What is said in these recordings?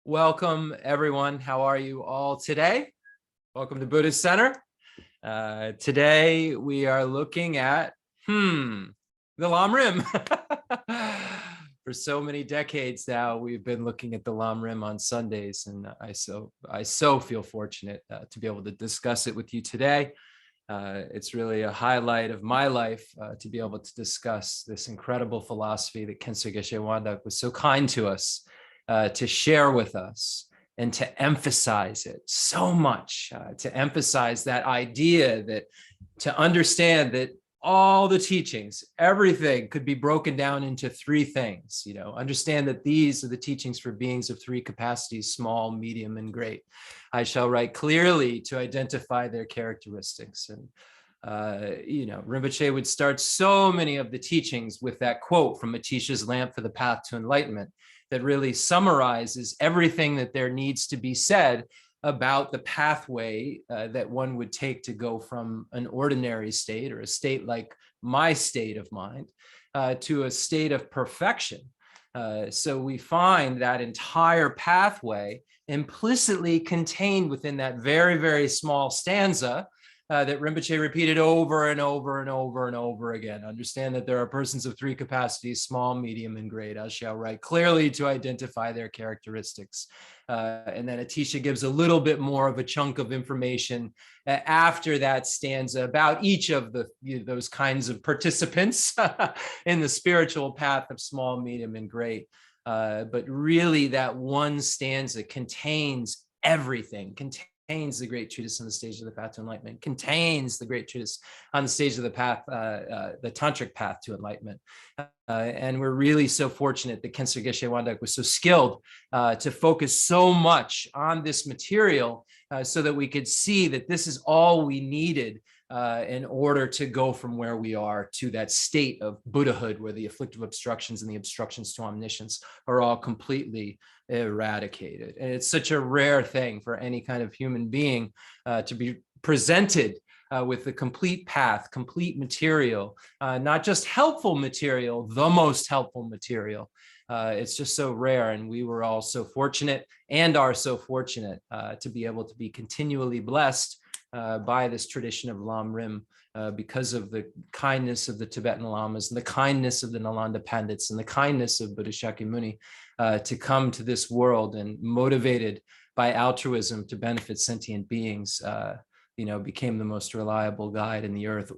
Welcome, everyone. How are you all today? Welcome to Buddhist Center. Today, we are looking at, the Lam Rim. For so many decades now, we've been looking at the Lam Rim on Sundays, and I so feel fortunate to be able to discuss it with you today. It's really a highlight of my life to be able to discuss this incredible philosophy that Khensur Gheshe Wangdak was so kind to us to share with us and to emphasize it so much, to emphasize that idea that to understand that all the teachings, everything could be broken down into three things. Understand that these are the teachings for beings of three capacities: small, medium, and great. I shall write clearly to identify their characteristics. And Rinpoche would start so many of the teachings with that quote from Atisha's Lamp for the Path to Enlightenment that really summarizes everything that there needs to be said about the pathway that one would take to go from an ordinary state, or a state like my state of mind, to a state of perfection. So we find that entire pathway implicitly contained within that very, very small stanza that Rinpoche repeated over and over and over and over again. Understand that there are persons of three capacities: small, medium, and great. I shall write clearly to identify their characteristics. And then Atisha gives a little bit more of a chunk of information after that stanza about each of those kinds of participants in the spiritual path of small, medium, and great. But really, that one stanza contains everything, contains the great treatise on the stage of the path to enlightenment, contains the great treatise on the stage of the path, the tantric path to enlightenment. And we're really so fortunate that Khensur Gheshe Wangdak was so skilled to focus so much on this material so that we could see that this is all we needed in order to go from where we are to that state of Buddhahood, where the afflictive obstructions and the obstructions to omniscience are all completely eradicated. And it's such a rare thing for any kind of human being to be presented with the complete path, complete material, not just helpful material, the most helpful material. It's just so rare, and we were all so fortunate and are so fortunate to be able to be continually blessed by this tradition of Lam Rim, because of the kindness of the Tibetan Lamas and the kindness of the Nalanda Pandits and the kindness of Buddha Shakyamuni to come to this world, and motivated by altruism to benefit sentient beings, became the most reliable guide in the earth,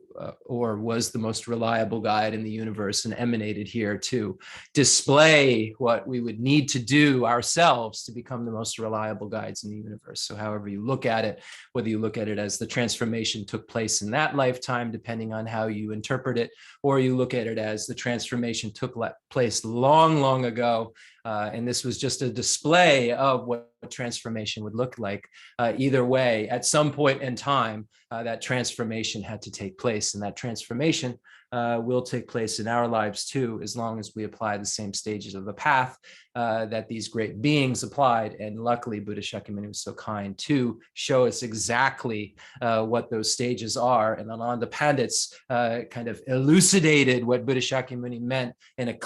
or was the most reliable guide in the universe, and emanated here to display what we would need to do ourselves to become the most reliable guides in the universe. So however you look at it, whether you look at it as the transformation took place in that lifetime, depending on how you interpret it, or you look at it as the transformation took place long, long ago, and this was just a display of what transformation would look like. Either way, at some point in time, that transformation had to take place, and that transformation will take place in our lives too, as long as we apply the same stages of the path that these great beings applied. And luckily, Buddha Shakyamuni was so kind to show us exactly what those stages are. And Ananda Pandits kind of elucidated what Buddha Shakyamuni meant in a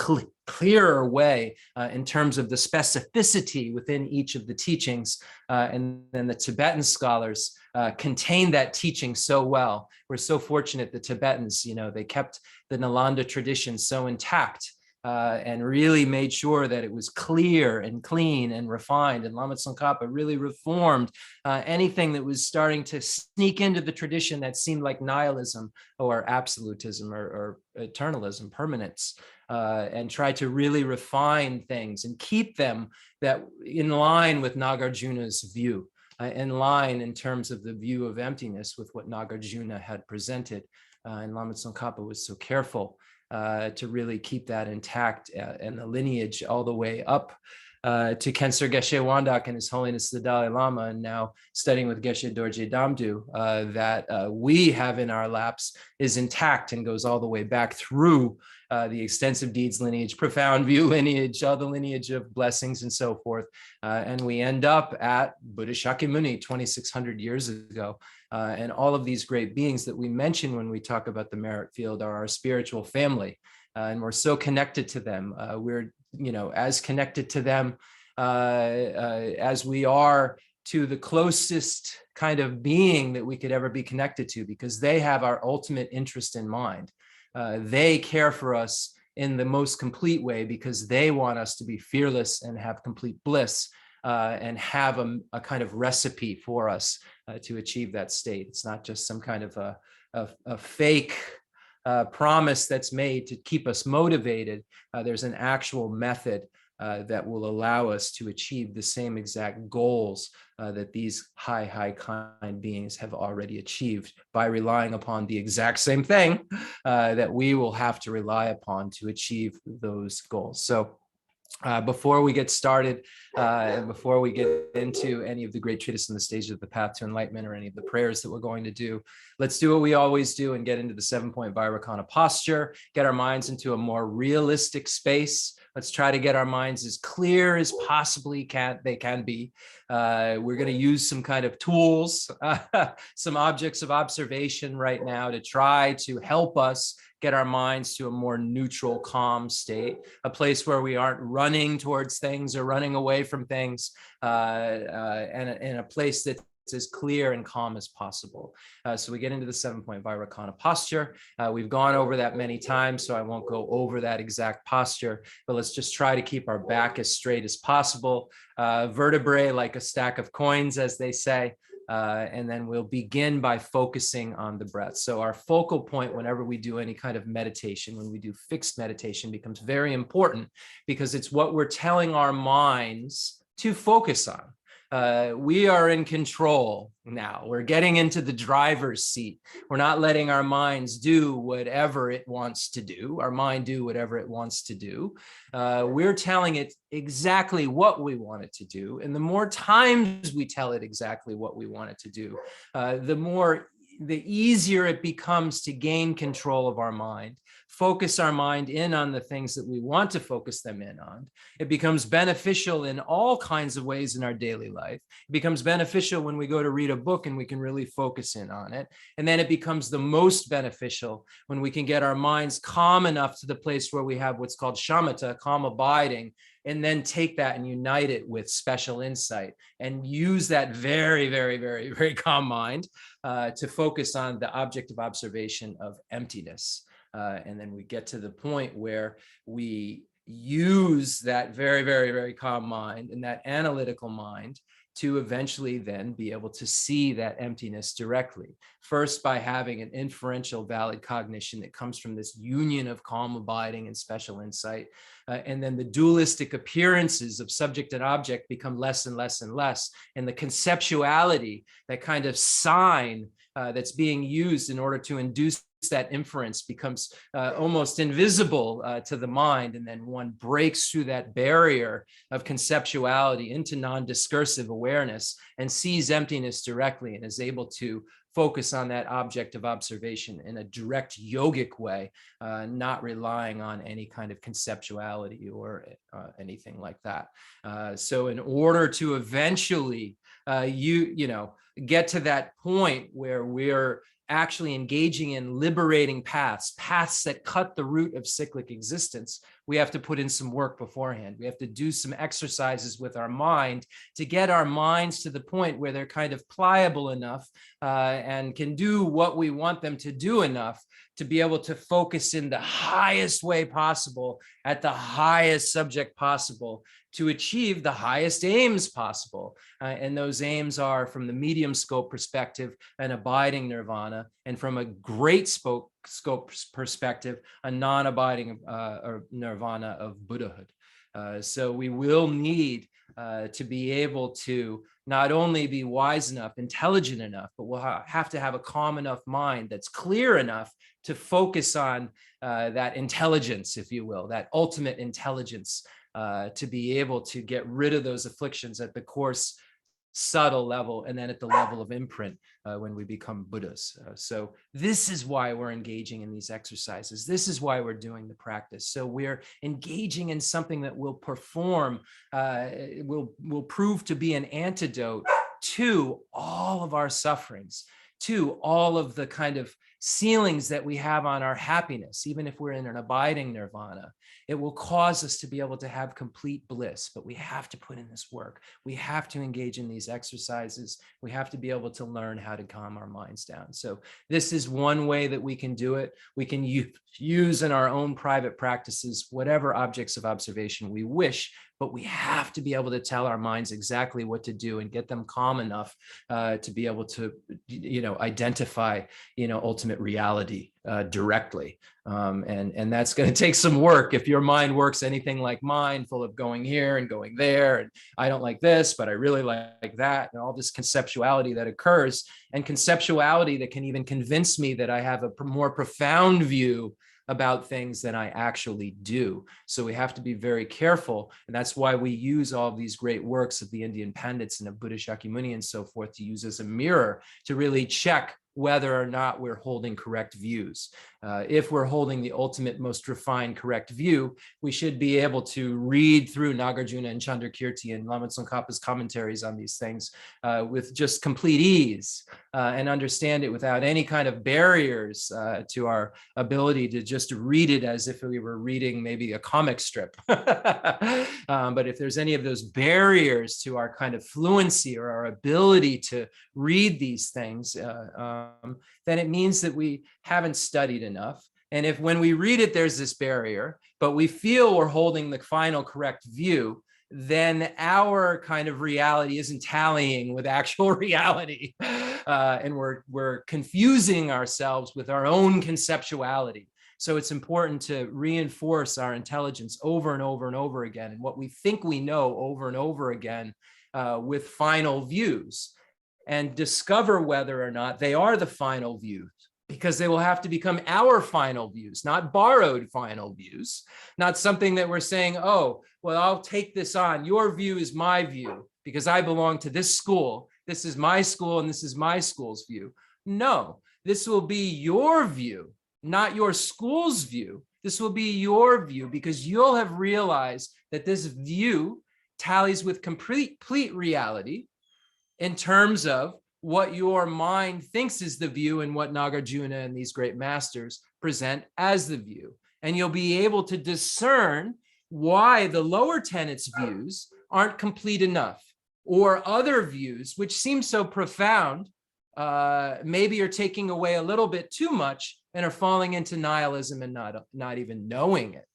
clearer way in terms of the specificity within each of the teachings. And then the Tibetan scholars contained that teaching so well. We're so fortunate the Tibetans, they kept the Nalanda tradition so intact and really made sure that it was clear and clean and refined. And Lama Tsongkhapa really reformed anything that was starting to sneak into the tradition that seemed like nihilism or absolutism or eternalism, permanence, and tried to really refine things and keep them that in line with Nagarjuna's view. In line in terms of the view of emptiness with what Nagarjuna had presented. And Lama Tsongkhapa was so careful to really keep that intact, and the lineage all the way up to Khensur Gheshe Wangdak and His Holiness the Dalai Lama, and now studying with Geshe Dorje Damdu, that we have in our laps is intact and goes all the way back through the extensive deeds lineage, profound view lineage, all the lineage of blessings and so forth. And we end up at Buddha Shakyamuni 2,600 years ago. And all of these great beings that we mention when we talk about the merit field are our spiritual family. And we're so connected to them. We're, as connected to them as we are to the closest kind of being that we could ever be connected to, because they have our ultimate interest in mind. They care for us in the most complete way because they want us to be fearless and have complete bliss, and have a kind of recipe for us to achieve that state. It's not just some kind of a fake promise that's made to keep us motivated. There's an actual method that will allow us to achieve the same exact goals that these high kind beings have already achieved by relying upon the exact same thing that we will have to rely upon to achieve those goals. So before we get started, and before we get into any of the great treatises in the stages of the path to enlightenment or any of the prayers that we're going to do, let's do what we always do and get into the 7-point Vairocana posture, get our minds into a more realistic space. Let's try to get our minds as clear as possibly they can be. We're going to use some kind of tools, some objects of observation right now to try to help us get our minds to a more neutral, calm state, a place where we aren't running towards things or running away from things, and a place that's as clear and calm as possible. So we get into the 7-point Vairocana posture. We've gone over that many times, so I won't go over that exact posture, but let's just try to keep our back as straight as possible. Vertebrae like a stack of coins, as they say. And then we'll begin by focusing on the breath. So our focal point whenever we do any kind of meditation, when we do fixed meditation, becomes very important because it's what we're telling our minds to focus on. We are in control now. We're getting into the driver's seat. We're not letting our minds do whatever it wants to do, our mind do whatever it wants to do. We're telling it exactly what we want it to do. And the more times we tell it exactly what we want it to do, the easier it becomes to gain control of our mind, focus our mind in on the things that we want to focus them in on. It becomes beneficial in all kinds of ways in our daily life. It becomes beneficial when we go to read a book and we can really focus in on it. And then it becomes the most beneficial when we can get our minds calm enough to the place where we have what's called shamatha, calm abiding, and then take that and unite it with special insight and use that very, very, very, very calm mind to focus on the object of observation of emptiness. And then we get to the point where we use that very, very, very calm mind and that analytical mind to eventually then be able to see that emptiness directly. First, by having an inferential valid cognition that comes from this union of calm abiding and special insight. And then the dualistic appearances of subject and object become less and less and less. And the conceptuality, that kind of sign that's being used in order to induce that inference, becomes almost invisible to the mind, and then one breaks through that barrier of conceptuality into non-discursive awareness and sees emptiness directly and is able to focus on that object of observation in a direct yogic way, not relying on any kind of conceptuality or anything like that. So in order to eventually get to that point where we're actually engaging in liberating paths that cut the root of cyclic existence, we have to put in some work beforehand. We have to do some exercises with our mind to get our minds to the point where they're kind of pliable enough and can do what we want them to do enough to be able to focus in the highest way possible at the highest subject possible to achieve the highest aims possible. And those aims are, from the medium scope perspective, an abiding nirvana, and from a great scope perspective, a non-abiding or nirvana of Buddhahood. So we will need to be able to not only be wise enough, intelligent enough, but we'll have to have a calm enough mind that's clear enough to focus on that intelligence, if you will, that ultimate intelligence, to be able to get rid of those afflictions at the coarse, subtle level, and then at the level of imprint when we become Buddhas. So this is why we're engaging in these exercises. This is why we're doing the practice. So we're engaging in something that will will prove to be an antidote to all of our sufferings, to all of the kind of ceilings that we have on our happiness, even if we're in an abiding nirvana. It will cause us to be able to have complete bliss, but we have to put in this work. We have to engage in these exercises. We have to be able to learn how to calm our minds down. So this is one way that we can do it. We can use in our own private practices whatever objects of observation we wish, but we have to be able to tell our minds exactly what to do and get them calm enough to be able to, identify, ultimate reality directly. And that's going to take some work. If your mind works anything like mine, full of going here and going there, and I don't like this, but I really like that, and all this conceptuality that occurs, and conceptuality that can even convince me that I have a more profound view about things than I actually do. So we have to be very careful. And that's why we use all of these great works of the Indian Pandits and of Buddha Shakyamuni and so forth to use as a mirror to really check whether or not we're holding correct views. If we're holding the ultimate, most refined, correct view, we should be able to read through Nagarjuna and Chandrakirti and Lama Tsongkhapa's commentaries on these things with just complete ease and understand it without any kind of barriers to our ability to just read it as if we were reading maybe a comic strip. But if there's any of those barriers to our kind of fluency or our ability to read these things, then it means that we haven't studied enough. And if when we read it, there's this barrier, but we feel we're holding the final correct view, then our kind of reality isn't tallying with actual reality. And we're confusing ourselves with our own conceptuality. So it's important to reinforce our intelligence over and over and over again, and what we think we know over and over again with final views, and discover whether or not they are the final views, because they will have to become our final views, not borrowed final views, not something that we're saying, oh, well, I'll take this on. Your view is my view because I belong to this school. This is my school and this is my school's view. No, this will be your view, not your school's view. This will be your view because you'll have realized that this view tallies with complete reality in terms of what your mind thinks is the view and what Nagarjuna and these great masters present as the view. And you'll be able to discern why the lower tenets' views aren't complete enough, or other views, which seem so profound, maybe you're taking away a little bit too much and are falling into nihilism and not even knowing it.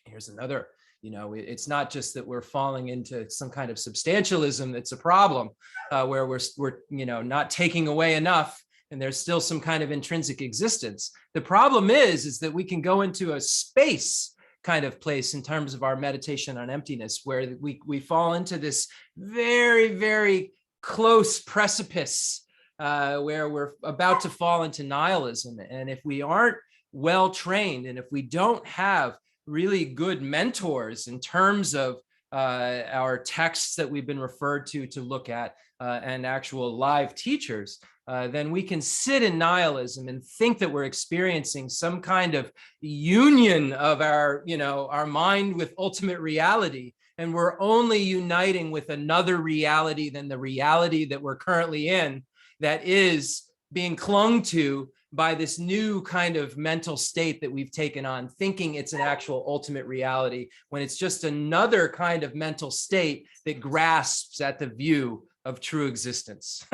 Here's another. It's not just that we're falling into some kind of substantialism that's a problem, where we're not taking away enough and there's still some kind of intrinsic existence. The problem is that we can go into a space kind of place in terms of our meditation on emptiness, where we fall into this very, very close precipice where we're about to fall into nihilism. And if we aren't well trained, and if we don't have really good mentors in terms of our texts that we've been referred to look at and actual live teachers, then we can sit in nihilism and think that we're experiencing some kind of union of our mind with ultimate reality. And we're only uniting with another reality than the reality that we're currently in, that is being clung to by this new kind of mental state that we've taken on, thinking it's an actual ultimate reality, when it's just another kind of mental state that grasps at the view of true existence.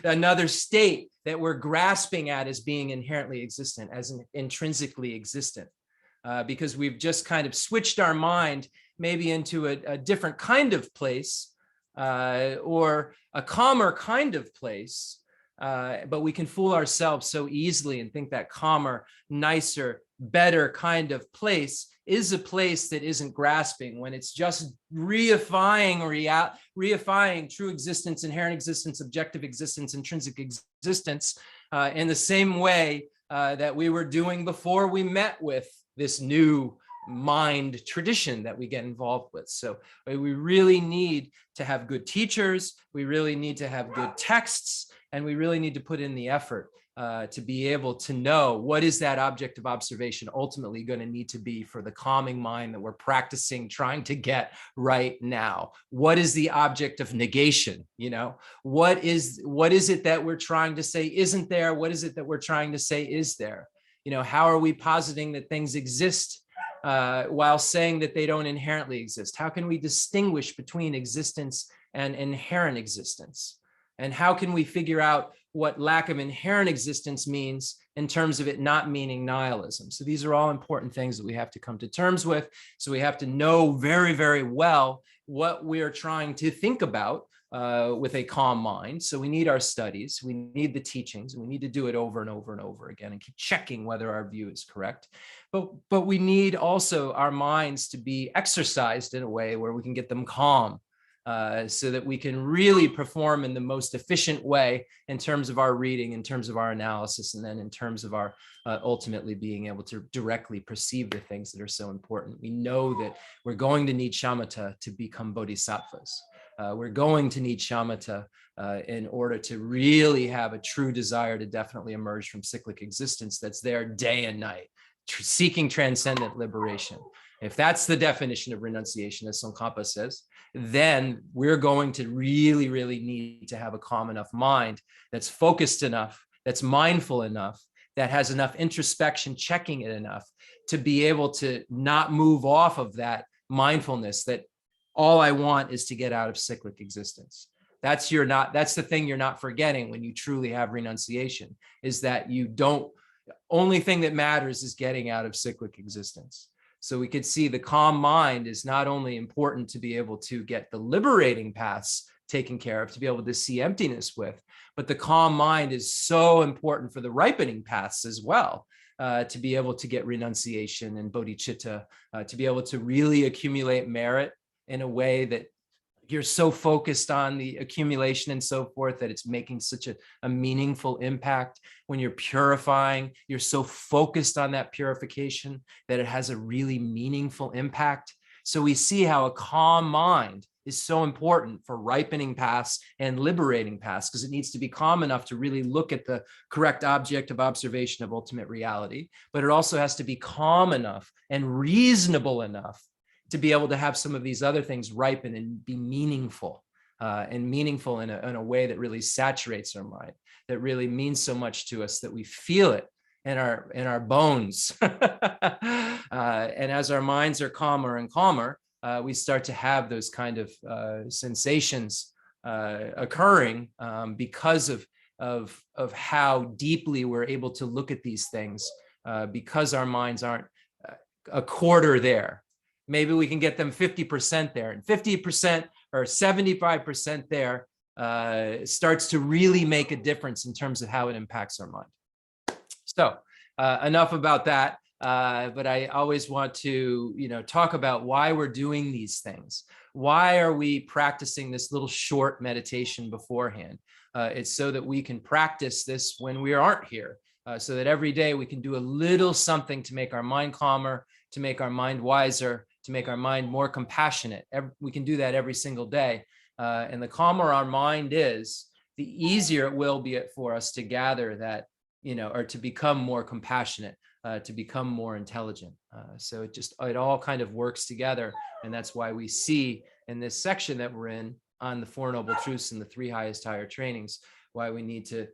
Another state that we're grasping at as being inherently existent, as intrinsically existent, because we've just kind of switched our mind maybe into a different kind of place, or a calmer kind of place. But we can fool ourselves so easily and think that calmer, nicer, better kind of place is a place that isn't grasping, when it's just reifying true existence, inherent existence, objective existence, intrinsic existence, in the same way that we were doing before we met with this new mind tradition that we get involved with. So we really need to have good teachers. We really need to have good texts. And we really need to put in the effort to be able to know what is that object of observation ultimately going to need to be for the calming mind that we're practicing trying to get right now. What is the object of negation? What is it that we're trying to say isn't there? What is it that we're trying to say is there? How are we positing that things exist while saying that they don't inherently exist? How can we distinguish between existence and inherent existence? And how can we figure out what lack of inherent existence means in terms of it not meaning nihilism? So these are all important things that we have to come to terms with. So we have to know very, very well what we're trying to think about with a calm mind. So we need our studies, we need the teachings, and we need to do it over and over and over again and keep checking whether our view is correct. But we need also our minds to be exercised in a way where we can get them calm. So that we can really perform in the most efficient way in terms of our reading, in terms of our analysis, and then in terms of our ultimately being able to directly perceive the things that are so important. We know that we're going to need shamatha to become bodhisattvas. We're going to need shamatha in order to really have a true desire to definitely emerge from cyclic existence that's there day and night, seeking transcendent liberation. If that's the definition of renunciation, as Tsongkhapa says, then we're going to really, really need to have a calm enough mind that's focused enough, that's mindful enough, that has enough introspection, checking it enough to be able to not move off of that mindfulness that all I want is to get out of cyclic existence. That's the thing you're not forgetting when you truly have renunciation, is that only thing that matters is getting out of cyclic existence. So we could see the calm mind is not only important to be able to get the liberating paths taken care of, to be able to see emptiness with, but the calm mind is so important for the ripening paths as well, to be able to get renunciation and bodhicitta, to be able to really accumulate merit in a way that you're so focused on the accumulation and so forth that it's making such a meaningful impact. When you're purifying, you're so focused on that purification that it has a really meaningful impact. So we see how a calm mind is so important for ripening paths and liberating paths, because it needs to be calm enough to really look at the correct object of observation of ultimate reality. But it also has to be calm enough and reasonable enough to be able to have some of these other things ripen and be meaningful, in a way that really saturates our mind, that really means so much to us that we feel it in our bones. And as our minds are calmer and calmer, we start to have those kind of sensations occurring because of how deeply we're able to look at these things, because our minds aren't a quarter there. Maybe we can get them 50% there, and 50% or 75% there starts to really make a difference in terms of how it impacts our mind. So enough about that. But I always want to, talk about why we're doing these things. Why are we practicing this little short meditation beforehand? It's so that we can practice this when we aren't here, so that every day we can do a little something to make our mind calmer, to make our mind wiser, to make our mind more compassionate. We can do that every single day. And the calmer our mind is, the easier it will be for us to gather that, or to become more compassionate, to become more intelligent. So it all kind of works together. And that's why we see in this section that we're in on the Four Noble Truths and the three highest higher trainings, why we need to,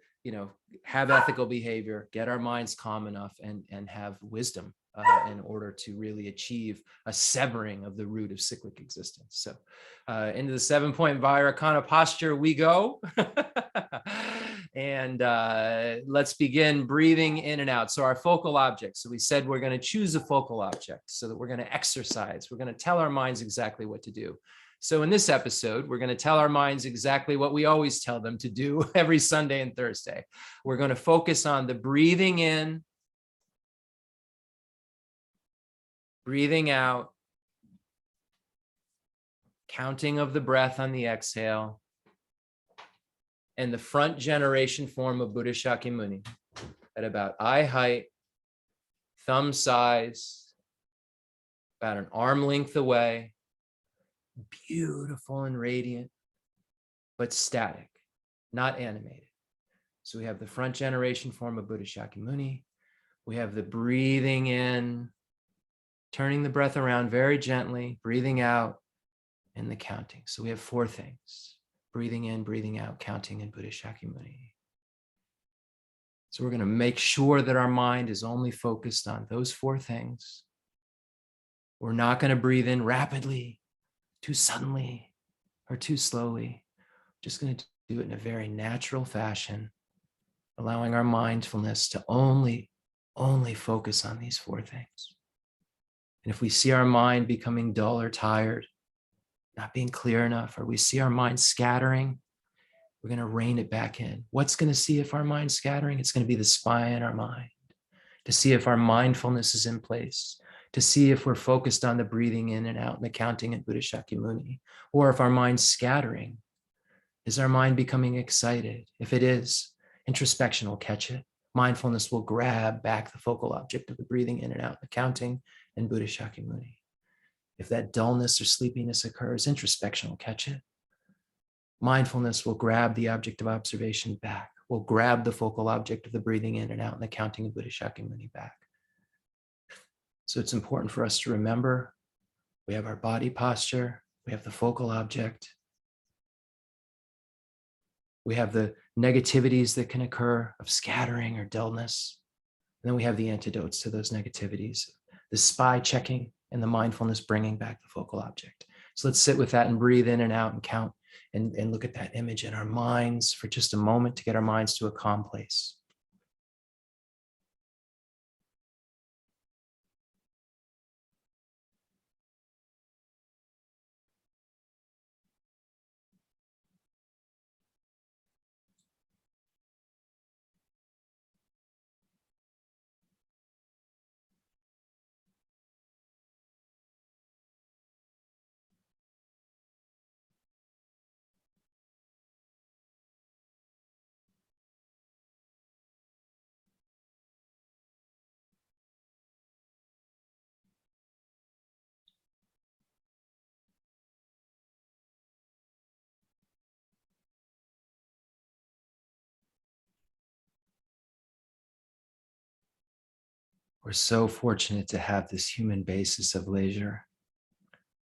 have ethical behavior, get our minds calm enough, and have wisdom in order to really achieve a severing of the root of cyclic existence. So into the 7-point Vairocana posture we go. And let's begin breathing in and out. So our focal object. So we said we're going to choose a focal object so that we're going to exercise. We're going to tell our minds exactly what to do. So in this episode, we're going to tell our minds exactly what we always tell them to do every Sunday and Thursday. We're going to focus on the breathing in, breathing out, counting of the breath on the exhale, and the front generation form of Buddha Shakyamuni at about eye height, thumb size, about an arm length away, beautiful and radiant, but static, not animated. So we have the front generation form of Buddha Shakyamuni. We have the breathing in, turning the breath around very gently, breathing out, and the counting. So we have 4 things: breathing in, breathing out, counting, and Buddha Shakyamuni. So we're going to make sure that our mind is only focused on those 4 things. We're not going to breathe in rapidly, too suddenly, or too slowly. Just going to do it in a very natural fashion, allowing our mindfulness to only focus on these 4 things. And if we see our mind becoming dull or tired, not being clear enough, or we see our mind scattering, we're going to rein it back in. What's going to see if our mind's scattering? It's going to be the spy in our mind, to see if our mindfulness is in place, to see if we're focused on the breathing in and out and the counting in Buddha Shakyamuni, or if our mind's scattering. Is our mind becoming excited? If it is, introspection will catch it. Mindfulness will grab back the focal object of the breathing in and out, the counting, and Buddha Shakyamuni. If that dullness or sleepiness occurs, introspection will catch it. Mindfulness will grab the object of observation back, will grab the focal object of the breathing in and out and the counting of Buddha Shakyamuni back. So it's important for us to remember we have our body posture, we have the focal object, we have the negativities that can occur of scattering or dullness, and then we have the antidotes to those negativities, the spy checking and the mindfulness bringing back the focal object. So let's sit with that and breathe in and out and count and look at that image in our minds for just a moment to get our minds to a calm place. We're so fortunate to have this human basis of leisure,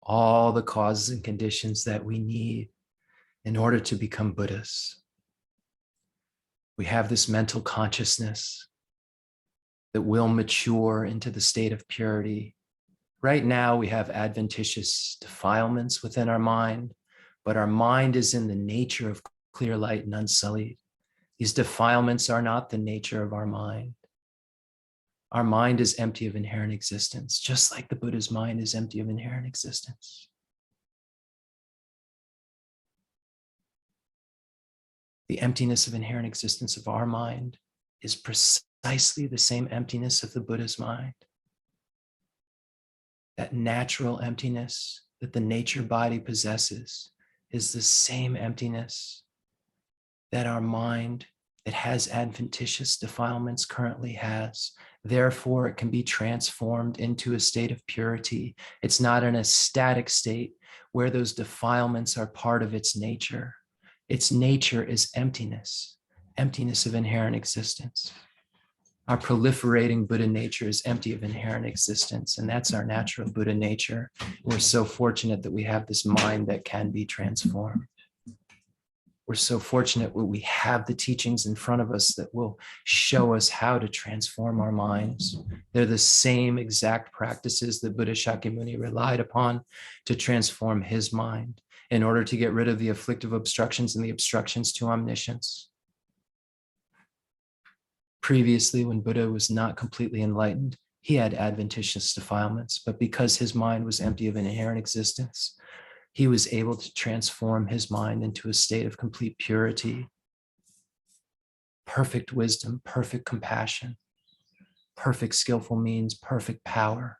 all the causes and conditions that we need in order to become Buddhists. We have this mental consciousness that will mature into the state of purity. Right now, we have adventitious defilements within our mind, but our mind is in the nature of clear light and unsullied. These defilements are not the nature of our mind. Our mind is empty of inherent existence, just like the Buddha's mind is empty of inherent existence. The emptiness of inherent existence of our mind is precisely the same emptiness of the Buddha's mind. That natural emptiness that the nature body possesses is the same emptiness that our mind that has adventitious defilements currently has. Therefore, it can be transformed into a state of purity. It's not in a static state where those defilements are part of its nature. Its nature is emptiness, emptiness of inherent existence. Our proliferating Buddha nature is empty of inherent existence, and that's our natural Buddha nature. We're so fortunate that we have this mind that can be transformed. We're so fortunate that we have the teachings in front of us that will show us how to transform our minds. They're the same exact practices that Buddha Shakyamuni relied upon to transform his mind in order to get rid of the afflictive obstructions and the obstructions to omniscience. Previously, when Buddha was not completely enlightened, he had adventitious defilements, but because his mind was empty of inherent existence, he was able to transform his mind into a state of complete purity, perfect wisdom, perfect compassion, perfect skillful means, perfect power.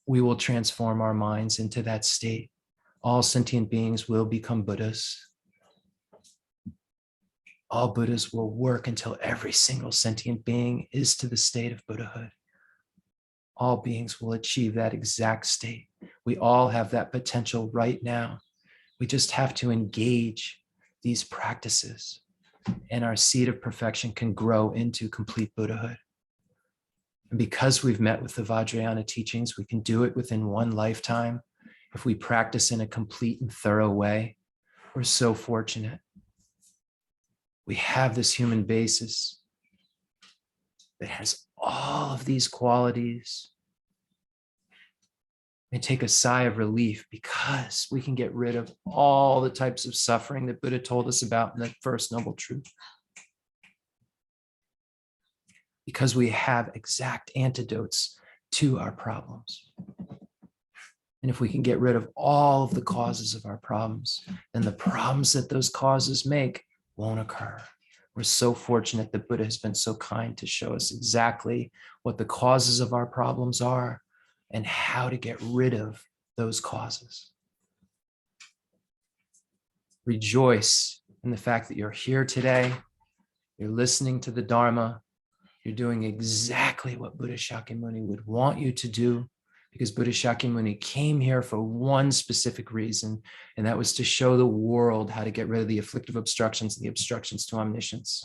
We will transform our minds into that state. All sentient beings will become Buddhas. All Buddhas will work until every single sentient being is to the state of Buddhahood. All beings will achieve that exact state. We all have that potential right now. We just have to engage these practices. and our seed of perfection can grow into complete Buddhahood. And because we've met with the Vajrayana teachings, we can do it within one lifetime. If we practice in a complete and thorough way, we're so fortunate. We have this human basis that has all of these qualities. And take a sigh of relief because we can get rid of all the types of suffering that Buddha told us about in the first noble truth. Because we have exact antidotes to our problems. And if we can get rid of all of the causes of our problems, then the problems that those causes make won't occur. We're so fortunate that Buddha has been so kind to show us exactly what the causes of our problems are and how to get rid of those causes. Rejoice in the fact that you're here today, you're listening to the Dharma, you're doing exactly what Buddha Shakyamuni would want you to do, because Buddha Shakyamuni came here for one specific reason, and that was to show the world how to get rid of the afflictive obstructions and the obstructions to omniscience.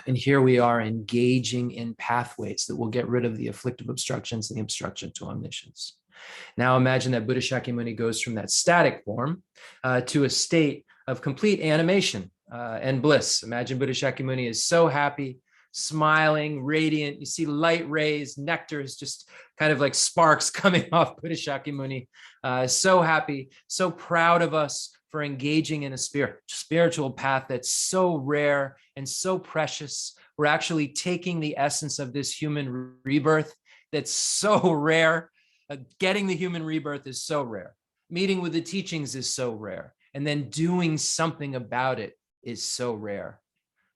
And here we are engaging in pathways that will get rid of the afflictive obstructions and the obstruction to omniscience. Now imagine that Buddha Shakyamuni goes from that static form to a state of complete animation and bliss. Imagine Buddha Shakyamuni is so happy, smiling, radiant. You see light rays, nectars, just kind of like sparks coming off Buddha Shakyamuni. So happy, so proud of us for engaging in a spiritual path that's so rare and so precious. We're actually taking the essence of this human rebirth that's so rare. Getting the human rebirth is so rare. Meeting with the teachings is so rare. And then doing something about it is so rare.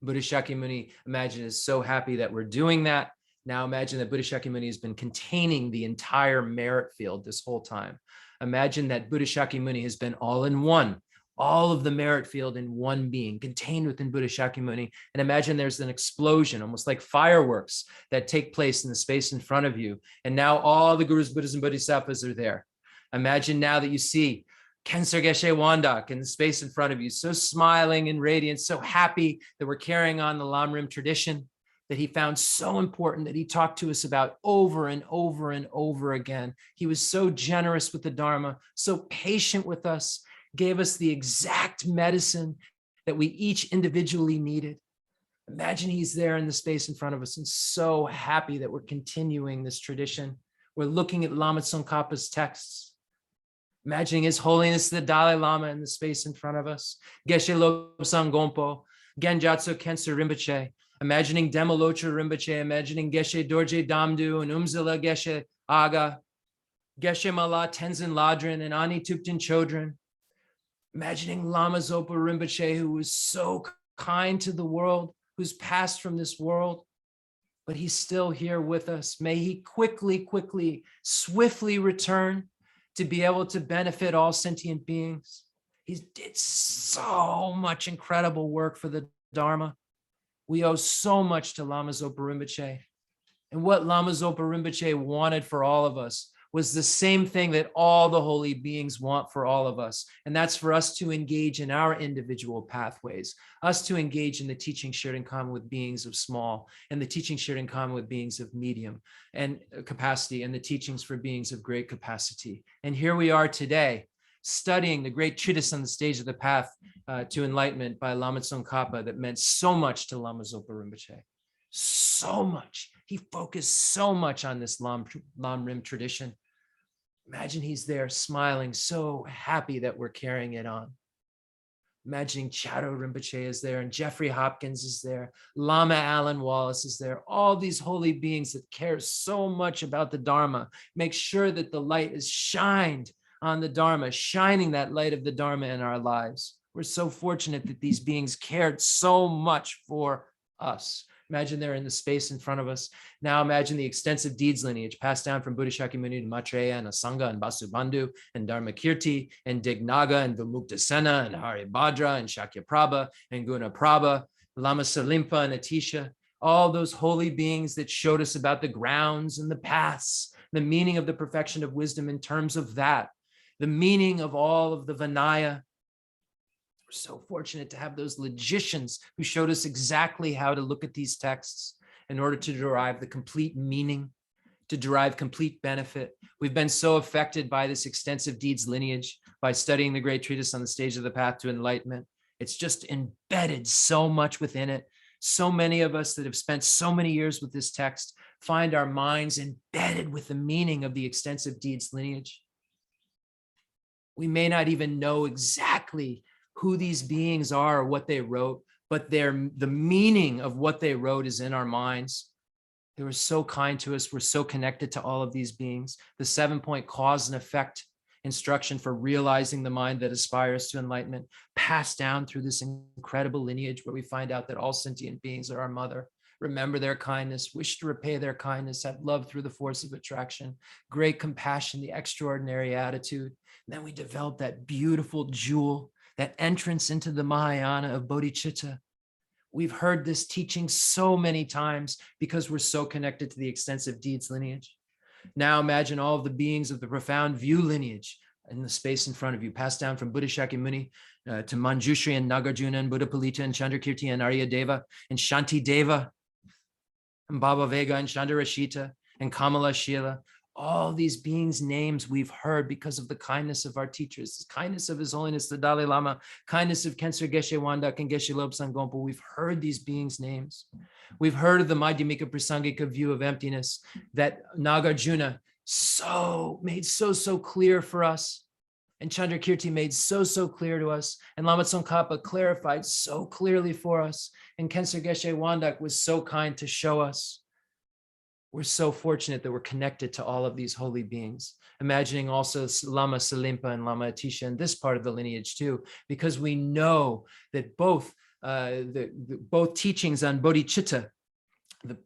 Buddha Shakyamuni, imagine, is so happy that we're doing that. Now imagine that Buddha Shakyamuni has been containing the entire merit field this whole time. Imagine that Buddha Shakyamuni has been all in one, all of the merit field in one being, contained within Buddha Shakyamuni. And imagine there's an explosion, almost like fireworks, that take place in the space in front of you. And now all the Gurus, Buddhas, and Bodhisattvas are there. Imagine now that you see Khensur Gheshe Wangdak in the space in front of you, so smiling and radiant, so happy that we're carrying on the Lamrim tradition that he found so important, that he talked to us about over and over and over again. He was so generous with the Dharma, so patient with us, gave us the exact medicine that we each individually needed. Imagine he's there in the space in front of us and so happy that we're continuing this tradition. We're looking at Lama Tsongkhapa's texts, imagining His Holiness the Dalai Lama in the space in front of us, Geshe Lobsang Gompo, Genjatsu Khensur Rinpoche, imagining Dema Lotra Rinpoche, imagining Geshe Dorje Damdu and Umzila Geshe Aga, Geshe Mala Tenzin Ladrin and Ani Thupten Chodron, imagining Lama Zopa Rinpoche, who was so kind to the world, who's passed from this world, but he's still here with us. May he quickly, swiftly return to be able to benefit all sentient beings. He did so much incredible work for the Dharma. We owe so much to Lama Zopa Rinpoche. And what Lama Zopa Rinpoche wanted for all of us was the same thing that all the holy beings want for all of us. And that's for us to engage in our individual pathways, us to engage in the teaching shared in common with beings of small, and the teaching shared in common with beings of medium and capacity, and the teachings for beings of great capacity. And here we are today, studying the great treatise on the stage of the path to enlightenment by Lama Tsongkhapa that meant so much to Lama Zopa Rinpoche. So much. He focused so much on this Lam-Rim tradition. Imagine he's there smiling, so happy that we're carrying it on. Imagining Chado Rinpoche is there, and Jeffrey Hopkins is there, Lama Alan Wallace is there, all these holy beings that care so much about the Dharma. Make sure that the light is shined on the Dharma, shining that light of the Dharma in our lives. We're so fortunate that these beings cared so much for us. Imagine they're in the space in front of us. Now imagine the extensive deeds lineage passed down from Buddha Shakyamuni to Maitreya and Asanga and Vasubandhu and Dharmakirti and Dignaga and Vimuktasena and Haribhadra and Shakyaprabha and Gunaprabha, Lama Salimpa and Atisha, all those holy beings that showed us about the grounds and the paths, the meaning of the perfection of wisdom in terms of that, the meaning of all of the Vinaya, We're so fortunate to have those logicians who showed us exactly how to look at these texts in order to derive the complete meaning, to derive complete benefit. We've been so affected by this extensive deeds lineage by studying the great treatise on the stage of the path to enlightenment. It's just embedded so much within it. So many of us that have spent so many years with this text find our minds embedded with the meaning of the extensive deeds lineage. We may not even know exactly who these beings are or what they wrote, but the meaning of what they wrote is in our minds. They were so kind to us. We're so connected to all of these beings. The 7-point cause and effect instruction for realizing the mind that aspires to enlightenment, passed down through this incredible lineage where we find out that all sentient beings are our mother. Remember their kindness, wish to repay their kindness, have love through the force of attraction, great compassion, the extraordinary attitude. And then we develop that beautiful jewel, that entrance into the Mahayana of bodhicitta. We've heard this teaching so many times because we're so connected to the extensive deeds lineage. Now imagine all of the beings of the profound view lineage in the space in front of you, passed down from Buddha Shakyamuni to Manjushri and Nagarjuna and Buddha Palita and Chandrakirti and Arya Deva and Shanti Deva and Baba Vega and Chandarashita and Kamala Shila. All these beings' names we've heard because of the kindness of our teachers, the kindness of His Holiness the Dalai Lama, kindness of Khensur Gheshe Wangdak and Geshe Lobsang Gompo. We've heard these beings' names. We've heard of the Madhyamika Prasangika view of emptiness that Nagarjuna made so clear for us, and Chandrakirti made so clear to us, and Lama Tsongkhapa clarified so clearly for us, and Khensur Geshe Wangdak was so kind to show us. We're so fortunate that we're connected to all of these holy beings. Imagining also Lama Salimpa and Lama Atisha in this part of the lineage too, because we know that both teachings on bodhicitta,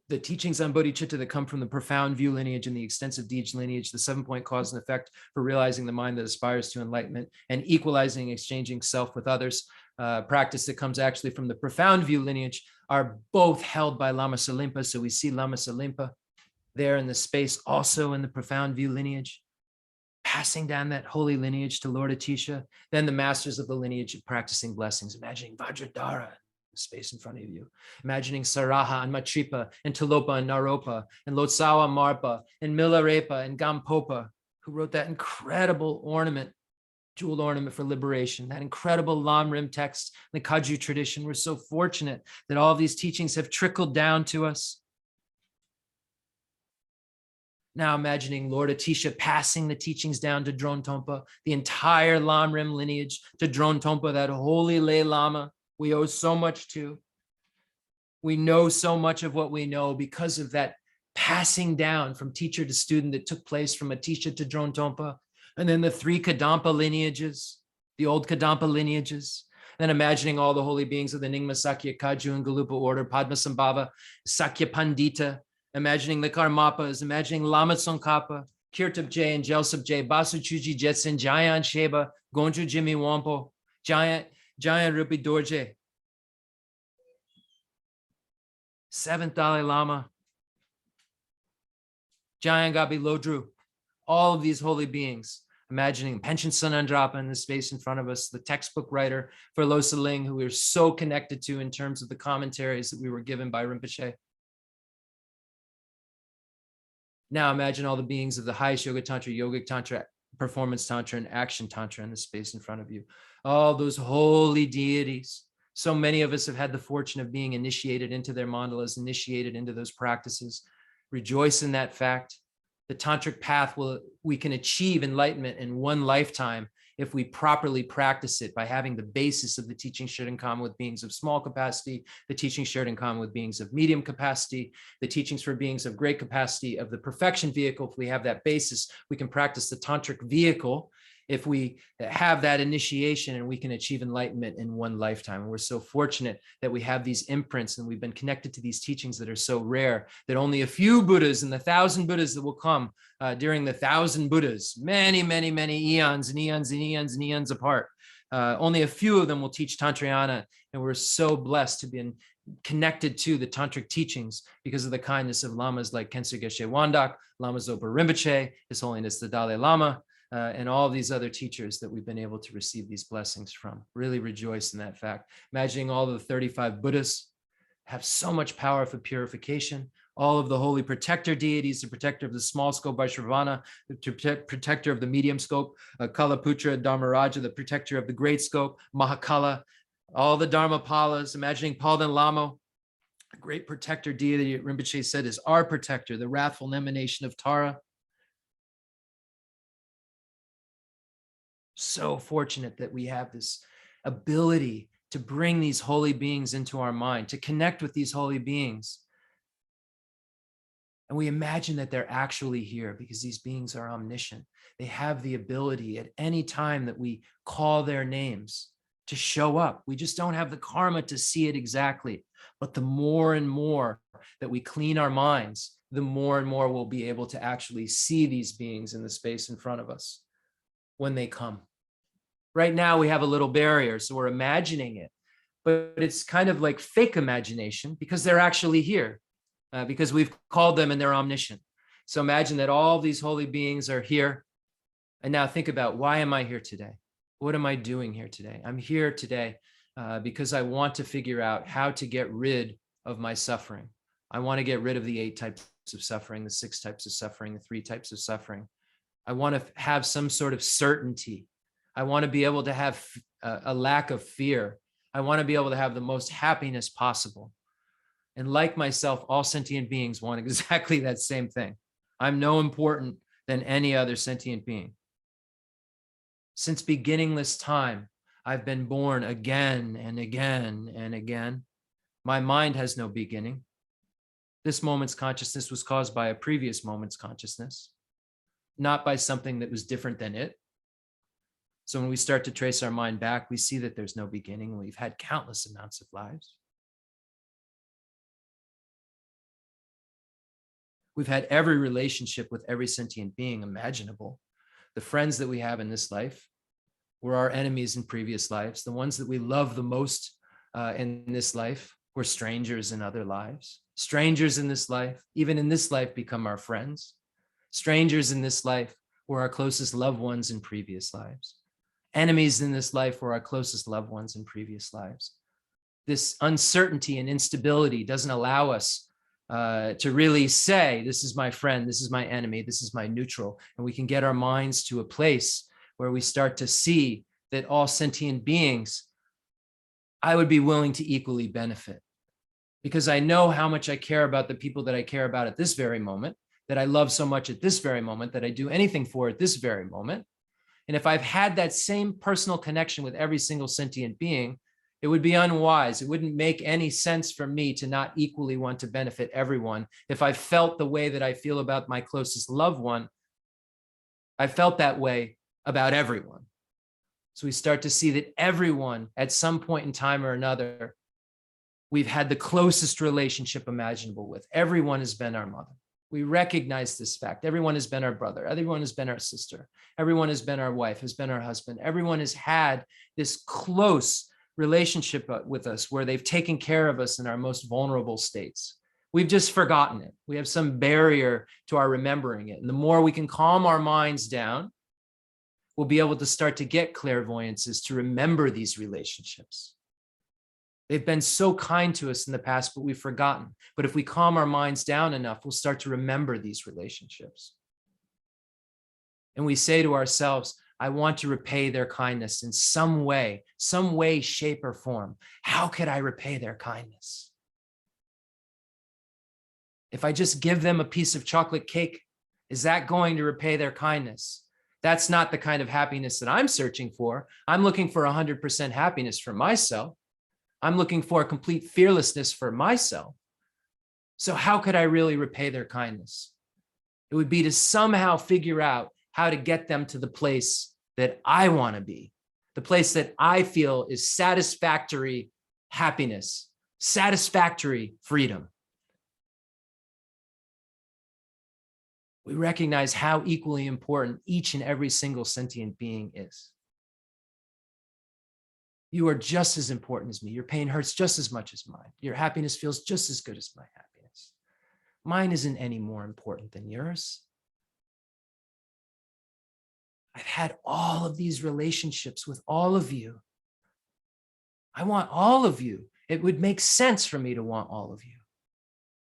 the teachings on bodhicitta that come from the profound view lineage and the extensive deeds lineage, the 7-point cause and effect for realizing the mind that aspires to enlightenment and equalizing, exchanging self with others, practice that comes actually from the profound view lineage, are both held by Lama Salimpa. So we see Lama Salimpa there in the space, also in the profound view lineage, passing down that holy lineage to Lord Atisha, then the masters of the lineage practicing blessings, imagining Vajradhara, the space in front of you, imagining Saraha and Matripa and Tilopa and Naropa and Lotsawa Marpa and Milarepa and Gampopa, who wrote that incredible ornament, jewel ornament for liberation, that incredible Lamrim text, the Kaju tradition. We're so fortunate that all of these teachings have trickled down to us. Now imagining Lord Atisha passing the teachings down to Drone Tompa, the entire Lamrim lineage to Drone Tompa, that holy lay Lama we owe so much to. We know so much of what we know because of that passing down from teacher to student that took place from Atisha to Drone Tompa, and then the 3 Kadampa lineages, the old Kadampa lineages. Then imagining all the holy beings of the Nyingma Sakya Kaju and Galupa order, Padmasambhava, Sakya Pandita, imagining the Karmapas, imagining Lama Tsongkhapa, Kirtab J and Jelsab J, Basu Chuji Jetson, Jayan Sheba, Gonju Jimmy Wampo, Giant Rupi Dorje, 7th Dalai Lama, Jayan Gabi Lodru, all of these holy beings, imagining Pension Sanandrapa in the space in front of us, the textbook writer for Losa Ling, who we're so connected to in terms of the commentaries that we were given by Rinpoche. Now imagine all the beings of the highest yoga tantra, yogic tantra, performance tantra, and action tantra in the space in front of you. All those holy deities. So many of us have had the fortune of being initiated into their mandalas, initiated into those practices. Rejoice in that fact. The tantric path we can achieve enlightenment in one lifetime if we properly practice it by having the basis of the teaching shared in common with beings of small capacity, the teaching shared in common with beings of medium capacity, the teachings for beings of great capacity of the perfection vehicle. If we have that basis, we can practice the tantric vehicle. If we have that initiation, and we can achieve enlightenment in one lifetime. And we're so fortunate that we have these imprints and we've been connected to these teachings that are so rare that only a few Buddhas and the 1,000 Buddhas that will come during the 1,000 Buddhas, many eons and eons and eons and eons apart. Only a few of them will teach Tantrayana. And we're so blessed to be connected to the tantric teachings because of the kindness of lamas like Khensur Geshe Wangdak, Lama Zopa Rinpoche, His Holiness the Dalai Lama, and all of these other teachers that we've been able to receive these blessings from. Really rejoice in that fact. Imagining all of the 35 Buddhists have so much power for purification. All of the holy protector deities, the protector of the small scope Vaishravana, the protector of the medium scope, Kalaputra, Dharmaraja, the protector of the great scope, Mahakala, all the Dharmapalas, imagining Palden Lamo, a great protector deity, Rinpoche said, is our protector, the wrathful emanation of Tara. So fortunate that we have this ability to bring these holy beings into our mind, to connect with these holy beings. And we imagine that they're actually here because these beings are omniscient. They have the ability at any time that we call their names to show up. We just don't have the karma to see it exactly. But the more and more that we clean our minds, the more and more we'll be able to actually see these beings in the space in front of us when they come. Right now we have a little barrier, so we're imagining it, but it's kind of like fake imagination because they're actually here. Because we've called them and they're omniscient. So imagine that all these holy beings are here. And now think about, why am I here today? What am I doing here today? I'm here today because I want to figure out how to get rid of my suffering. I want to get rid of the 8 types of suffering, the 6 types of suffering, the 3 types of suffering. I want to have some sort of certainty. I want to be able to have a lack of fear. I want to be able to have the most happiness possible. And like myself, all sentient beings want exactly that same thing. I'm no important than any other sentient being. Since beginningless time, I've been born again and again and again. My mind has no beginning. This moment's consciousness was caused by a previous moment's consciousness, not by something that was different than it. So when we start to trace our mind back, we see that there's no beginning. We've had countless amounts of lives. We've had every relationship with every sentient being imaginable. The friends that we have in this life were our enemies in previous lives. The ones that we love the most in this life were strangers in other lives. Strangers in this life, even in this life, become our friends. Strangers in this life were our closest loved ones in previous lives. Enemies in this life were our closest loved ones in previous lives. This uncertainty and instability doesn't allow us to really say, this is my friend, this is my enemy, this is my neutral. And we can get our minds to a place where we start to see that all sentient beings, I would be willing to equally benefit. Because I know how much I care about the people that I care about at this very moment, that I love so much at this very moment, that I do anything for at this very moment. And if I've had that same personal connection with every single sentient being, it would be unwise. It wouldn't make any sense for me to not equally want to benefit everyone. If I felt the way that I feel about my closest loved one, I felt that way about everyone. So we start to see that everyone at some point in time or another, we've had the closest relationship imaginable with. Everyone has been our mother. We recognize this fact. Everyone has been our brother. Everyone has been our sister. Everyone has been our wife, has been our husband. Everyone has had this close relationship with us where they've taken care of us in our most vulnerable states. We've just forgotten it. We have some barrier to our remembering it. And the more we can calm our minds down, we'll be able to start to get clairvoyances to remember these relationships. They've been so kind to us in the past, but we've forgotten. But if we calm our minds down enough, we'll start to remember these relationships. And we say to ourselves, I want to repay their kindness in some way, shape, or form. How could I repay their kindness? If I just give them a piece of chocolate cake, is that going to repay their kindness? That's not the kind of happiness that I'm searching for. I'm looking for 100% happiness for myself. I'm looking for a complete fearlessness for myself. So how could I really repay their kindness? It would be to somehow figure out how to get them to the place that I want to be, the place that I feel is satisfactory happiness, satisfactory freedom. We recognize how equally important each and every single sentient being is. You are just as important as me. Your pain hurts just as much as mine. Your happiness feels just as good as my happiness. Mine isn't any more important than yours. I've had all of these relationships with all of you. I want all of you. It would make sense for me to want all of you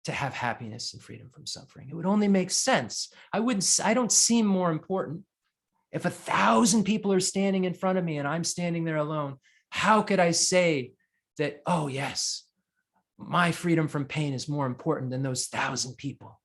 to have happiness and freedom from suffering. It would only make sense. I don't seem more important. If 1,000 people are standing in front of me and I'm standing there alone, how could I say that, oh yes, my freedom from pain is more important than those 1,000 people?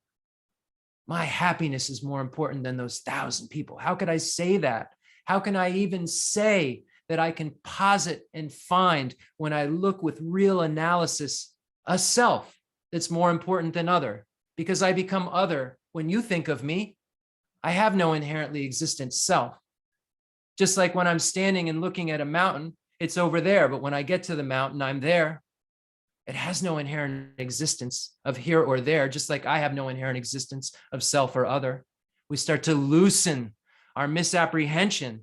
My happiness is more important than those 1,000 people. How could I say that? How can I even say that I can posit and find, when I look with real analysis, a self that's more important than other? Because I become other when you think of me. I have no inherently existent self. Just like when I'm standing and looking at a mountain, it's over there, but when I get to the mountain, I'm there. It has no inherent existence of here or there, just like I have no inherent existence of self or other. We start to loosen our misapprehension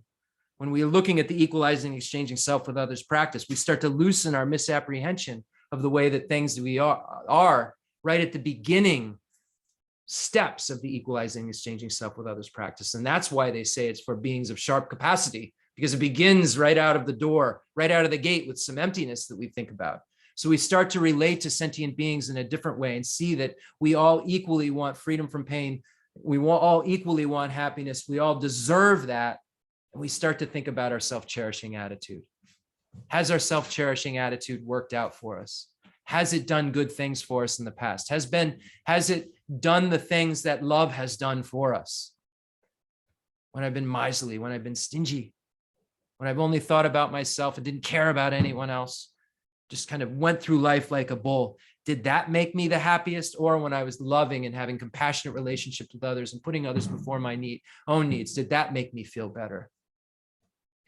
when we're looking at the equalizing, exchanging self with others practice. We start to loosen our misapprehension of the way that things we are right at the beginning steps of the equalizing, exchanging self with others practice. And that's why they say it's for beings of sharp capacity, because it begins right out of the door, right out of the gate with some emptiness that we think about. So we start to relate to sentient beings in a different way and see that we all equally want freedom from pain. We all equally want happiness. We all deserve that. And we start to think about our self-cherishing attitude. Has our self-cherishing attitude worked out for us? Has it done good things for us in the past? Has it done the things that love has done for us? When I've been miserly, when I've been stingy, when I've only thought about myself and didn't care about anyone else, just kind of went through life like a bull. Did that make me the happiest? Or when I was loving and having compassionate relationships with others and putting others before my own needs, did that make me feel better?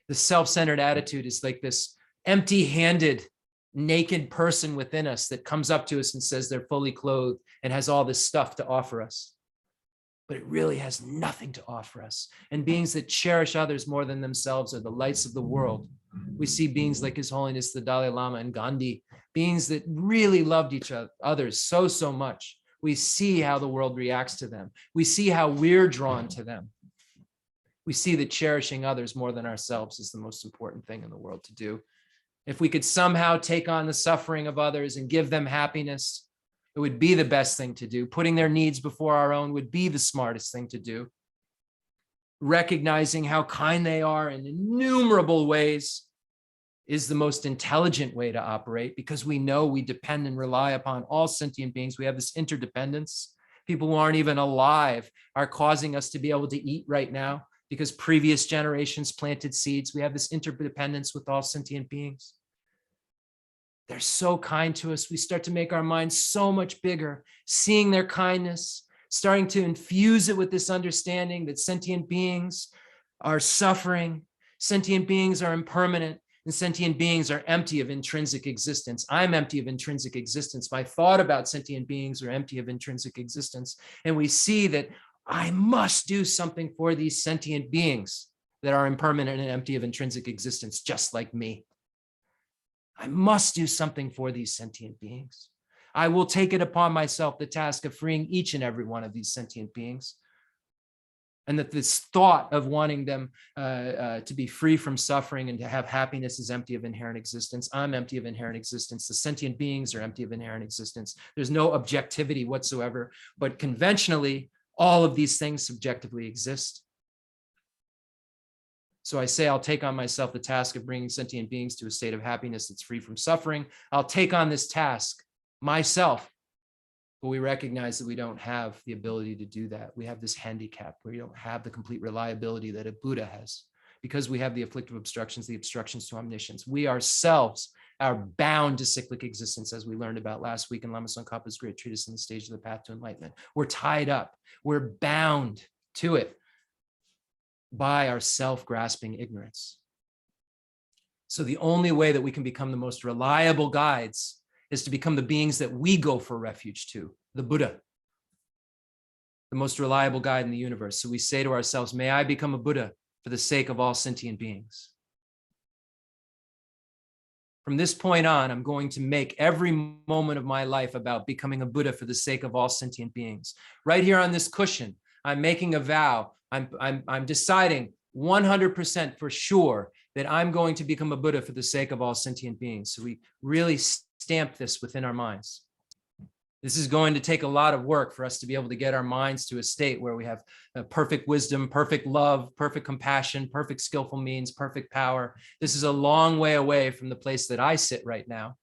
The self-centered attitude is like this empty-handed, naked person within us that comes up to us and says they're fully clothed and has all this stuff to offer us. But it really has nothing to offer us. And beings that cherish others more than themselves are the lights of the world. We see beings like His Holiness the Dalai Lama and Gandhi, beings that really loved each other, others so much. We see how the world reacts to them. We see how we're drawn to them. We see that cherishing others more than ourselves is the most important thing in the world to do. If we could somehow take on the suffering of others and give them happiness, it would be the best thing to do. Putting their needs before our own would be the smartest thing to do. Recognizing how kind they are in innumerable ways is the most intelligent way to operate, because we know we depend and rely upon all sentient beings. We have this interdependence. People who aren't even alive are causing us to be able to eat right now because previous generations planted seeds. We have this interdependence with all sentient beings. They're so kind to us. We start to make our minds so much bigger, seeing their kindness, starting to infuse it with this understanding that sentient beings are suffering, sentient beings are impermanent, and sentient beings are empty of intrinsic existence. I'm empty of intrinsic existence. My thought about sentient beings are empty of intrinsic existence. And we see that I must do something for these sentient beings that are impermanent and empty of intrinsic existence, just like me. I must do something for these sentient beings. I will take it upon myself the task of freeing each and every one of these sentient beings. And that this thought of wanting them to be free from suffering and to have happiness is empty of inherent existence. I'm empty of inherent existence. The sentient beings are empty of inherent existence. There's no objectivity whatsoever, but conventionally, all of these things subjectively exist. So I say, I'll take on myself the task of bringing sentient beings to a state of happiness that's free from suffering. I'll take on this task myself. But we recognize that we don't have the ability to do that. We have this handicap where we don't have the complete reliability that a Buddha has, because we have the afflictive obstructions, the obstructions to omniscience. We ourselves are bound to cyclic existence, as we learned about last week in Lama Tsongkhapa's great treatise on the stage of the path to enlightenment. We're tied up. We're bound to it by our self-grasping ignorance. So the only way that we can become the most reliable guides is to become the beings that we go for refuge to, the Buddha, the most reliable guide in the universe. So we say to ourselves, may I become a Buddha for the sake of all sentient beings. From this point on, I'm going to make every moment of my life about becoming a Buddha for the sake of all sentient beings. Right here on this cushion, I'm making a vow. I'm deciding 100% for sure that I'm going to become a Buddha for the sake of all sentient beings. So we really stamp this within our minds. This is going to take a lot of work for us to be able to get our minds to a state where we have perfect wisdom, perfect love, perfect compassion, perfect skillful means, perfect power. This is a long way away from the place that I sit right now.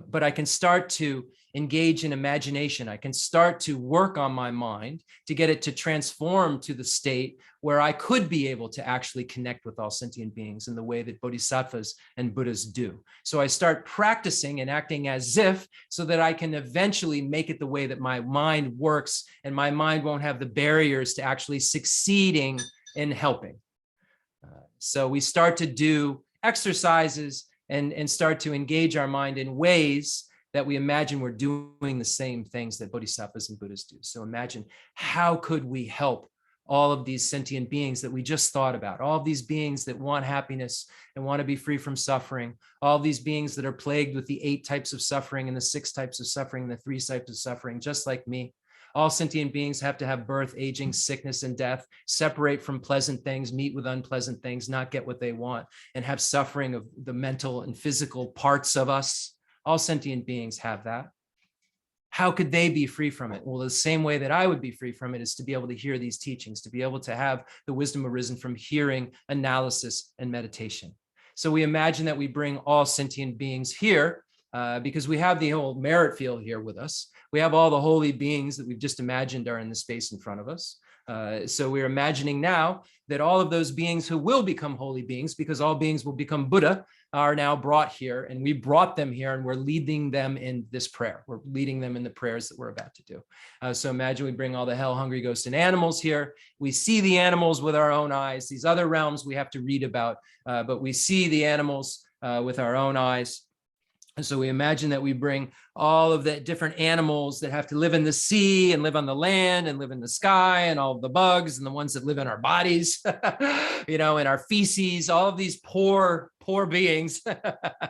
But I can start to engage in imagination. I can start to work on my mind to get it to transform to the state where I could be able to actually connect with all sentient beings in the way that bodhisattvas and Buddhas do. So I start practicing and acting as if, so that I can eventually make it the way that my mind works, and my mind won't have the barriers to actually succeeding in helping. So we start to do exercises and start to engage our mind in ways that we imagine we're doing the same things that bodhisattvas and Buddhas do. So imagine, how could we help all of these sentient beings that we just thought about, all of these beings that want happiness and want to be free from suffering, all of these beings that are plagued with the 8 types of suffering and the 6 types of suffering and the 3 types of suffering, just like me. All sentient beings have to have birth, aging, sickness, and death, separate from pleasant things, meet with unpleasant things, not get what they want, and have suffering of the mental and physical parts of us. All sentient beings have that. How could they be free from it? Well, the same way that I would be free from it is to be able to hear these teachings, to be able to have the wisdom arisen from hearing, analysis, and meditation. So we imagine that we bring all sentient beings here because we have the whole merit field here with us. We have all the holy beings that we've just imagined are in the space in front of us. So we're imagining now that all of those beings who will become holy beings, because all beings will become Buddha, are now brought here, and we brought them here, and we're leading them in this prayer. We're leading them in the prayers that we're about to do. So imagine we bring all the hell-hungry ghosts and animals here. We see the animals with our own eyes. These other realms we have to read about, but we see the animals with our own eyes. And so we imagine that we bring all of the different animals that have to live in the sea and live on the land and live in the sky, and all of the bugs and the ones that live in our bodies, you know, in our feces, all of these poor beings that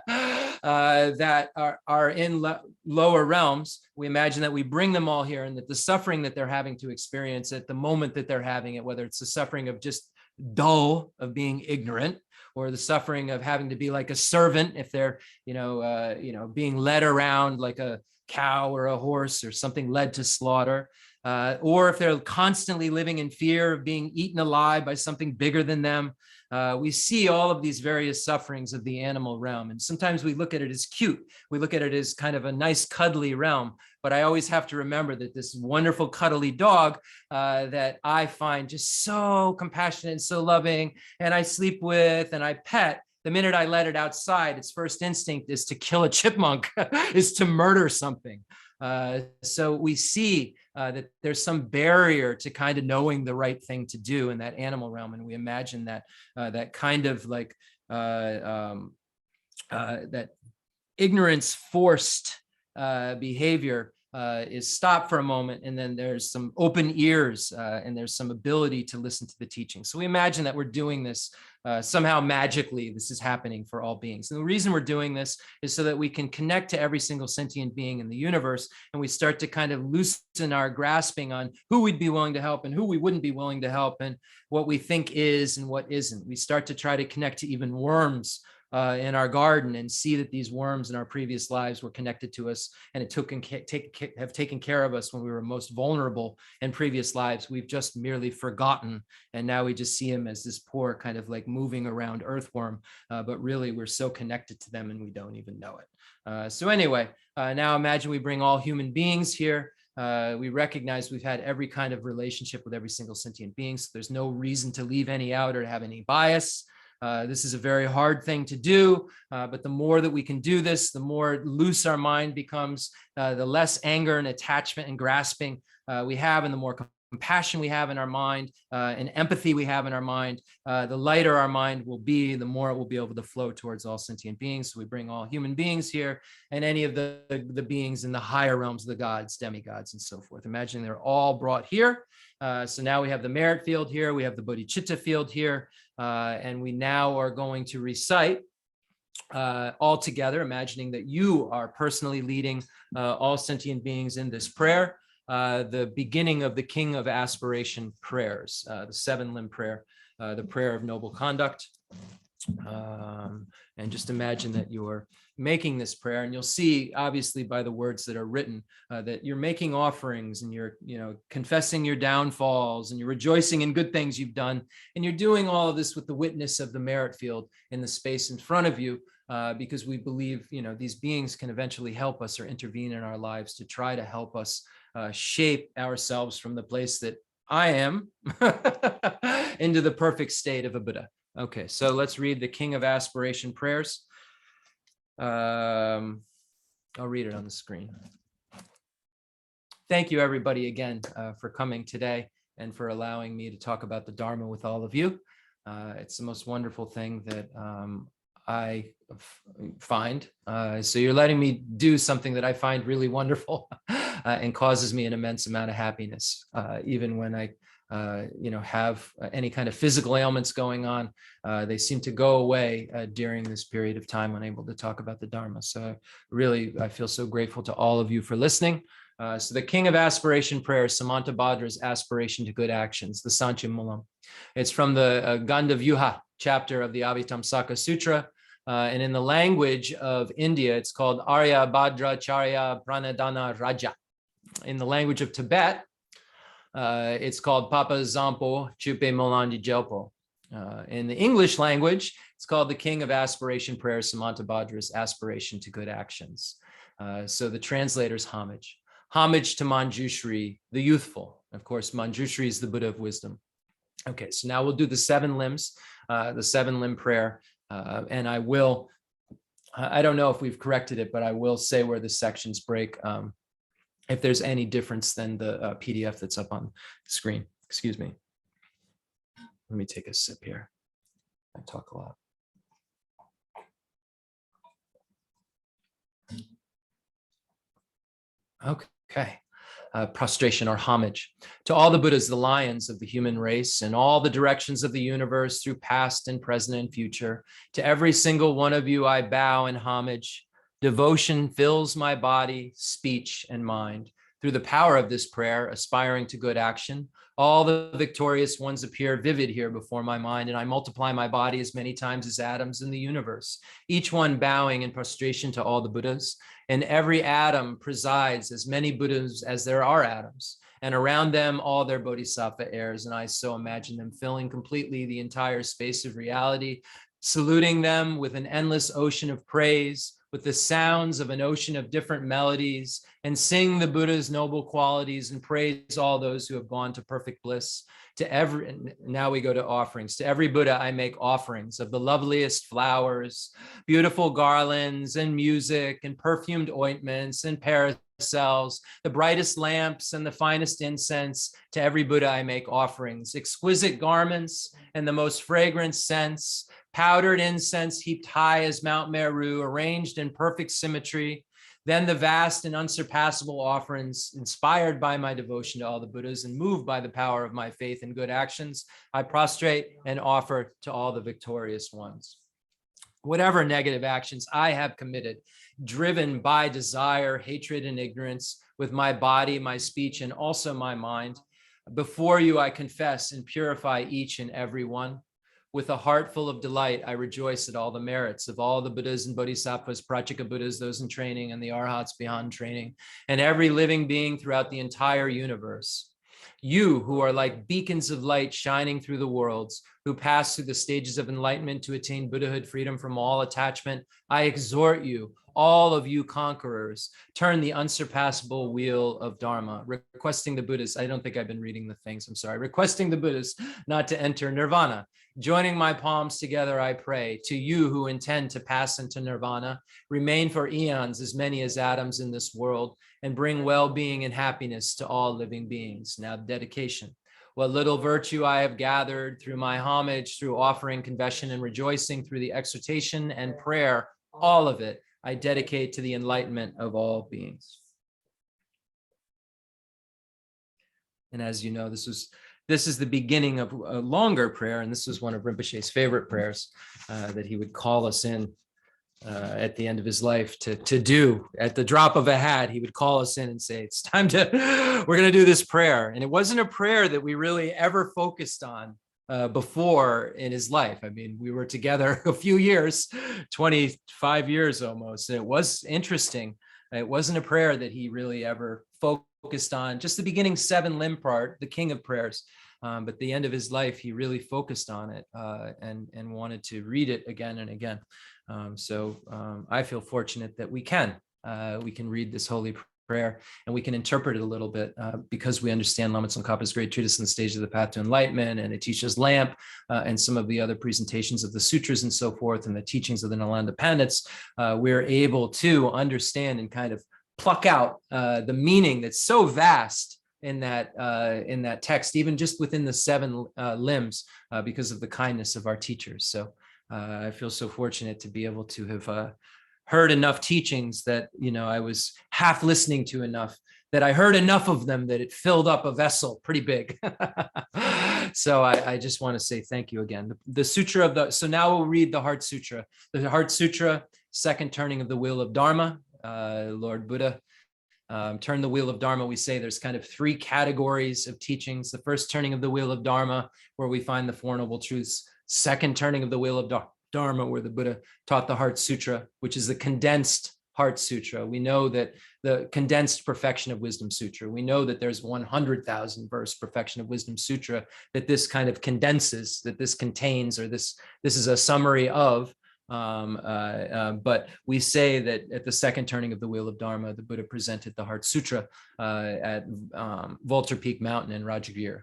are in lower realms. We imagine that we bring them all here, and that the suffering that they're having to experience at the moment that they're having it, whether it's the suffering of just dull, of being ignorant, or the suffering of having to be like a servant if they're, being led around like a cow or a horse or something led to slaughter, or if they're constantly living in fear of being eaten alive by something bigger than them. We see all of these various sufferings of the animal realm. And sometimes we look at it as cute. We look at it as kind of a nice, cuddly realm. But I always have to remember that this wonderful, cuddly dog that I find just so compassionate and so loving, and I sleep with and I pet, the minute I let it outside, its first instinct is to kill a chipmunk, is to murder something. So we see that there's some barrier to kind of knowing the right thing to do in that animal realm. And we imagine that that kind of like that ignorance forced behavior is stopped for a moment, and then there's some open ears and there's some ability to listen to the teaching. So we imagine that we're doing this somehow magically. This is happening for all beings. And the reason we're doing this is so that we can connect to every single sentient being in the universe, and we start to kind of loosen our grasping on who we'd be willing to help and who we wouldn't be willing to help, and what we think is and what isn't. We start to try to connect to even worms in our garden, and see that these worms in our previous lives were connected to us, and have taken care of us when we were most vulnerable in previous lives. We've just merely forgotten, and now we just see them as this poor kind of like moving around earthworm, but really we're so connected to them and we don't even know it. So anyway, now imagine we bring all human beings here. We recognize we've had every kind of relationship with every single sentient being, so there's no reason to leave any out or to have any bias. This is a very hard thing to do, but the more that we can do this, the more loose our mind becomes, the less anger and attachment and grasping we have, and the more compassion we have in our mind, and empathy we have in our mind, the lighter our mind will be, the more it will be able to flow towards all sentient beings. So we bring all human beings here, and any of the beings in the higher realms, the gods, demigods, and so forth. Imagine they're all brought here. So now we have the merit field here, we have the bodhicitta field here, and we now are going to recite all together, imagining that you are personally leading all sentient beings in this prayer, the beginning of the King of Aspiration prayers, the 7-limb prayer. the prayer of noble conduct. And just imagine that you're making this prayer, and you'll see, obviously, by the words that are written, that you're making offerings, and you're, confessing your downfalls, and you're rejoicing in good things you've done, and you're doing all of this with the witness of the merit field in the space in front of you, because we believe, these beings can eventually help us or intervene in our lives to try to help us shape ourselves from the place that I am into the perfect state of a Buddha. Okay, so let's read the King of Aspiration prayers. I'll read it on the screen. Thank you, everybody, again, for coming today and for allowing me to talk about the Dharma with all of you. It's the most wonderful thing that I find. So you're letting me do something that I find really wonderful and causes me an immense amount of happiness, even when I have any kind of physical ailments going on. They seem to go away during this period of time when I'm able to talk about the Dharma. So really, I feel so grateful to all of you for listening. So the King of Aspiration prayer, Samantabhadra's aspiration to good actions, the Sankhya Mulam. It's from the Gandavyuha chapter of the Abhitamsaka Sutra. And in the language of India, it's called Arya Bhadra Charya Pranadana Raja. In the language of Tibet, it's called Papa Zampo Chupe Molandi Jelpo. In the English language, it's called the King of Aspiration Prayer, Samantabhadra's aspiration to good actions. So the translator's homage. Homage to Manjushri, the youthful. Of course, Manjushri is the Buddha of wisdom. Okay, so now we'll do the 7 limbs, the 7-limb prayer. And I don't know if we've corrected it, but I will say where the sections break. If there's any difference than the PDF that's up on the screen. Excuse me. Let me take a sip here. I talk a lot. Okay. Prostration or homage to all the Buddhas, the lions of the human race, and all the directions of the universe through past and present and future. To every single one of you, I bow in homage. Devotion fills my body, speech, and mind. Through the power of this prayer, aspiring to good action, all the victorious ones appear vivid here before my mind, and I multiply my body as many times as atoms in the universe, each one bowing in prostration to all the Buddhas. And every atom presides as many Buddhas as there are atoms, and around them all their bodhisattva heirs, and I so imagine them filling completely the entire space of reality, saluting them with an endless ocean of praise, with the sounds of an ocean of different melodies, and sing the Buddha's noble qualities and praise all those who have gone to perfect bliss. Now we go to offerings. To every Buddha, I make offerings of the loveliest flowers, beautiful garlands and music and perfumed ointments and parasols, the brightest lamps and the finest incense. To every Buddha, I make offerings, exquisite garments and the most fragrant scents, powdered incense heaped high as Mount Meru, arranged in perfect symmetry. Then the vast and unsurpassable offerings, inspired by my devotion to all the Buddhas and moved by the power of my faith and good actions, I prostrate and offer to all the victorious ones. Whatever negative actions I have committed, driven by desire, hatred, and ignorance, with my body, my speech, and also my mind, before you I confess and purify each and every one. With a heart full of delight, I rejoice at all the merits of all the Buddhas and Bodhisattvas, Prajika Buddhas, those in training, and the Arhats beyond training, and every living being throughout the entire universe. You who are like beacons of light shining through the worlds, who pass through the stages of enlightenment to attain Buddhahood, freedom from all attachment, I exhort you, all of you conquerors, turn the unsurpassable wheel of Dharma, requesting the Buddhas, I don't think I've been reading the things, I'm sorry, requesting the Buddhas not to enter nirvana. Joining my palms together, I pray to you who intend to pass into nirvana, remain for eons as many as atoms in this world, and bring well-being and happiness to all living beings. Now, dedication. What little virtue I have gathered through my homage, through offering, confession, and rejoicing, through the exhortation and prayer, all of it, I dedicate to the enlightenment of all beings. And as you know, this is the beginning of a longer prayer, and this was one of Rinpoche's favorite prayers that he would call us in at the end of his life to do. At the drop of a hat, he would call us in and say, it's time to, we're going to do this prayer. And it wasn't a prayer that we really ever focused on before in his life. I mean, we were together a few years, 25 years almost. It was interesting. It wasn't a prayer that he really ever focused on, just the beginning 7 limb part, the king of prayers. But the end of his life, he really focused on it and wanted to read it again and again. I feel fortunate that we can read this holy prayer and we can interpret it a little bit because we understand Lama Tsongkhapa's great treatise on the stage of the path to enlightenment and Atisha's lamp and some of the other presentations of the sutras and so forth and the teachings of the Nalanda Pandits. We're able to understand and kind of pluck out the meaning that's so vast in that text, even just within the 7 limbs, because of the kindness of our teachers. So I feel so fortunate to be able to have heard enough teachings that, I was half listening to enough, that I heard enough of them that it filled up a vessel pretty big. So I just want to say thank you again. The Sutra so now we'll read the Heart Sutra. The Heart Sutra, second turning of the wheel of Dharma. Lord Buddha turn the wheel of Dharma. We say there's kind of 3 categories of teachings. The first turning of the wheel of Dharma, where we find the Four Noble Truths. Second turning of the wheel of Dharma, where the Buddha taught the Heart Sutra, which is the condensed Heart Sutra. We know that the condensed Perfection of Wisdom Sutra. We know that there's 100,000 verse Perfection of Wisdom Sutra that this kind of condenses, that this contains, or this is a summary of. But we say that at the second turning of the wheel of Dharma, the Buddha presented the Heart Sutra at Vulture Peak Mountain in Rajagir.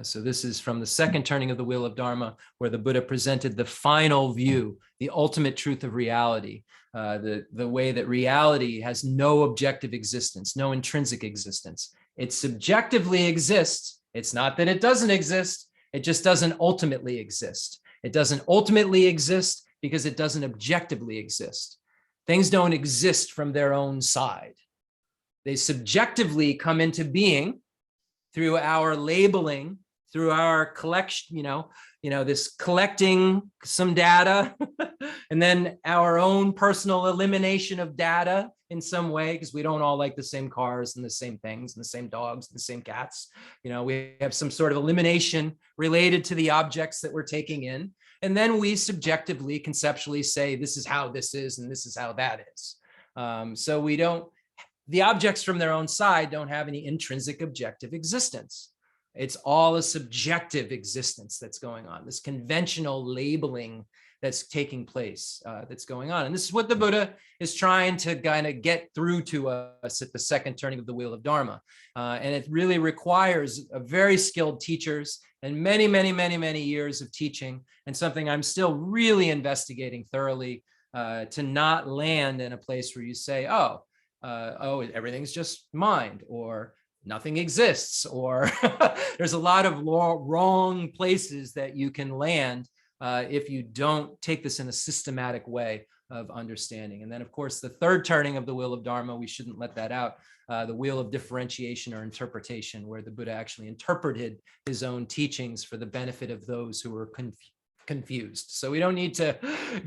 So this is from the second turning of the wheel of Dharma, where the Buddha presented the final view, the ultimate truth of reality, the way that reality has no objective existence, no intrinsic existence. It subjectively exists. It's not that it doesn't exist. It just doesn't ultimately exist. It doesn't ultimately exist because it doesn't objectively exist. Things don't exist from their own side. They subjectively come into being through our labeling, through our collection, this collecting some data, and then our own personal elimination of data in some way, because we don't all like the same cars and the same things and the same dogs and the same cats. We have some sort of elimination related to the objects that we're taking in. And then we subjectively, conceptually say, this is how this is, and this is how that is. So the objects from their own side don't have any intrinsic objective existence. It's all a subjective existence that's going on, this conventional labeling that's taking place, that's going on. And this is what the Buddha is trying to kind of get through to us at the second turning of the wheel of Dharma. And it really requires a very skilled teachers and many, many, many, many years of teaching, and something I'm still really investigating thoroughly, to not land in a place where you say, oh, everything's just mind, or nothing exists, or there's a lot of wrong places that you can land if you don't take this in a systematic way of understanding. And then, of course, the third turning of the wheel of Dharma, we shouldn't let that out, the wheel of differentiation or interpretation, where the Buddha actually interpreted his own teachings for the benefit of those who were confused. So we don't need to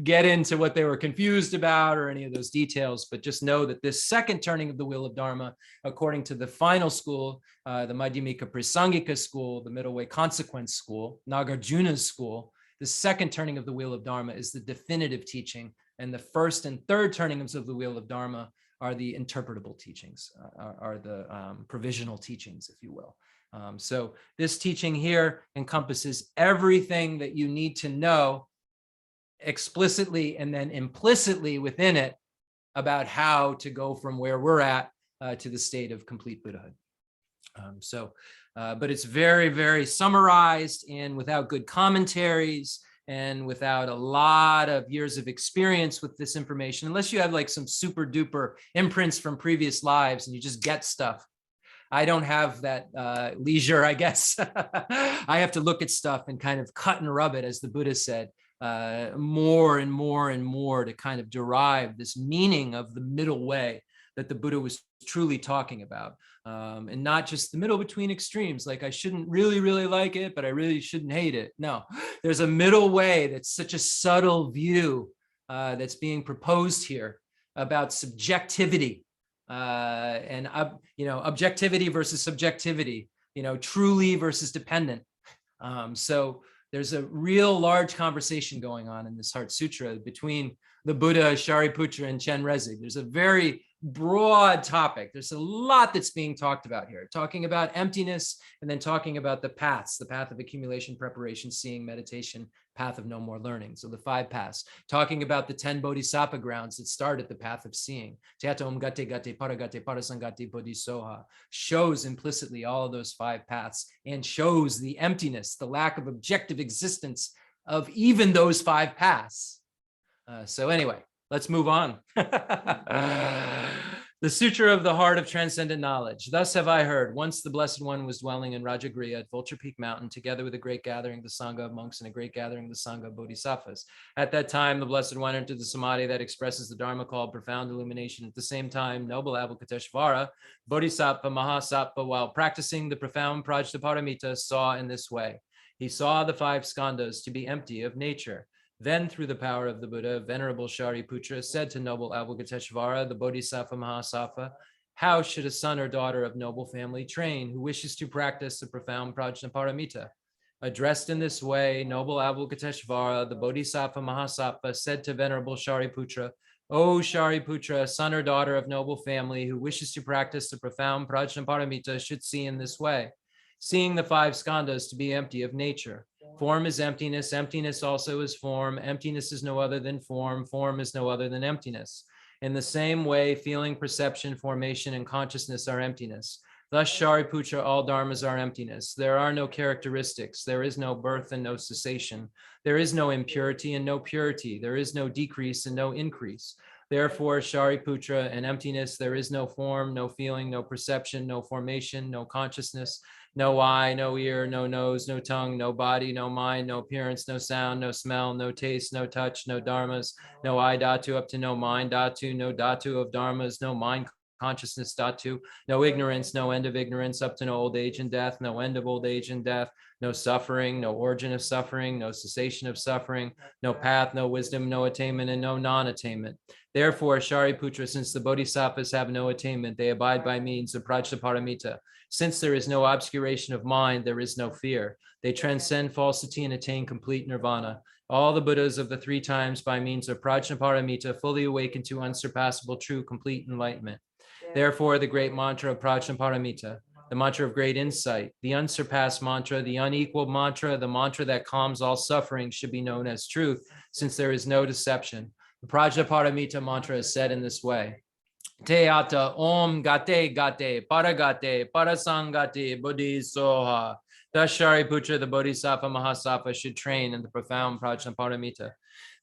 get into what they were confused about or any of those details, but just know that this second turning of the wheel of Dharma, according to the final school, the Madhyamika Prasangika school, the middle way consequence school, Nagarjuna's school, the second turning of the wheel of Dharma is the definitive teaching, and the first and third turnings of the wheel of Dharma are the interpretable teachings, are the provisional teachings, if you will. So this teaching here encompasses everything that you need to know explicitly and then implicitly within it about how to go from where we're at to the state of complete Buddhahood. But it's very, very summarized and without good commentaries and without a lot of years of experience with this information, unless you have like some super duper imprints from previous lives and you just get stuff. I don't have that leisure, I guess. I have to look at stuff and kind of cut and rub it, as the Buddha said, more and more and more to kind of derive this meaning of the middle way that the Buddha was truly talking about. And not just the middle between extremes, like I shouldn't really, really like it, but I really shouldn't hate it. No, there's a middle way that's such a subtle view that's being proposed here about subjectivity. And objectivity versus subjectivity, truly versus dependent. So there's a real large conversation going on in this Heart Sutra between the Buddha, Shariputra, and Chenrezig. There's a very broad topic. There's a lot that's being talked about here, talking about emptiness and then talking about the paths, the path of accumulation, preparation, seeing, meditation, path of no more learning. So the 5 paths, talking about the 10 bodhisattva grounds that start at the path of seeing. Jhata Om Gate Gate Paragate Parasangate Bodhisoha shows implicitly all of those 5 paths and shows the emptiness, the lack of objective existence of even those 5 paths. So anyway, let's move on. The Sutra of the Heart of Transcendent Knowledge. Thus have I heard, once the Blessed One was dwelling in Rajagriha at Vulture Peak Mountain, together with a great gathering of the Sangha of monks and a great gathering of the Sangha of Bodhisattvas. At that time, the Blessed One entered the Samadhi that expresses the Dharma called profound illumination. At the same time, noble Avalokiteshvara, Bodhisattva, Mahasattva, while practicing the profound Prajnaparamita, saw in this way. He saw the 5 skandhas to be empty of nature. Then, through the power of the Buddha, Venerable Shariputra said to noble Avalokiteshvara, the Bodhisattva Mahasattva, how should a son or daughter of noble family train who wishes to practice the profound Prajnaparamita? Addressed in this way, noble Avalokiteshvara, the Bodhisattva Mahasattva, said to Venerable Shariputra, O Shariputra, son or daughter of noble family who wishes to practice the profound Prajnaparamita should see in this way. Seeing the 5 skandhas to be empty of nature. Form is emptiness. Emptiness also is form. Emptiness is no other than form. Form is no other than emptiness. In the same way, feeling, perception, formation, and consciousness are emptiness. Thus, Shariputra, all dharmas are emptiness. There are no characteristics. There is no birth and no cessation. There is no impurity and no purity. There is no decrease and no increase. Therefore, Shariputra, in emptiness, there is no form, no feeling, no perception, no formation, no consciousness, no eye, no ear, no nose, no tongue, no body, no mind, no appearance, no sound, no smell, no taste, no touch, no dharmas, no I dhatu up to no mind dhatu, no dhatu of dharmas, no mind consciousness dhatu, no ignorance, no end of ignorance up to no old age and death, no end of old age and death, no suffering, no origin of suffering, no cessation of suffering, no path, no wisdom, no attainment, and no non-attainment. Therefore, Shariputra, since the bodhisattvas have no attainment, they abide by means of Prajnaparamita. Since there is no obscuration of mind, there is no fear. They transcend falsity and attain complete nirvana. All the Buddhas of the 3 times by means of Prajnaparamita fully awaken to unsurpassable true complete enlightenment. Therefore, the great mantra of Prajnaparamita, the mantra of great insight, the unsurpassed mantra, the unequaled mantra, the mantra that calms all suffering should be known as truth, since there is no deception. The Prajnaparamita mantra is said in this way. Te ata om gate gate paragate parasangate bodhisoha. Thus Shariputra, the Bodhisattva Mahasattva, should train in the profound Prajnaparamita.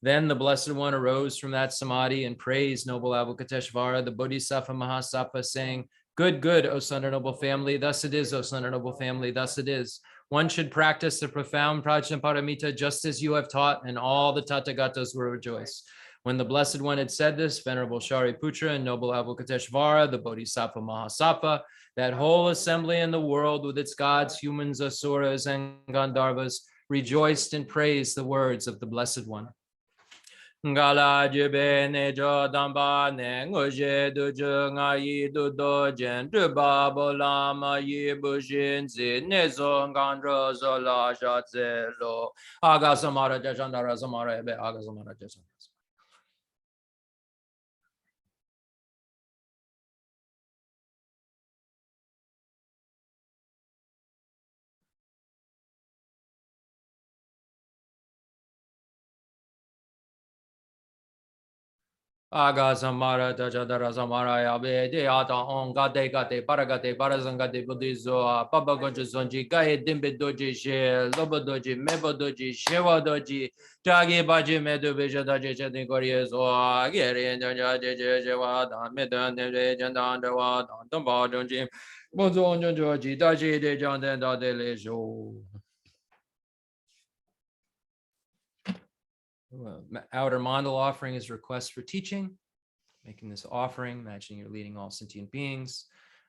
Then the Blessed One arose from that samadhi and praised noble Avalokiteshvara, the Bodhisattva Mahasattva, saying, Good, good, O son of noble family, thus it is, O son of noble family, thus it is. One should practice the profound Prajnaparamita just as you have taught, and all the Tathagatas will rejoice. When the Blessed One had said this, Venerable Shariputra and noble Avalokiteshvara, the Bodhisattva Mahasattva, that whole assembly in the world with its gods, humans, asuras, and Gandharvas, rejoiced and praised the words of the Blessed One. Ngala jibe nejo damba ne ngoje duju ngayi dudo jen duba bolama yi bujin zi nezo ngandro zola shatzelo agasamara jajandara samara ebe agasamara jajandara. Aga samara tajadara samara yabe de ata on gate gate paragate parazangate buddhizo papa gonja zonji gae dimbe doji she lobo doji mebo doji shewa doji jagi baji medu beja doji chedin koriye so geri nja je shewa dan medan de jandan de wa dan ba donji bozo onjo ji daji de jandan da de le jo. Outer mandal offering is request for teaching. Making this offering, imagining you're leading all sentient beings,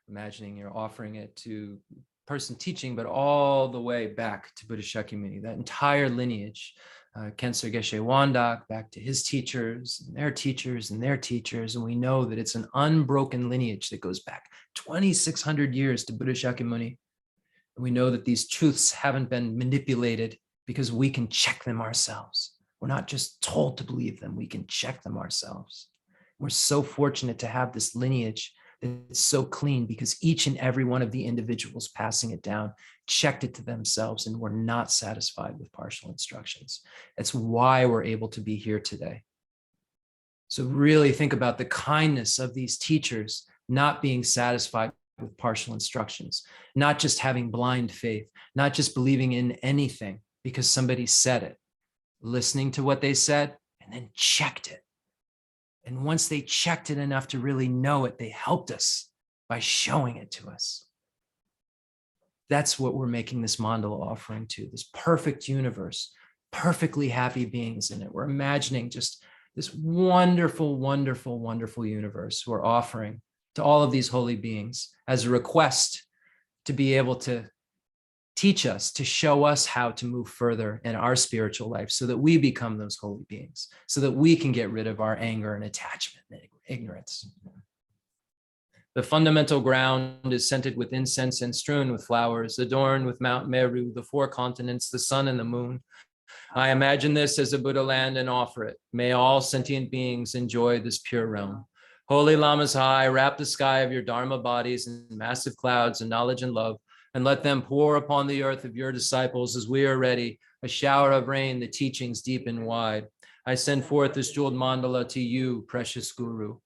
imagining you're offering it to person teaching, but all the way back to Buddha Shakyamuni, that entire lineage, Khensur Gheshe Wangdak, back to his teachers and their teachers and their teachers. And we know that it's an unbroken lineage that goes back 2,600 years to Buddha Shakyamuni. And we know that these truths haven't been manipulated because we can check them ourselves. We're not just told to believe them, we can check them ourselves. We're so fortunate to have this lineage that's so clean because each and every one of the individuals passing it down checked it to themselves and were not satisfied with partial instructions. That's why we're able to be here today. So really think about the kindness of these teachers not being satisfied with partial instructions, not just having blind faith, not just believing in anything because somebody said it, listening to what they said and then checked it. And once they checked it enough to really know it, they helped us by showing it to us. That's what we're making this mandala offering to, this perfect universe, perfectly happy beings in it. We're imagining just this wonderful, wonderful, wonderful universe we're offering to all of these holy beings as a request to be able to teach us, to show us how to move further in our spiritual life so that we become those holy beings, so that we can get rid of our anger and attachment and ignorance. The fundamental ground is scented with incense and strewn with flowers, adorned with Mount Meru, the 4 continents, the sun and the moon. I imagine this as a Buddha land and offer it. May all sentient beings enjoy this pure realm. Holy Lamas high, wrap the sky of your Dharma bodies in massive clouds of knowledge and love, and let them pour upon the earth of your disciples as we are ready, a shower of rain, the teachings deep and wide. I send forth this jeweled mandala to you, precious Guru.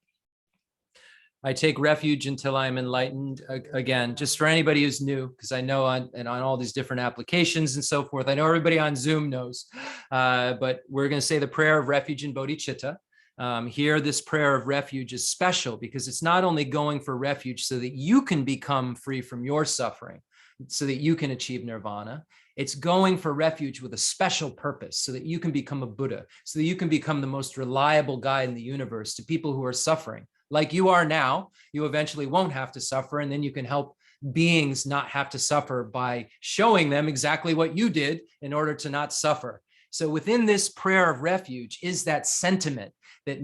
I take refuge until I am enlightened. Again, just for anybody who's new, because I know on all these different applications and so forth, I know everybody on Zoom knows, but we're going to say the prayer of refuge in bodhicitta. Here, this prayer of refuge is special because it's not only going for refuge so that you can become free from your suffering, so that you can achieve nirvana. It's going for refuge with a special purpose so that you can become a Buddha, so that you can become the most reliable guide in the universe to people who are suffering. Like you are now, you eventually won't have to suffer, and then you can help beings not have to suffer by showing them exactly what you did in order to not suffer. So within this prayer of refuge is that sentiment that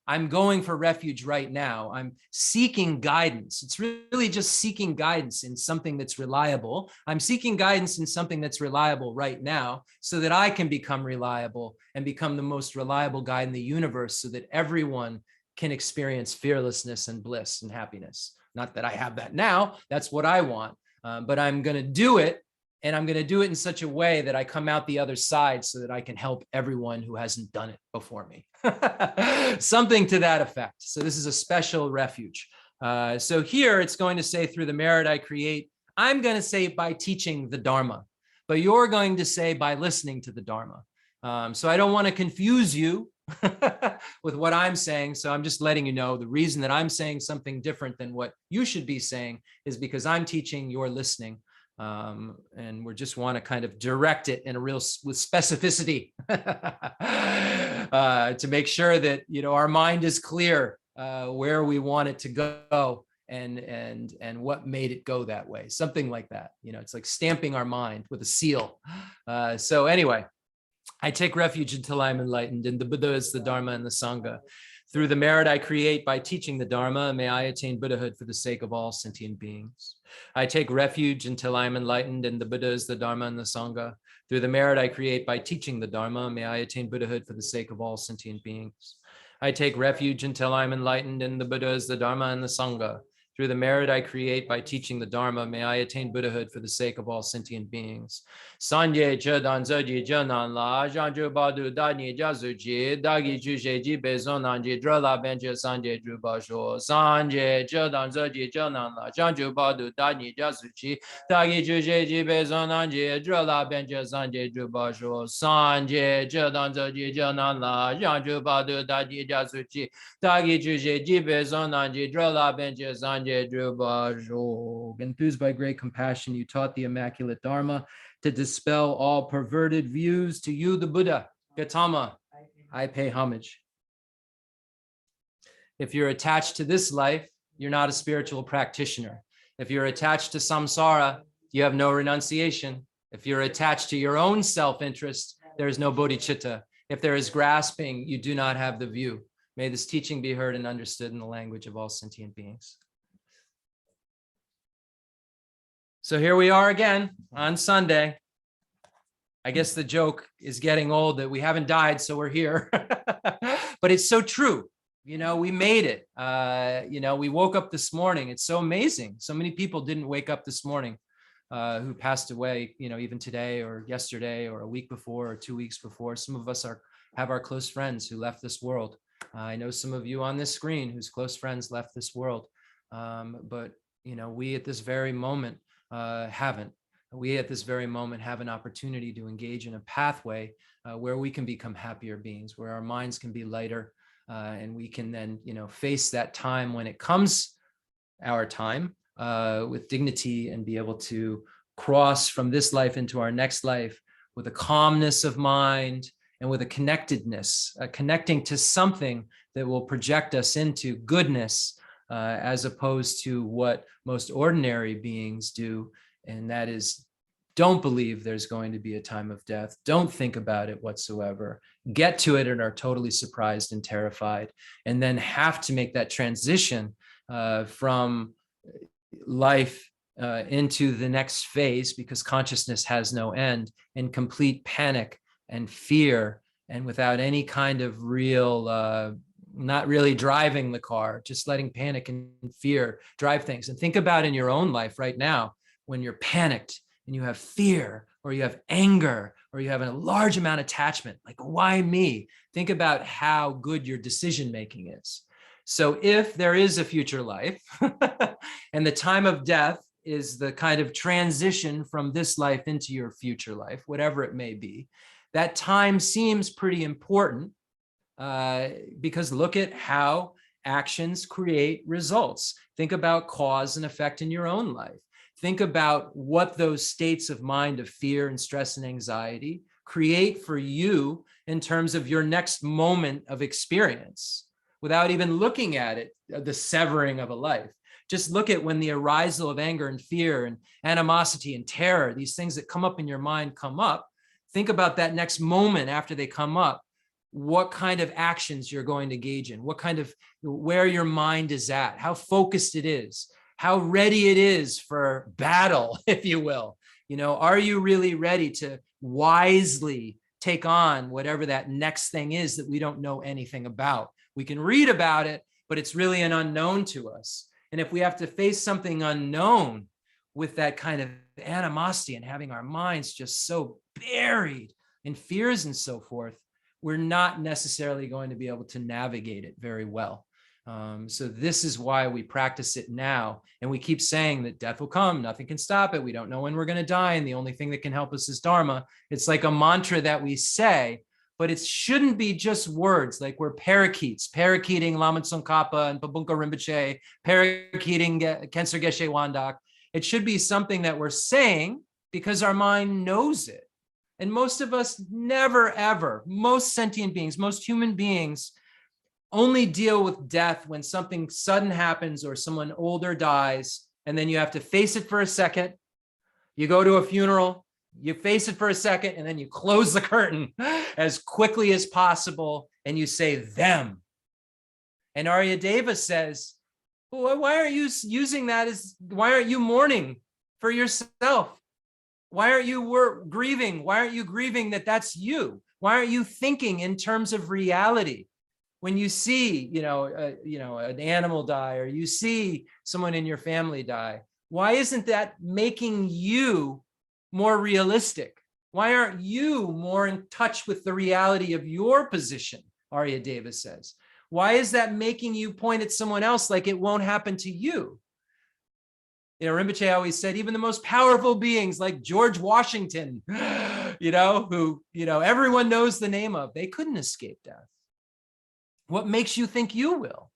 I'm going for refuge right now. I'm seeking guidance. It's really just seeking guidance in something that's reliable. I'm seeking guidance in something that's reliable right now so that I can become reliable and become the most reliable guide in the universe so that everyone can experience fearlessness and bliss and happiness. Not that I have that now, that's what I want, but I'm gonna do it, and I'm gonna do it in such a way that I come out the other side so that I can help everyone who hasn't done it before me. Something to that effect. So this is a special refuge. So here it's going to say, through the merit I create, I'm gonna say by teaching the Dharma, but you're going to say by listening to the Dharma. So I don't wanna confuse you with what I'm saying. So I'm just letting you know the reason that I'm saying something different than what you should be saying is because I'm teaching, you're listening. And we just want to kind of direct it in a real with specificity to make sure that, you know, our mind is clear where we want it to go and what made it go that way. Something like that. You know, it's like stamping our mind with a seal. So anyway, I take refuge until I'm enlightened in the Buddhas, the Dharma, and the Sangha. Through the merit I create by teaching the Dharma, may I attain Buddhahood for the sake of all sentient beings. I take refuge until I am enlightened in the Buddhas, the Dharma, and the Sangha. Through the merit I create by teaching the Dharma, may I attain Buddhahood for the sake of all sentient beings. I take refuge until I am enlightened in the Buddhas, the Dharma, and the Sangha. Through the merit I create by teaching the Dharma, may I attain Buddhahood for the sake of all sentient beings. Sanje chedan zaji janan la, janju badu dani jazuji, dagi juje ji bezonanji, drola benje sanje drubasho. Sanje chedan zaji janan la, janju badu dani jazuji, dagi juje ji bezonanji, drola benje sanje drubasho. Sanje chedan zaji janan la, janju badu dani jazuji, dagi juje ji bezonanji, drola benje sanje. Enthused by great compassion, you taught the Immaculate Dharma to dispel all perverted views. To you, the Buddha, Gautama, I pay homage. If you're attached to this life, you're not a spiritual practitioner. If you're attached to samsara, you have no renunciation. If you're attached to your own self-interest, there is no bodhicitta. If there is grasping, you do not have the view. May this teaching be heard and understood in the language of all sentient beings. So here we are again on Sunday. I guess the joke is getting old that we haven't died, so we're here. But it's so true. We made it. We woke up this morning. It's so amazing. So many people didn't wake up this morning who passed away, even today or yesterday or a week before or 2 weeks before. Some of us have our close friends who left this world. I know some of you on this screen whose close friends left this world. But we at this very moment haven't. We at this very moment have an opportunity to engage in a pathway where we can become happier beings, where our minds can be lighter, and we can then, face that time when it comes our time with dignity and be able to cross from this life into our next life with a calmness of mind and with a connectedness, connecting to something that will project us into goodness, as opposed to what most ordinary beings do. And that is, don't believe there's going to be a time of death. Don't think about it whatsoever. Get to it and are totally surprised and terrified, and then have to make that transition from life into the next phase, because consciousness has no end, in complete panic and fear, and without any kind of real not really driving the car, just letting panic and fear drive things. And think about in your own life right now, when you're panicked and you have fear, or you have anger, or you have a large amount of attachment, like, why me? Think about how good your decision making is. So if there is a future life and the time of death is the kind of transition from this life into your future life, whatever it may be, that time seems pretty important, because look at how actions create results. Think about cause and effect in your own life. Think about what those states of mind of fear and stress and anxiety create for you in terms of your next moment of experience, without even looking at it, the severing of a life. Just look at when the arisal of anger and fear and animosity and terror, these things that come up in your mind come up. Think about that next moment after they come up, what kind of actions you're going to engage in, where your mind is at, how focused it is, how ready it is for battle, if you will. Are you really ready to wisely take on whatever that next thing is that we don't know anything about? We can read about it, but it's really an unknown to us. And if we have to face something unknown with that kind of animosity and having our minds just so buried in fears and so forth, we're not necessarily going to be able to navigate it very well. So this is why we practice it now. And we keep saying that death will come, nothing can stop it. We don't know when we're going to die. And the only thing that can help us is Dharma. It's like a mantra that we say, but it shouldn't be just words, like we're parakeets, parakeeting Lama Tsongkhapa and Pabunka Rinpoche, parakeeting Khensur Gheshe Wangdak. It should be something that we're saying because our mind knows it. And most of us never, ever, most sentient beings, most human beings only deal with death when something sudden happens or someone older dies, and then you have to face it for a second. You go to a funeral, you face it for a second, and then you close the curtain as quickly as possible, and you say them. And Aryadeva says, well, why aren't you using that why aren't you mourning for yourself? Why aren't you grieving? Why aren't you grieving that that's you? Why aren't you thinking in terms of reality? When you see, an animal die, or you see someone in your family die, why isn't that making you more realistic? Why aren't you more in touch with the reality of your position? Aryadeva says. Why is that making you point at someone else like it won't happen to you? Rinpoche always said, even the most powerful beings like George Washington, who, everyone knows the name of, they couldn't escape death. What makes you think you will?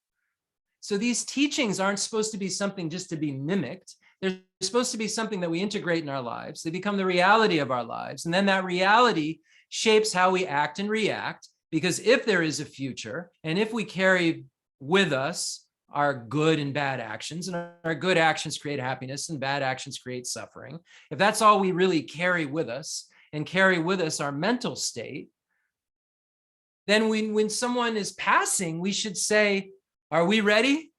So these teachings aren't supposed to be something just to be mimicked. They're supposed to be something that we integrate in our lives. They become the reality of our lives. And then that reality shapes how we act and react. Because if there is a future, and if we carry with us our good and bad actions, and our good actions create happiness and bad actions create suffering, if that's all we really carry with us, and carry with us our mental state, then when someone is passing, we should say, are we ready?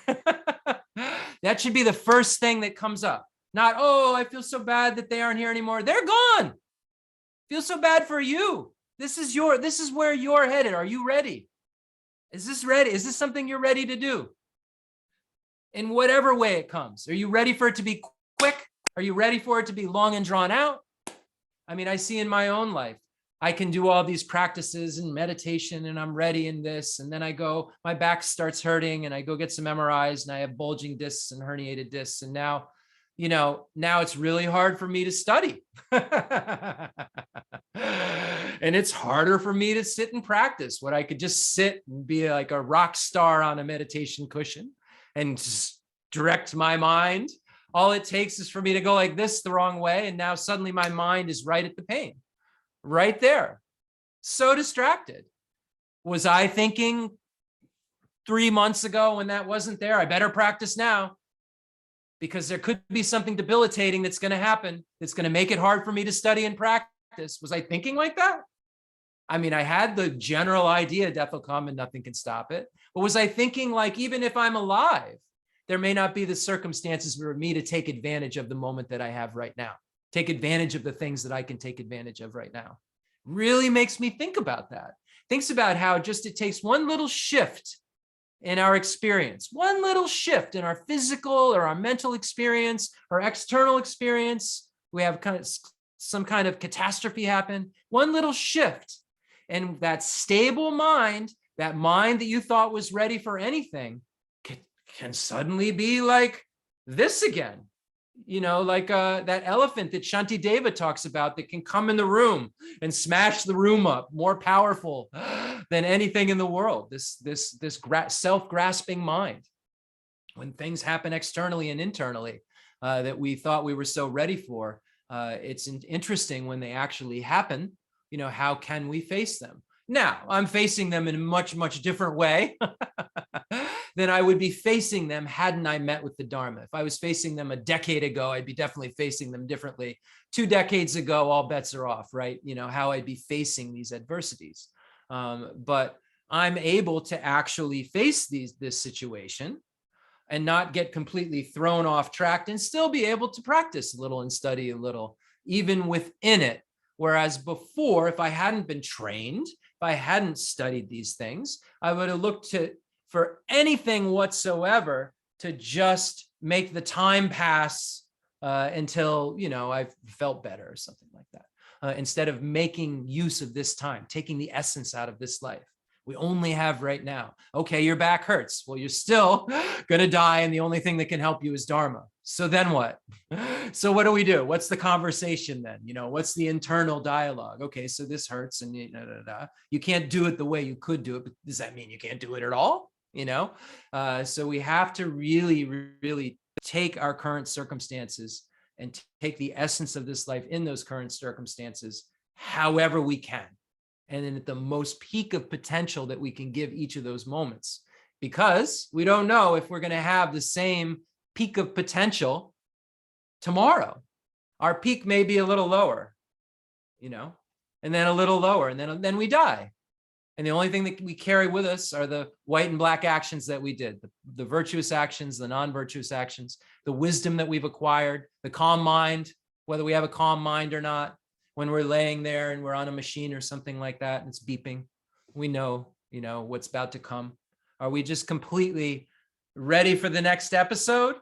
That should be the first thing that comes up. Not, oh, I feel so bad that they aren't here anymore. They're gone. Feel so bad for you. This is where you're headed. Are you ready? Is this ready? Is this something you're ready to do? In whatever way it comes. Are you ready for it to be quick? Are you ready for it to be long and drawn out? I mean, I see in my own life, I can do all these practices and meditation and I'm ready in this. And then I go, my back starts hurting and I go get some MRIs and I have bulging discs and herniated discs. And now, now it's really hard for me to study. And it's harder for me to sit and practice what I could just sit and be like a rock star on a meditation cushion and just direct my mind. All it takes is for me to go like this the wrong way. And now suddenly my mind is right at the pain, right there. So distracted. Was I thinking 3 months ago when that wasn't there, I better practice now because there could be something debilitating that's going to happen. That's going to make it hard for me to study and practice. Was I thinking like that? I mean, I had the general idea, death will come and nothing can stop it. But was I thinking like, even if I'm alive, there may not be the circumstances for me to take advantage of the moment that I have right now, take advantage of the things that I can take advantage of right now. Really makes me think about that. Thinks about how just it takes one little shift in our experience, one little shift in our physical or our mental experience or external experience. We have some kind of catastrophe happen, one little shift. And that stable mind, that mind that you thought was ready for anything, can suddenly be like this again, like that elephant that Shantideva talks about that can come in the room and smash the room up, more powerful than anything in the world. This self-grasping mind. When things happen externally and internally that we thought we were so ready for, it's interesting when they actually happen. How can we face them? Now, I'm facing them in a much, much different way than I would be facing them hadn't I met with the Dharma. If I was facing them a decade ago, I'd be definitely facing them differently. 2 decades ago, all bets are off, right? How I'd be facing these adversities. But I'm able to actually face this situation and not get completely thrown off track and still be able to practice a little and study a little, even within it. Whereas before, if I hadn't been trained, if I hadn't studied these things, I would have looked for anything whatsoever to just make the time pass until, I felt better or something like that. Instead of making use of this time, taking the essence out of this life. We only have right now. Okay, your back hurts. Well, you're still going to die. And the only thing that can help you is Dharma. So then what? So what do we do? What's the conversation then? What's the internal dialogue? Okay, so this hurts and you can't do it the way you could do it. But does that mean you can't do it at all? So we have to really, really take our current circumstances and take the essence of this life in those current circumstances, however we can. And then at the most peak of potential that we can give each of those moments, because we don't know if we're going to have the same peak of potential tomorrow. Our peak may be a little lower, and then a little lower, and then we die. And the only thing that we carry with us are the white and black actions that we did, the virtuous actions, the non-virtuous actions, the wisdom that we've acquired, the calm mind, whether we have a calm mind or not. When we're laying there and we're on a machine or something like that and it's beeping, we know, what's about to come. Are we just completely ready for the next episode?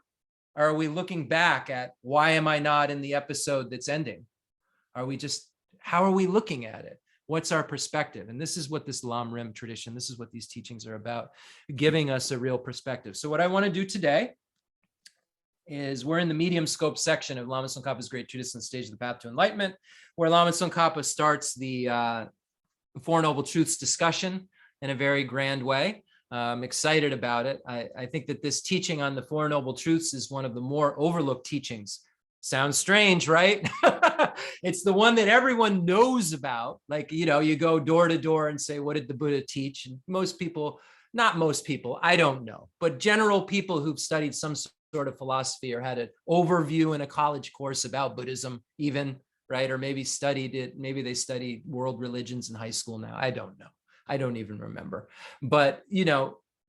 Or are we looking back at why am I not in the episode that's ending? How are we looking at it? What's our perspective? And this is what this Lam Rim tradition, this is what these teachings are about, giving us a real perspective. So what I want to do today is we're in the medium scope section of Lama Tsongkhapa's Great Treatise on the Stage of the Path to Enlightenment, where Lama Tsongkhapa starts the Four Noble Truths discussion in a very grand way. I'm excited about it. I think that this teaching on the Four Noble Truths is one of the more overlooked teachings. Sounds strange, right? It's the one that everyone knows about. Like, you go door to door and say, what did the Buddha teach? And most people, not most people, I don't know, but general people who've studied some sort of philosophy or had an overview in a college course about Buddhism even, right? Or maybe studied it. Maybe they studied world religions in high school now. I don't know. I don't even remember. But,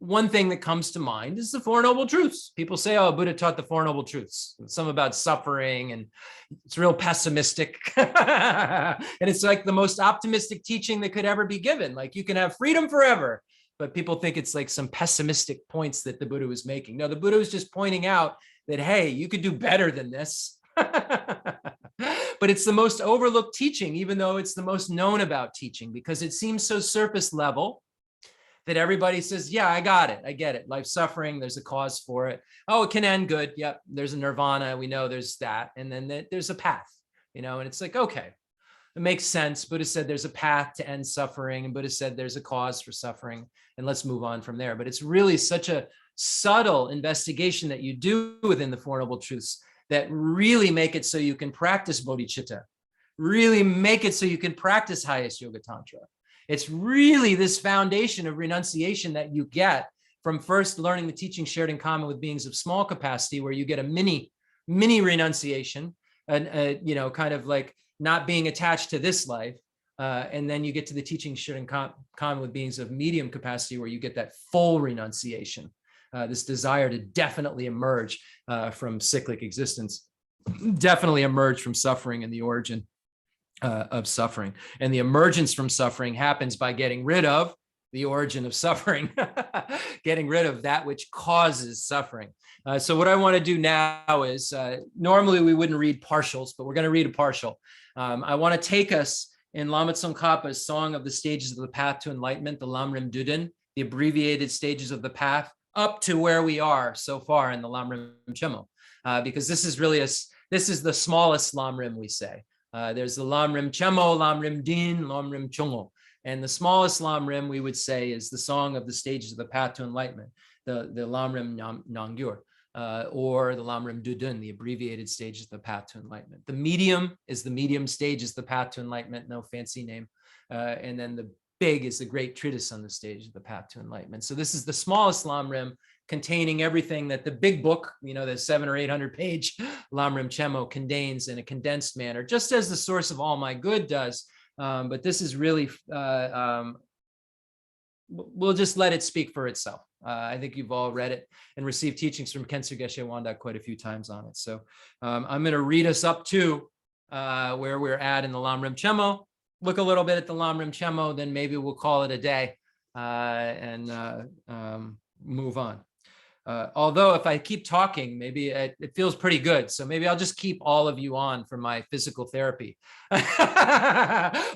one thing that comes to mind is the Four Noble Truths. People say, oh, Buddha taught the Four Noble Truths, some about suffering, and it's real pessimistic. And it's like the most optimistic teaching that could ever be given. Like, you can have freedom forever, but people think it's like some pessimistic points that the Buddha was making. No, the Buddha was just pointing out that, hey, you could do better than this. But it's the most overlooked teaching, even though it's the most known about teaching, because it seems so surface level that everybody says, yeah, I got it. I get it. Life suffering, there's a cause for it. Oh, it can end good. Yep. There's a nirvana. We know there's that. And then there's a path, and it's like, okay, it makes sense. Buddha said there's a path to end suffering, and Buddha said there's a cause for suffering, and let's move on from there. But it's really such a subtle investigation that you do within the Four Noble Truths that really make it so you can practice bodhicitta, really make it so you can practice highest yoga tantra. It's really this foundation of renunciation that you get from first learning the teaching shared in common with beings of small capacity, where you get a mini renunciation, and kind of like not being attached to this life. And then you get to the teaching shared in common with beings of medium capacity, where you get that full renunciation, this desire to definitely emerge from cyclic existence, definitely emerge from suffering and the origin of suffering. And the emergence from suffering happens by getting rid of the origin of suffering, getting rid of that which causes suffering. So what I want to do now is, normally we wouldn't read partials, but we're going to read a partial. I want to take us in Lama Tsongkhapa's Song of the Stages of the Path to Enlightenment, the Lamrim Duden, the abbreviated stages of the path, up to where we are so far in the Lamrim Chemo, because this is really this is the smallest Lamrim, we say. There's the Lamrim Chemo, Lamrim Din, Lamrim Chongo. And the smallest Lamrim, we would say, is the Song of the Stages of the Path to Enlightenment, the Lamrim Nangyur, or the Lamrim Dudun, the abbreviated stages of the Path to Enlightenment. The medium is the medium stages of the Path to Enlightenment, no fancy name. And then the big is the Great Treatise on the Stage of the Path to Enlightenment. So this is the smallest Lamrim, containing everything that the big book, the 700 or 800 page Lamrim Chemo contains in a condensed manner, just as the Source of All My Good does. But this is really, we'll just let it speak for itself. I think you've all read it and received teachings from Khensur Gheshe Wangdak quite a few times on it. So I'm going to read us up to where we're at in the Lamrim Chemo, look a little bit at the Lamrim Chemo, then maybe we'll call it a day and move on. Although if I keep talking, maybe it feels pretty good. So maybe I'll just keep all of you on for my physical therapy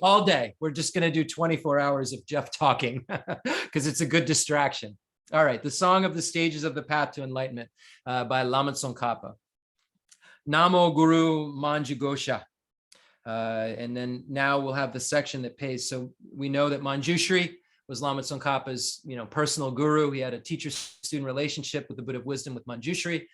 all day. We're just going to do 24 hours of Jeff talking because it's a good distraction. All right. The Song of the Stages of the Path to Enlightenment by Lama Tsongkhapa. Namo Guru Manju Gosha. And then now we'll have the section that pays. So we know that Manjushri was Lama Tsongkhapa's, personal guru. He had a teacher-student relationship with the Buddha of Wisdom with Manjushri.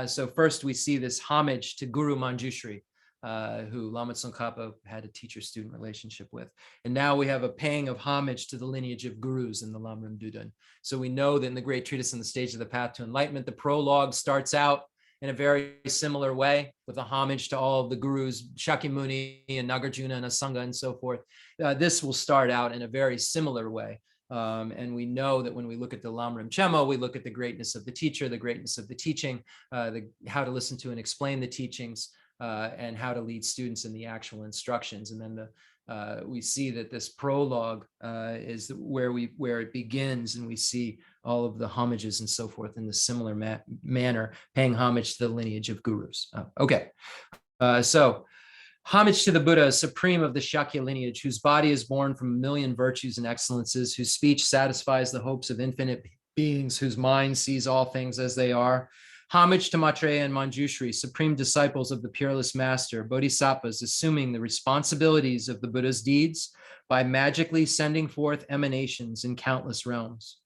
So first we see this homage to Guru Manjushri, who Lama Tsongkhapa had a teacher-student relationship with. And now we have a paying of homage to the lineage of gurus in the Lamrim Duden. So we know that in the Great Treatise on the Stage of the Path to Enlightenment, the prologue starts out in a very similar way with a homage to all of the gurus, Shakyamuni and Nagarjuna and Asanga and so forth. This will start out in a very similar way. And we know that when we look at the Lamrim Chemo, we look at the greatness of the teacher, the greatness of the teaching, how to listen to and explain the teachings, and how to lead students in the actual instructions. And then we see that this prologue is where it begins, and we see all of the homages and so forth in the similar manner, paying homage to the lineage of gurus. So homage to the Buddha, supreme of the Shakya lineage, whose body is born from a million virtues and excellences, whose speech satisfies the hopes of infinite beings, whose mind sees all things as they are. Homage to Maitreya and Manjushri, supreme disciples of the Peerless Master, bodhisattvas assuming the responsibilities of the Buddha's deeds by magically sending forth emanations in countless realms.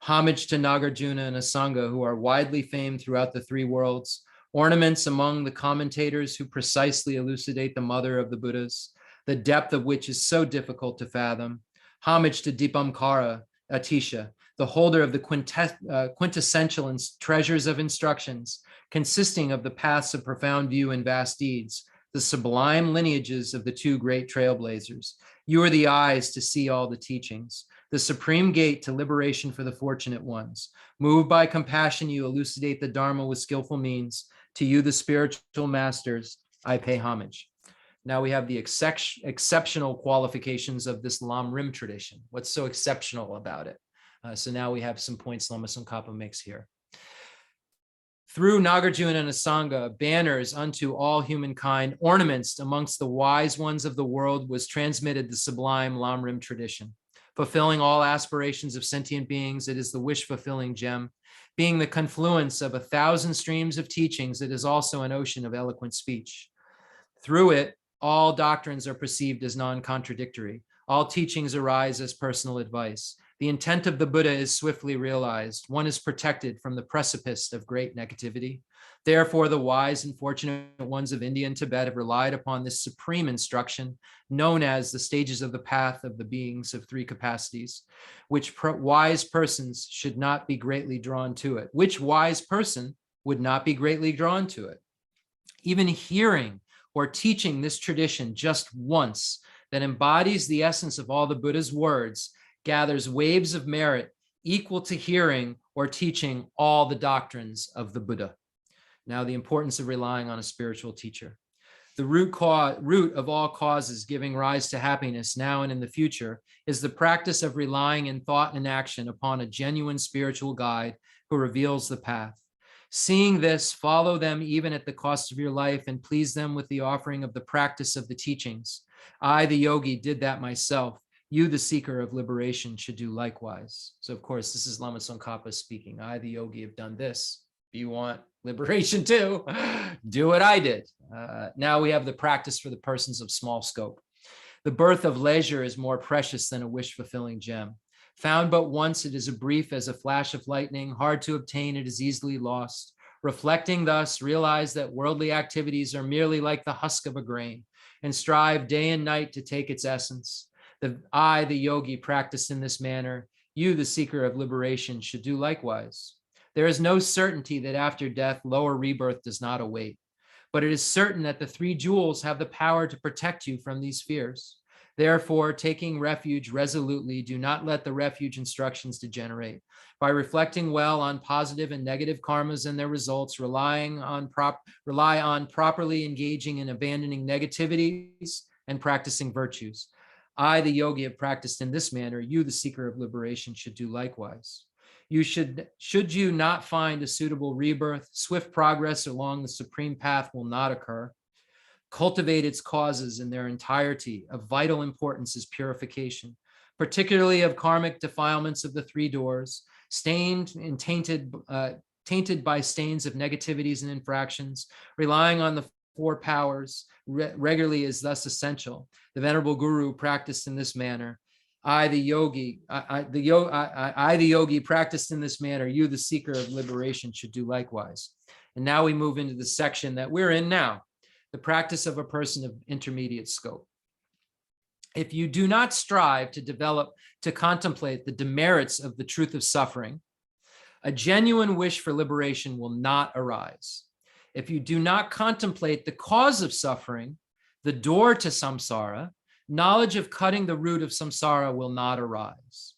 Homage to Nagarjuna and Asanga, who are widely famed throughout the three worlds, ornaments among the commentators who precisely elucidate the mother of the Buddhas, the depth of which is so difficult to fathom. Homage to Dipamkara Atisha, the holder of the quintessential treasures of instructions, consisting of the paths of profound view and vast deeds, the sublime lineages of the two great trailblazers. You are the eyes to see all the teachings. the supreme gate to liberation for the fortunate ones. Moved by compassion, you elucidate the Dharma with skillful means. To you, the spiritual masters, I pay homage. Now we have the exceptional qualifications of this Lam Rim tradition. What's so exceptional about it? So now we have some points Lama Tsongkhapa makes here. Through Nagarjuna and Asanga, banners unto all humankind, ornaments amongst the wise ones of the world, was transmitted the sublime Lam Rim tradition. Fulfilling all aspirations of sentient beings, it is the wish-fulfilling gem. Being the confluence of 1,000 streams of teachings, it is also an ocean of eloquent speech. Through it, all doctrines are perceived as non-contradictory. All teachings arise as personal advice. The intent of the Buddha is swiftly realized. One is protected from the precipice of great negativity. Therefore, the wise and fortunate ones of India and Tibet have relied upon this supreme instruction, known as the stages of the path of the beings of three capacities, which wise persons should not be greatly drawn to it. Which wise person would not be greatly drawn to it? Even hearing or teaching this tradition just once that embodies the essence of all the Buddha's words gathers waves of merit equal to hearing or teaching all the doctrines of the Buddha. Now, the importance of relying on a spiritual teacher. The root of all causes giving rise to happiness now and in the future is the practice of relying in thought and action upon a genuine spiritual guide who reveals the path. Seeing this, follow them even at the cost of your life and please them with the offering of the practice of the teachings. I, the yogi, did that myself. You, the seeker of liberation, should do likewise. So, of course, this is Lama Tsongkhapa speaking. I, the yogi, have done this. If you want liberation too, do what I did. Now we have the practice for the persons of small scope. The birth of leisure is more precious than a wish-fulfilling gem. Found but once, it is as brief as a flash of lightning. Hard to obtain, it is easily lost. Reflecting thus, realize that worldly activities are merely like the husk of a grain, and strive day and night to take its essence. I, the yogi, practice in this manner. You, the seeker of liberation, should do likewise. There is no certainty that after death, lower rebirth does not await. But it is certain that the three jewels have the power to protect you from these fears. Therefore, taking refuge resolutely, do not let the refuge instructions degenerate. By reflecting well on positive and negative karmas and their results, rely on properly engaging and abandoning negativities and practicing virtues. I, the yogi, have practiced in this manner. You, the seeker of liberation, should do likewise. You should you not find a suitable rebirth, swift progress along the supreme path will not occur. Cultivate its causes in their entirety. Of vital importance is purification, particularly of karmic defilements of the three doors, stained and tainted by stains of negativities and infractions. Relying on the four powers regularly is thus essential. The Venerable Guru practiced in this manner. I, the yogi, practiced in this manner. You, the seeker of liberation, should do likewise. And now we move into the section that we're in now, the practice of a person of intermediate scope. If you do not strive to contemplate the demerits of the truth of suffering, a genuine wish for liberation will not arise. If you do not contemplate the cause of suffering, the door to samsara, knowledge of cutting the root of samsara will not arise.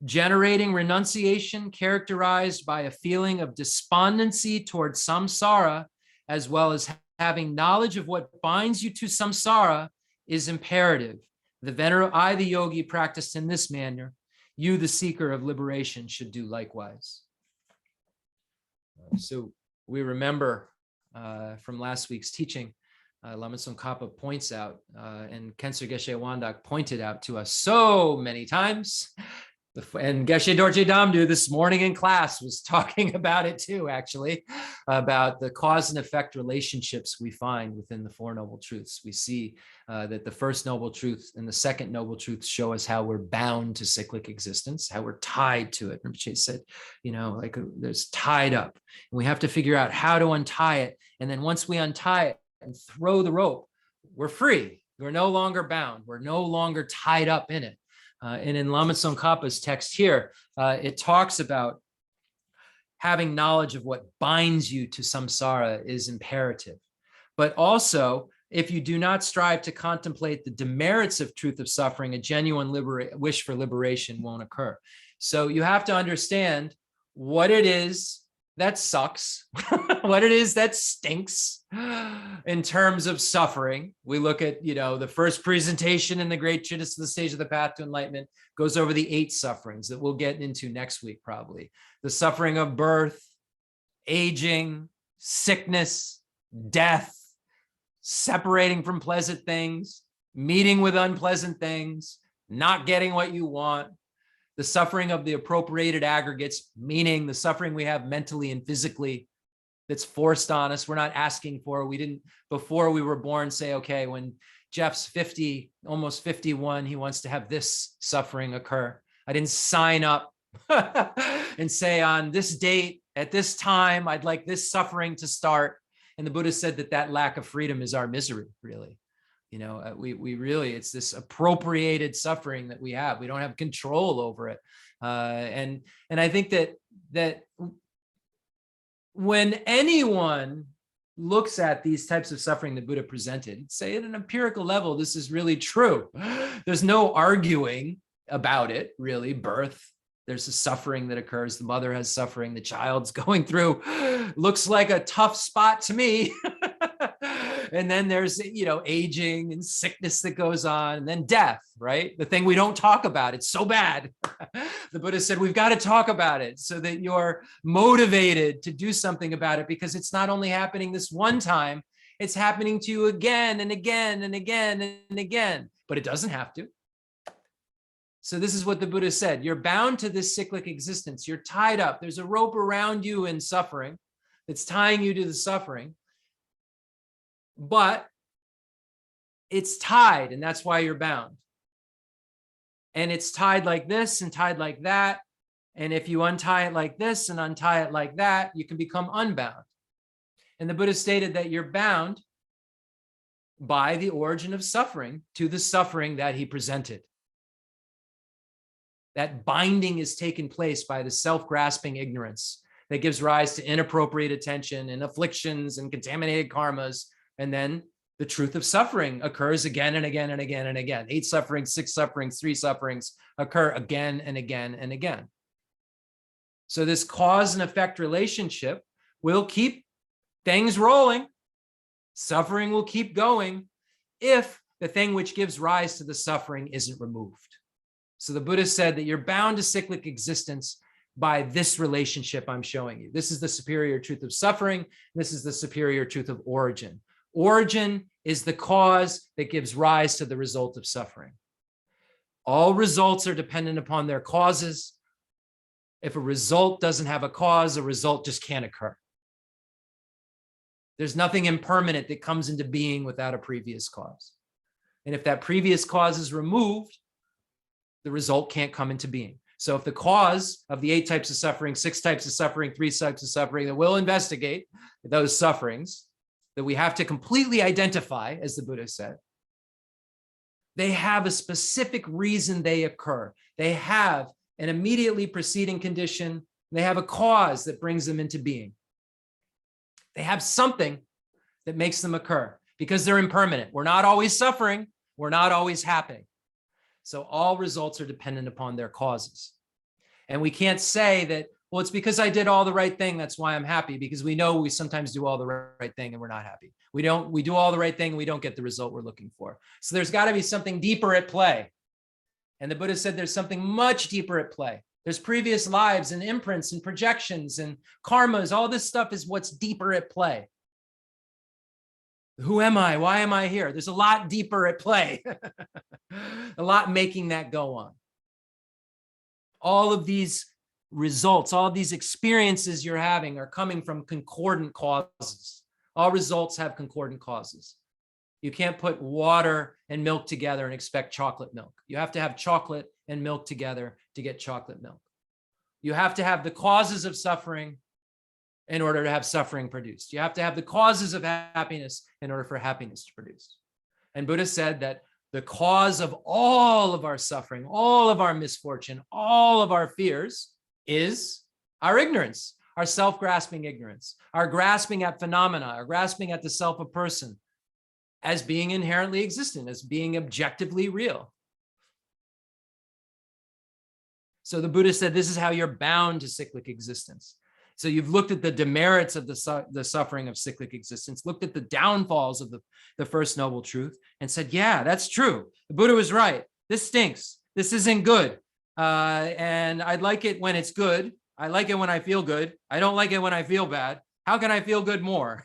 Generating renunciation characterized by a feeling of despondency towards samsara, as well as having knowledge of what binds you to samsara, is imperative. The Venerable I, the yogi, practiced in this manner. You, the seeker of liberation, should do likewise. So we remember from last week's teaching, Lama Tsongkhapa points out, and Khensur Gheshe Wangdak pointed out to us so many times, and Geshe Dorje Damdu this morning in class was talking about it too, actually, about the cause and effect relationships we find within the Four Noble Truths. We see that the first Noble Truth and the second Noble Truth show us how we're bound to cyclic existence, how we're tied to it. Rinpoche said, you know, like there's tied up, and we have to figure out how to untie it. And then once we untie it and throw the rope, we're free. We're no longer bound. We're no longer tied up in it. And in Lama Tsongkhapa's text here, it talks about having knowledge of what binds you to samsara is imperative, but also if you do not strive to contemplate the demerits of truth of suffering, a genuine wish for liberation won't occur. So you have to understand what it is that sucks, what it is that stinks in terms of suffering. We look at, the first presentation in the Great Treatise of the Stage of the Path to Enlightenment goes over the 8 sufferings that we'll get into next week, probably. The suffering of birth, aging, sickness, death, separating from pleasant things, meeting with unpleasant things, not getting what you want, the suffering of the appropriated aggregates, meaning the suffering we have mentally and physically that's forced on us. We're not asking for. We didn't, before we were born, say, okay, when Jeff's 50, almost 51, he wants to have this suffering occur. I didn't sign up and say on this date, at this time, I'd like this suffering to start. And the Buddha said that lack of freedom is our misery, really. We really, it's this appropriated suffering that we have. We don't have control over it. And I think that when anyone looks at these types of suffering that Buddha presented, say at an empirical level, this is really true. There's no arguing about it, really. Birth, there's a suffering that occurs. The mother has suffering. The child's going through, looks like a tough spot to me. And then there's, aging and sickness that goes on, and then death, right? The thing we don't talk about. It's so bad. The Buddha said, we've got to talk about it so that you're motivated to do something about it, because it's not only happening this one time, it's happening to you again and again and again and again, but it doesn't have to. So this is what the Buddha said. You're bound to this cyclic existence. You're tied up. There's a rope around you in suffering that's tying you to the suffering. But it's tied, and that's why you're bound. And it's tied like this and tied like that. And if you untie it like this and untie it like that, you can become unbound. And the Buddha stated that you're bound by the origin of suffering to the suffering that he presented. That binding is taken place by the self-grasping ignorance that gives rise to inappropriate attention and afflictions and contaminated karmas. And then the truth of suffering occurs again and again and again and again. 8 sufferings, 6 sufferings, 3 sufferings occur again and again and again. So this cause and effect relationship will keep things rolling. Suffering will keep going if the thing which gives rise to the suffering isn't removed. So the Buddha said that you're bound to cyclic existence by this relationship I'm showing you. This is the superior truth of suffering. This is the superior truth of origin. Origin is the cause that gives rise to the result of suffering. All results are dependent upon their causes. If a result doesn't have a cause, a result just can't occur. There's nothing impermanent that comes into being without a previous cause. And if that previous cause is removed, the result can't come into being. So if the cause of the 8 types of suffering, 6 types of suffering, 3 types of suffering that we'll investigate, those sufferings that we have to completely identify, as the Buddha said, they have a specific reason they occur. They have an immediately preceding condition. They have a cause that brings them into being. They have something that makes them occur because they're impermanent. We're not always suffering. We're not always happy. So all results are dependent upon their causes. And we can't say that, well, it's because I did all the right thing, that's why I'm happy, because we know we sometimes do all the right thing and we're not happy. We do all the right thing and we don't get the result we're looking for. So there's got to be something deeper at play. And the Buddha said there's something much deeper at play. There's previous lives and imprints and projections and karmas. All this stuff is what's deeper at play. Who am I? Why am I here? There's a lot deeper at play. A lot making that go on. All of these results, all of these experiences you're having are coming from concordant causes. All results have concordant causes. You can't put water and milk together and expect chocolate milk. You have to have chocolate and milk together to get chocolate milk. You have to have the causes of suffering in order to have suffering produced. You have to have the causes of happiness in order for happiness to produce. And Buddha said that the cause of all of our suffering, all of our misfortune, all of our fears is our ignorance, our self-grasping ignorance, our grasping at phenomena, our grasping at the self of person, as being inherently existent, as being objectively real. So the Buddha said, this is how you're bound to cyclic existence. So you've looked at the demerits of the suffering of cyclic existence, looked at the downfalls of the first noble truth, and said, yeah, that's true. The Buddha was right. This stinks. This isn't good. And I like it when it's good. I like it when I feel good. I don't like it when I feel bad. How can I feel good more?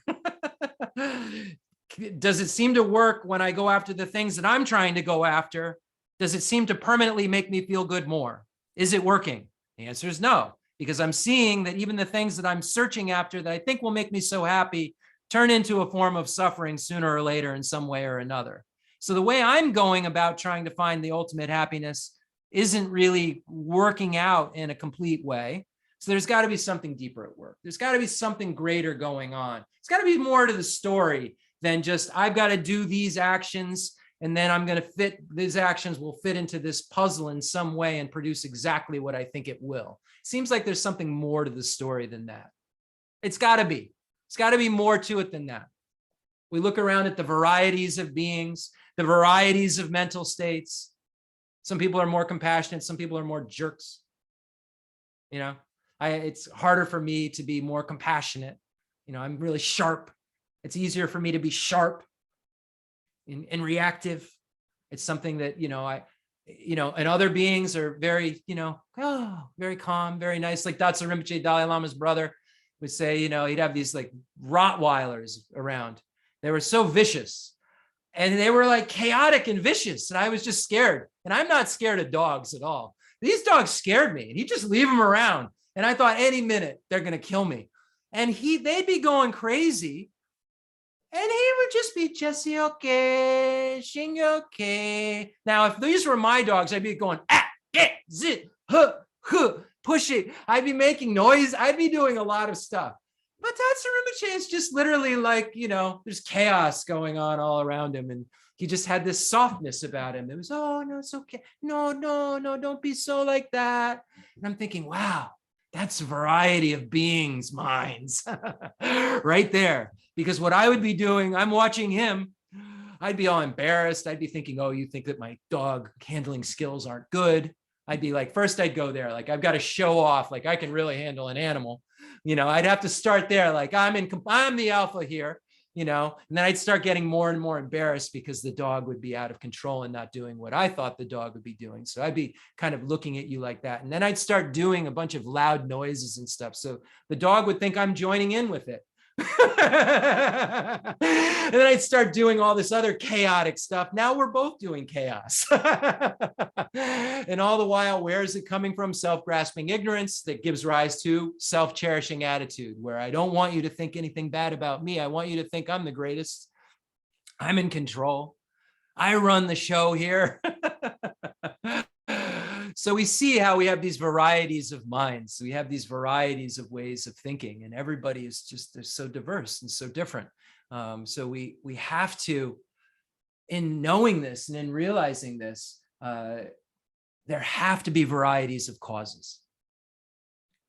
Does it seem to work when I go after the things that I'm trying to go after? Does it seem to permanently make me feel good more? Is it working? The answer is no, because I'm seeing that even the things that I'm searching after that I think will make me so happy turn into a form of suffering sooner or later in some way or another. So the way I'm going about trying to find the ultimate happiness isn't really working out in a complete way. So there's got to be something deeper at work. There's got to be something greater going on. It's got to be more to the story than just, I've got to do these actions and then I'm going to fit, these actions will fit into this puzzle in some way and produce exactly what I think it will. Seems like there's something more to the story than that. It's got to be. It's got to be more to it than that. We look around at the varieties of beings, the varieties of mental states. Some people are more compassionate. Some people are more jerks. You know, it's harder for me to be more compassionate. You know, I'm really sharp. It's easier for me to be sharp and reactive. It's something that, and other beings are very, very calm, very nice. Like Datsa Rinpoche, Dalai Lama's brother, would say, he'd have these like Rottweilers around. They were so vicious and they were like chaotic and vicious. And I was just scared. And I'm not scared of dogs at all. These dogs scared me and he'd just leave them around. And I thought any minute they're going to kill me. And they'd be going crazy. And he would just be Jesse, okay, Shingy, okay. Now, if these were my dogs, I'd be going, get, zit, huh, push it. I'd be making noise. I'd be doing a lot of stuff. But Datsa Rinpoche is just literally like, there's chaos going on all around him. And he just had this softness about him. It was, oh, no, it's okay. No, don't be so like that. And I'm thinking, wow, that's a variety of beings' minds right there. Because what I would be doing, I'm watching him, I'd be all embarrassed. I'd be thinking, oh, you think that my dog handling skills aren't good. I'd be like, first I'd go there, like I've got to show off, like I can really handle an animal. I'd have to start there, like I'm the alpha here, and then I'd start getting more and more embarrassed because the dog would be out of control and not doing what I thought the dog would be doing. So I'd be kind of looking at you like that. And then I'd start doing a bunch of loud noises and stuff. So the dog would think I'm joining in with it. And then I'd start doing all this other chaotic stuff. Now we're both doing chaos. And all the while, where is it coming from? Self-grasping ignorance that gives rise to self-cherishing attitude, where I don't want you to think anything bad about me. I want you to think I'm the greatest. I'm in control. I run the show here. So we see how we have these varieties of minds. We have these varieties of ways of thinking, and everybody is just, they're so diverse and so different. So we have to, in knowing this and in realizing this, there have to be varieties of causes.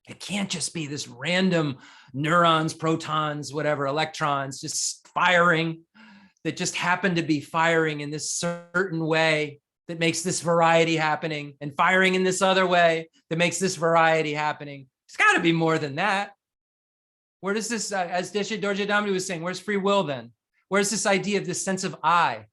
It can't just be this random neurons, protons, whatever, electrons just firing that just happen to be firing in this certain way that makes this variety happening, and firing in this other way that makes this variety happening. It's got to be more than that. Where does this, as Deshe Dorje Damri was saying, where's free will then? Where's this idea of this sense of I?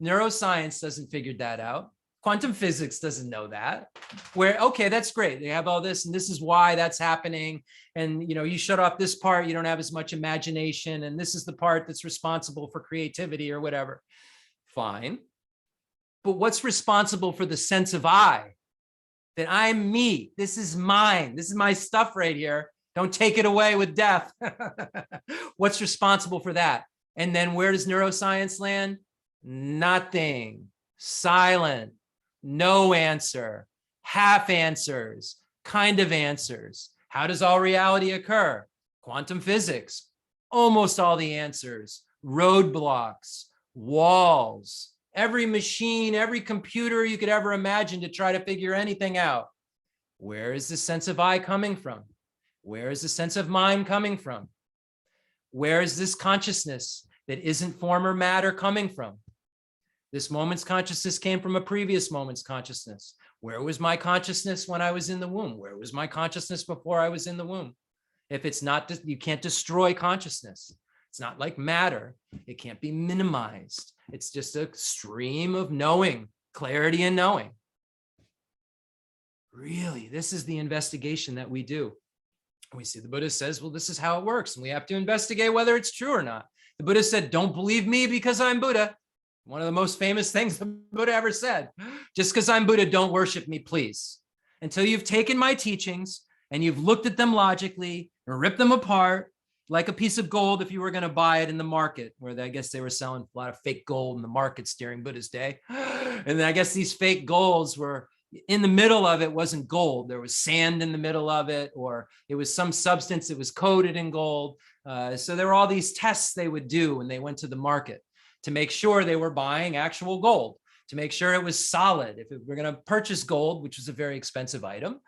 Neuroscience doesn't figure that out. Quantum physics doesn't know that. Where, okay, that's great. They have all this, and this is why that's happening. And, you shut off this part, you don't have as much imagination, and this is the part that's responsible for creativity or whatever. Fine. But what's responsible for the sense of I? That I'm me. This is mine. This is my stuff right here. Don't take it away with death. What's responsible for that? And then where does neuroscience land? Nothing. Silent. No answer. Half answers. Kind of answers. How does all reality occur? Quantum physics. Almost all the answers. Roadblocks. Walls. Every machine, every computer you could ever imagine to try to figure anything out. Where is the sense of I coming from? Where is the sense of mind coming from? Where is this consciousness that isn't form or matter coming from? This moment's consciousness came from a previous moment's consciousness. Where was my consciousness when I was in the womb? Where was my consciousness before I was in the womb? If it's not, you can't destroy consciousness. It's not like matter. It can't be minimized. It's just a stream of knowing, clarity and knowing. Really, this is the investigation that we do. We see the Buddha says, well, this is how it works. And we have to investigate whether it's true or not. The Buddha said, don't believe me because I'm Buddha. One of the most famous things the Buddha ever said. Just because I'm Buddha, don't worship me, please. Until you've taken my teachings and you've looked at them logically and ripped them apart like a piece of gold if you were going to buy it in the market, where I guess they were selling a lot of fake gold in the markets during Buddha's day. And then I guess these fake golds were in the middle of it wasn't gold. There was sand in the middle of it, or it was some substance that was coated in gold. So there were all these tests they would do when they went to the market to make sure they were buying actual gold, to make sure it was solid. If we're going to purchase gold, which is a very expensive item,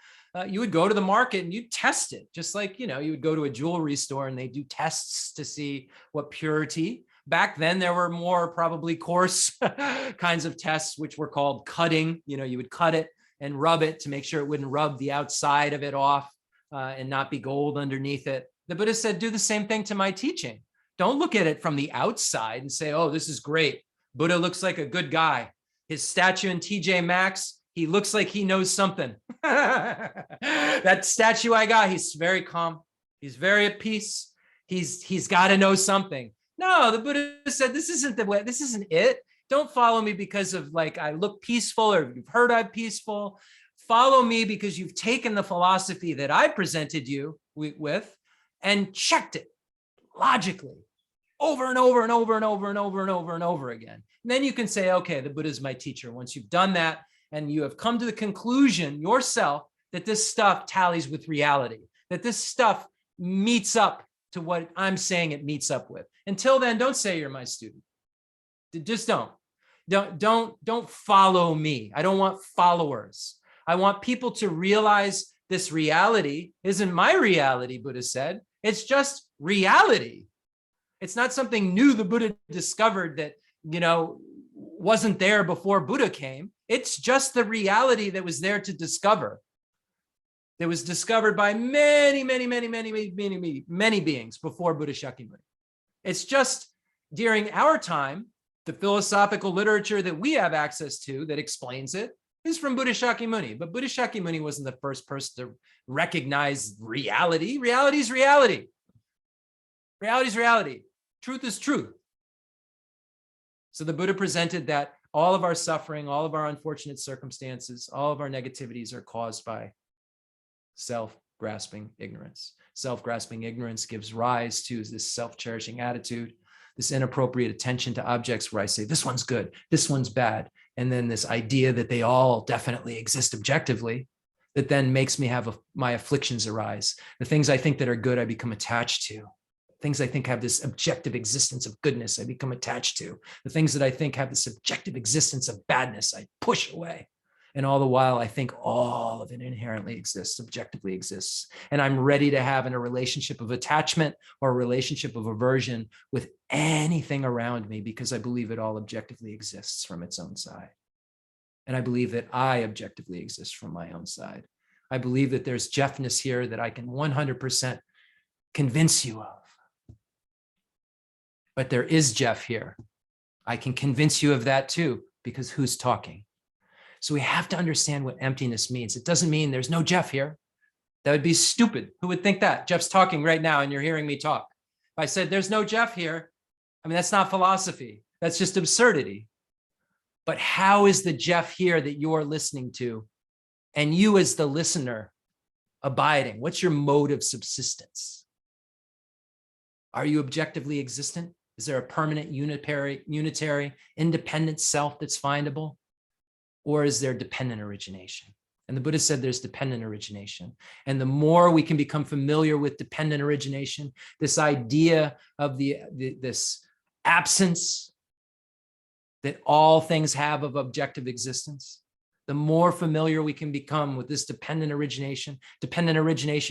you would go to the market and you'd test it, just like, you would go to a jewelry store and they do tests to see what purity. Back then, there were more probably coarse kinds of tests, which were called cutting. You would cut it and rub it to make sure it wouldn't rub the outside of it off and not be gold underneath it. The Buddha said, do the same thing to my teaching. Don't look at it from the outside and say, oh, this is great. Buddha looks like a good guy. His statue in TJ Maxx, he looks like he knows something. That statue I got, he's very calm. He's very at peace. He's got to know something. No, the Buddha said, this isn't the way. This isn't it. Don't follow me because of like, I look peaceful or you've heard I'm peaceful. Follow me because you've taken the philosophy that I presented you with and checked it logically over and over and over and over and over and over and over again. And then you can say, okay, the Buddha is my teacher. Once you've done that and you have come to the conclusion yourself that this stuff tallies with reality, that this stuff meets up to what I'm saying it meets up with. Until then, don't say you're my student. Just don't. Don't follow me. I don't want followers. I want people to realize this reality isn't my reality, Buddha said. It's just reality. It's not something new the Buddha discovered that, wasn't there before Buddha came. It's just the reality that was there to discover. That was discovered by many, many, many, many, many, many, many beings before Buddha Shakyamuni. It's just during our time, the philosophical literature that we have access to that explains it is from Buddha Shakyamuni. But Buddha Shakyamuni wasn't the first person to recognize reality. Reality is reality. Reality is reality. Truth is truth. So the Buddha presented that all of our suffering, all of our unfortunate circumstances, all of our negativities are caused by self-grasping ignorance. Self-grasping ignorance gives rise to this self-cherishing attitude, this inappropriate attention to objects where I say, this one's good, this one's bad. And then this idea that they all definitely exist objectively, that then makes me have my afflictions arise. The things I think that are good, I become attached to. Things I think have this objective existence of goodness, I become attached to. The things that I think have this objective existence of badness, I push away. And all the while, I think all of it inherently exists, objectively exists. And I'm ready to have in a relationship of attachment or a relationship of aversion with anything around me because I believe it all objectively exists from its own side. And I believe that I objectively exist from my own side. I believe that there's Jeffness here that I can 100% convince you of. But there is Jeff here. I can convince you of that too, because who's talking? So we have to understand what emptiness means. It doesn't mean there's no Jeff here. That would be stupid. Who would think that? Jeff's talking right now and you're hearing me talk. If I said there's no Jeff here, that's not philosophy. That's just absurdity. But how is the Jeff here that you're listening to and you as the listener abiding? What's your mode of subsistence? Are you objectively existent? Is there a permanent unitary, independent self that's findable? Or is there dependent origination? And the Buddha said there's dependent origination. And the more we can become familiar with dependent origination, this idea of this absence that all things have of objective existence, the more familiar we can become with this dependent origination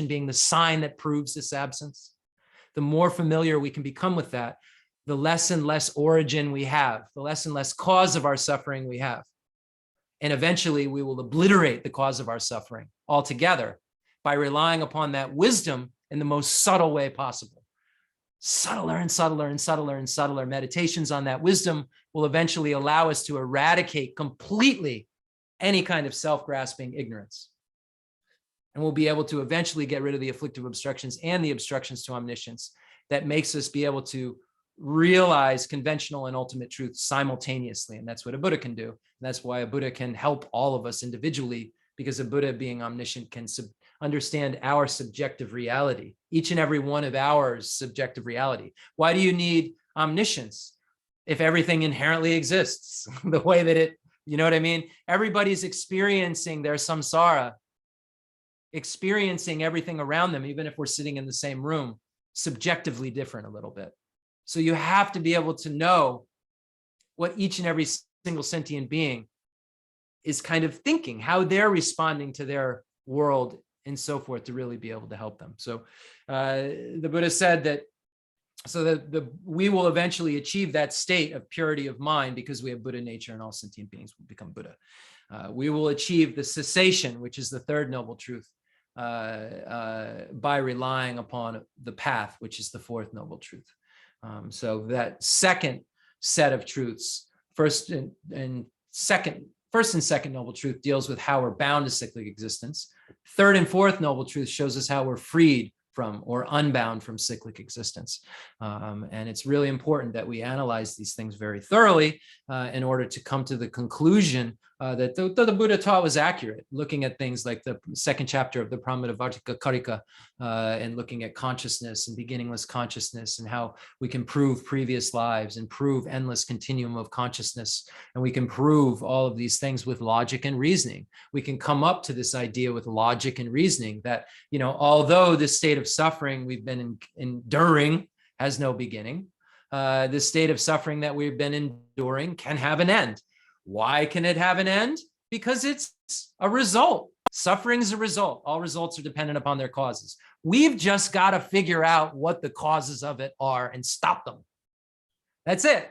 being the sign that proves this absence, the more familiar we can become with that, the less and less origin we have, the less and less cause of our suffering we have. And eventually we will obliterate the cause of our suffering altogether by relying upon that wisdom in the most subtle way possible. Subtler and subtler and subtler and subtler meditations on that wisdom will eventually allow us to eradicate completely any kind of self-grasping ignorance. And we'll be able to eventually get rid of the afflictive obstructions and the obstructions to omniscience that makes us be able to realize conventional and ultimate truth simultaneously. And that's what a Buddha can do. And that's why a Buddha can help all of us individually, because a Buddha, being omniscient, can understand our subjective reality, each and every one of our subjective reality. Why do you need omniscience if everything inherently exists the way that it, you know what I mean? Everybody's experiencing their samsara, experiencing everything around them, even if we're sitting in the same room, subjectively different a little bit. So you have to be able to know what each and every single sentient being is kind of thinking, how they're responding to their world and so forth, to really be able to help them. So the Buddha said that, so that we will eventually achieve that state of purity of mind because we have Buddha nature, and all sentient beings will become Buddha. We will achieve the cessation, which is the third noble truth, by relying upon the path, which is the fourth noble truth. So that second set of truths, first and second noble truth deals with how we're bound to cyclic existence. Third and fourth noble truth shows us how we're freed from or unbound from cyclic existence. And it's really important that we analyze these things very thoroughly in order to come to the conclusion that the Buddha taught was accurate, looking at things like the second chapter of the Pramadavartika Karika, and looking at consciousness and beginningless consciousness, and how we can prove previous lives and prove endless continuum of consciousness. And we can prove all of these things with logic and reasoning. We can come up to this idea with logic and reasoning that, you know, although this state of suffering we've been enduring has no beginning, this state of suffering that we've been enduring can have an end. Why can it have an end? Because it's a result. Suffering is a result. All results are dependent upon their causes. We've just got to figure out what the causes of it are and stop them. That's it.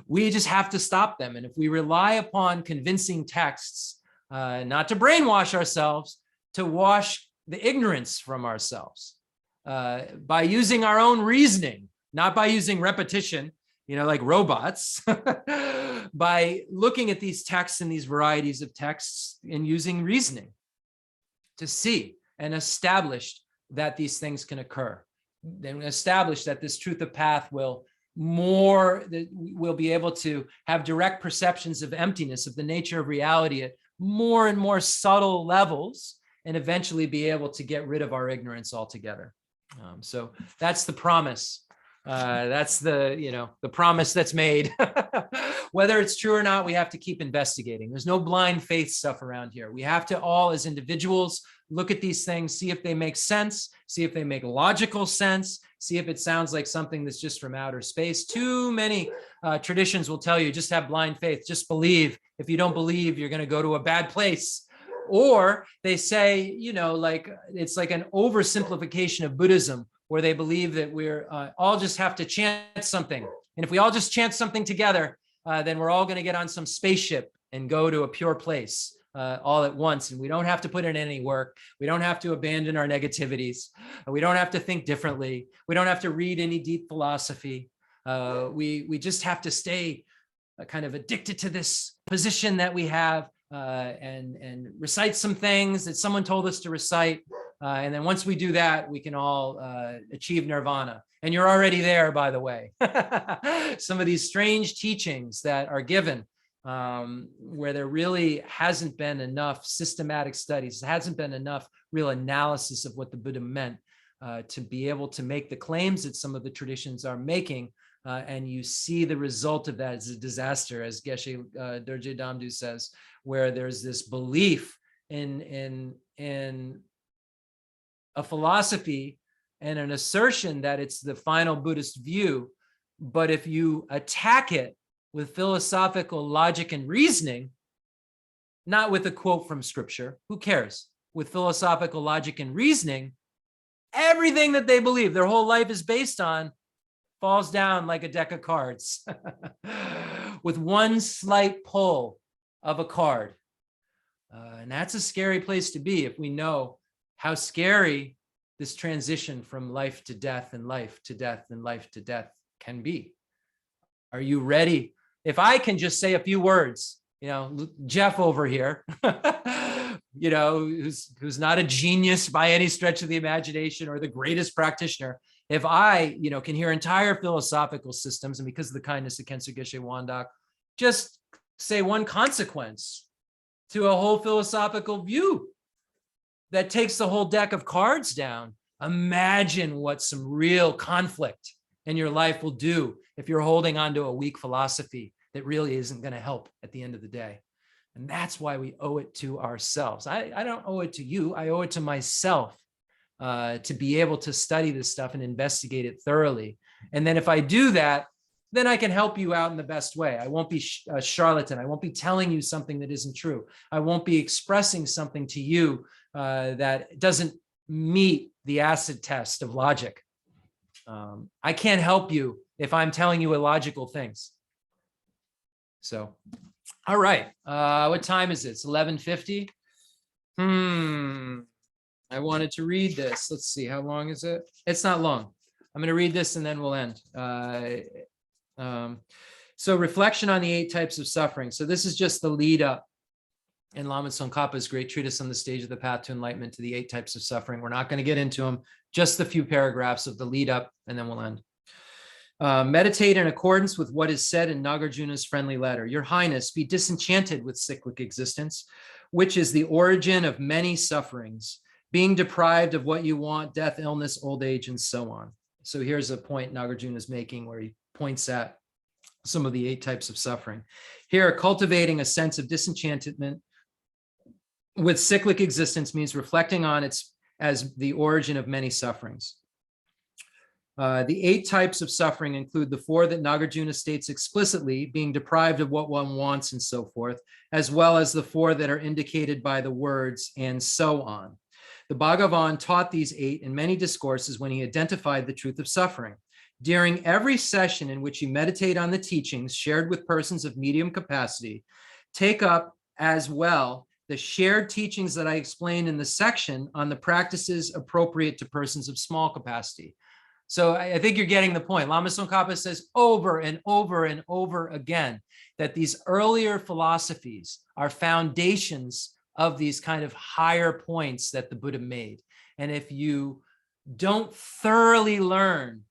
We just have to stop them. And if we rely upon convincing texts, not to brainwash ourselves, to wash the ignorance from ourselves, by using our own reasoning, not by using repetition, you know, like robots, by looking at these texts and these varieties of texts and using reasoning to see and establish that these things can occur. Then establish that this truth of path will we'll be able to have direct perceptions of emptiness, of the nature of reality at more and more subtle levels, and eventually be able to get rid of our ignorance altogether. So that's the promise. That's the, you know, the promise that's made. Whether it's true or not, we have to keep investigating. There's no blind faith stuff around here. We have to all, as individuals, look at these things, see if they make sense, see if they make logical sense, see if it sounds like something that's just from outer space. Too many traditions will tell you, just have blind faith, just believe. If you don't believe, you're going to go to a bad place. Or they say, you know, like it's like an oversimplification of Buddhism, where they believe that we're all just have to chant something. And if we all just chant something together, then we're all going to get on some spaceship and go to a pure place all at once. And we don't have to put in any work. We don't have to abandon our negativities. We don't have to think differently. We don't have to read any deep philosophy. We just have to stay kind of addicted to this position that we have, and recite some things that someone told us to recite. And then once we do that, we can all achieve nirvana. And you're already there, by the way. Some of these strange teachings that are given, where there really hasn't been enough systematic studies, hasn't been enough real analysis of what the Buddha meant to be able to make the claims that some of the traditions are making. And you see the result of that as a disaster, as Geshe Dorje Damdu says, where there's this belief in a philosophy and an assertion that it's the final Buddhist view. But if you attack it with philosophical logic and reasoning, not with a quote from scripture, who cares? With philosophical logic and reasoning, everything that they believe, their whole life is based on, falls down like a deck of cards with one slight pull of a card. And that's a scary place to be if we know how scary this transition from life to death and life to death and life to death can be. Are you ready? If I can just say a few words, Jeff over here, who's not a genius by any stretch of the imagination or the greatest practitioner. If I, can hear entire philosophical systems, and because of the kindness of Khensur Gheshe Wangdak, just say one consequence to a whole philosophical view that takes the whole deck of cards down. Imagine what some real conflict in your life will do if you're holding on to a weak philosophy that really isn't going to help at the end of the day. And that's why we owe it to ourselves. I don't owe it to you. I owe it to myself to be able to study this stuff and investigate it thoroughly. And then if I do that, then I can help you out in the best way. I won't be a charlatan. I won't be telling you something that isn't true. I won't be expressing something to you that doesn't meet the acid test of logic. I can't help you if I'm telling you illogical things. So, all right. What time is it? It's 11:50. I wanted to read this. Let's see. How long is it? It's not long. I'm going to read this and then we'll end. So reflection on the 8 types of suffering. So this is just the lead up in Lama Tsongkhapa's great treatise on the stage of the path to enlightenment to the 8 types of suffering. We're not going to get into them, just the few paragraphs of the lead up, and then we'll end. Meditate in accordance with what is said in Nagarjuna's friendly letter. Your Highness, be disenchanted with cyclic existence, which is the origin of many sufferings, being deprived of what you want, death, illness, old age, and so on. So here's a point Nagarjuna is making where he points at some of the 8 types of suffering. Here, cultivating a sense of disenchantment with cyclic existence means reflecting on it as the origin of many sufferings. The 8 types of suffering include the 4 that Nagarjuna states explicitly, being deprived of what one wants and so forth, as well as the 4 that are indicated by the words and so on. The Bhagavan taught these 8 in many discourses when he identified the truth of suffering. During every session in which you meditate on the teachings shared with persons of medium capacity, take up as well the shared teachings that I explained in the section on the practices appropriate to persons of small capacity. So I think you're getting the point. Lama Tsongkhapa says over and over and over again that these earlier philosophies are foundations of these kind of higher points that the Buddha made. And if you don't thoroughly learn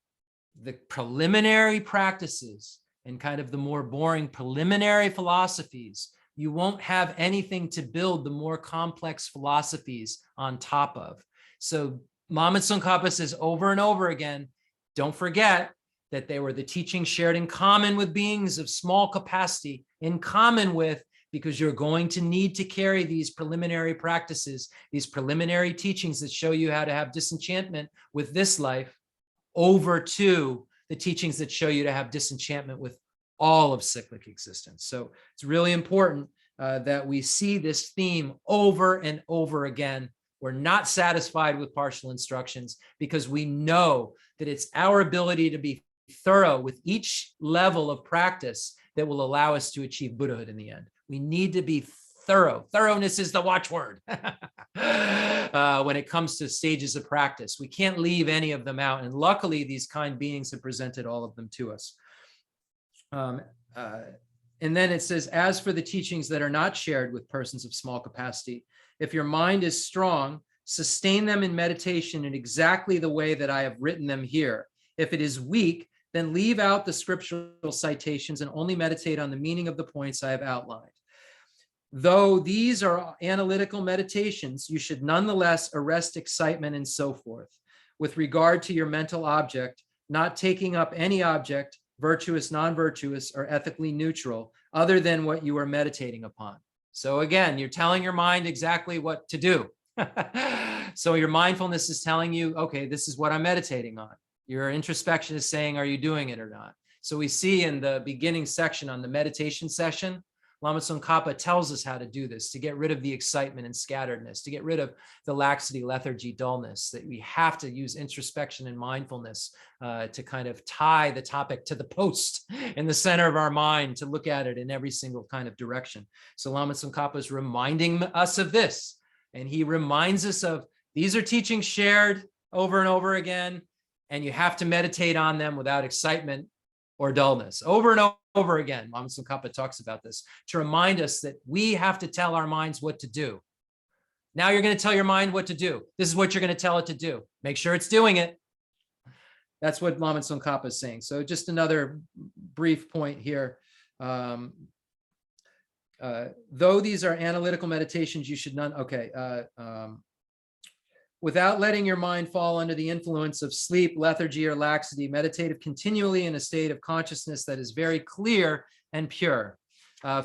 the preliminary practices and kind of the more boring preliminary philosophies, you won't have anything to build the more complex philosophies on top of. So Lama Tsongkhapa says over and over again, don't forget that they were the teachings shared in common with beings of small capacity, in common with, because you're going to need to carry these preliminary practices, these preliminary teachings that show you how to have disenchantment with this life, over to the teachings that show you to have disenchantment with all of cyclic existence. So it's really important that we see this theme over and over again. We're not satisfied with partial instructions because we know that it's our ability to be thorough with each level of practice that will allow us to achieve Buddhahood in the end. We need to be thorough. Thoroughness is the watchword when it comes to stages of practice. We can't leave any of them out. And luckily, these kind beings have presented all of them to us. And then it says, as for the teachings that are not shared with persons of small capacity, if your mind is strong, sustain them in meditation in exactly the way that I have written them here. If it is weak, then leave out the scriptural citations and only meditate on the meaning of the points I have outlined. Though these are analytical meditations, you should nonetheless arrest excitement and so forth. With regard to your mental object, not taking up any object, virtuous, non-virtuous, or ethically neutral, other than what you are meditating upon. So again, you're telling your mind exactly what to do. So your mindfulness is telling you, okay, this is what I'm meditating on. Your introspection is saying, are you doing it or not? So we see in the beginning section on the meditation session, Lama Tsongkhapa tells us how to do this, to get rid of the excitement and scatteredness, to get rid of the laxity, lethargy, dullness, that we have to use introspection and mindfulness to kind of tie the topic to the post in the center of our mind, to look at it in every single kind of direction. So Lama Tsongkhapa is reminding us of this. And he reminds us of, these are teachings shared over and over again, and you have to meditate on them without excitement or dullness. Over and over again, Lama Tsongkhapa talks about this, to remind us that we have to tell our minds what to do. Now you're going to tell your mind what to do. This is what you're going to tell it to do. Make sure it's doing it. That's what Lama Tsongkhapa is saying. So just another brief point here. Though these are analytical meditations, you should not, without letting your mind fall under the influence of sleep, lethargy, or laxity, meditate continually in a state of consciousness that is very clear and pure.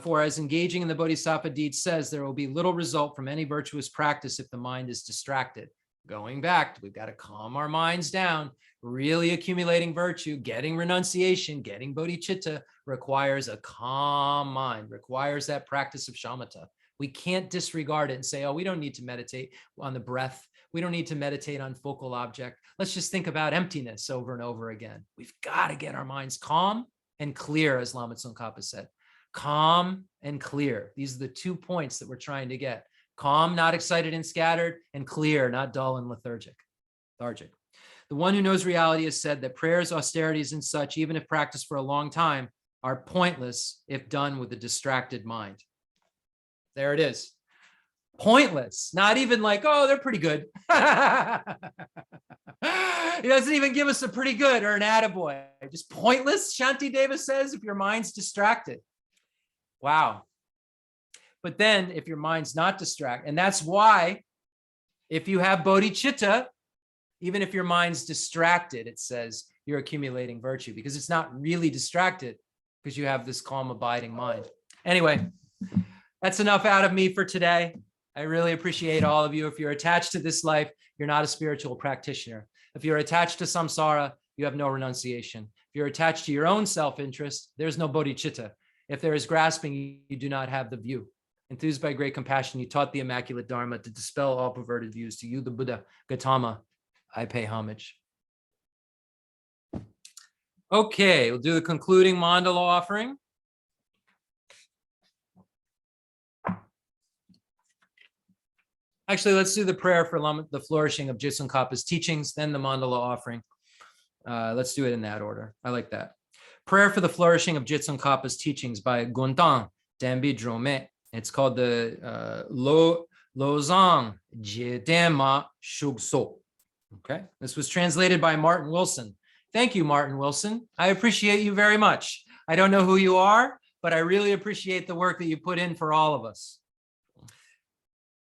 For as engaging in the Bodhisattva deed says, there will be little result from any virtuous practice if the mind is distracted. Going back, we've got to calm our minds down. Really accumulating virtue, getting renunciation, getting bodhicitta requires a calm mind, requires that practice of shamatha. We can't disregard it and say, oh, we don't need to meditate on the breath. We don't need to meditate on focal object. Let's just think about emptiness over and over again. We've got to get our minds calm and clear, as Lama Tsongkhapa said. Calm and clear. These are the 2 points that we're trying to get. Calm, not excited and scattered, and clear, not dull and lethargic. The one who knows reality has said that prayers, austerities, and such, even if practiced for a long time, are pointless if done with a distracted mind. There it is. Pointless. Not even like, oh, they're pretty good. He doesn't even give us a pretty good or an attaboy. Just pointless, Shantideva says, if your mind's distracted. Wow. But then if your mind's not distracted, and that's why if you have bodhicitta, even if your mind's distracted, it says you're accumulating virtue, because it's not really distracted because you have this calm, abiding mind. Anyway, that's enough out of me for today. I really appreciate all of you. If you're attached to this life, you're not a spiritual practitioner. If you're attached to samsara, you have no renunciation. If you're attached to your own self-interest, there's no bodhicitta. If there is grasping, you do not have the view. Enthused by great compassion, you taught the immaculate Dharma to dispel all perverted views. To you, the Buddha, Gautama, I pay homage. Okay, we'll do the concluding mandala offering. Actually, let's do the prayer for the flourishing of Je Tsongkhapa's teachings, then the mandala offering. Let's do it in that order. I like that. Prayer for the flourishing of Je Tsongkhapa's teachings by Gontan Dambi Drome. It's called the Lozang Jedema Shugso. Okay, this was translated by Martin Wilson. Thank you, Martin Wilson. I appreciate you very much. I don't know who you are, but I really appreciate the work that you put in for all of us.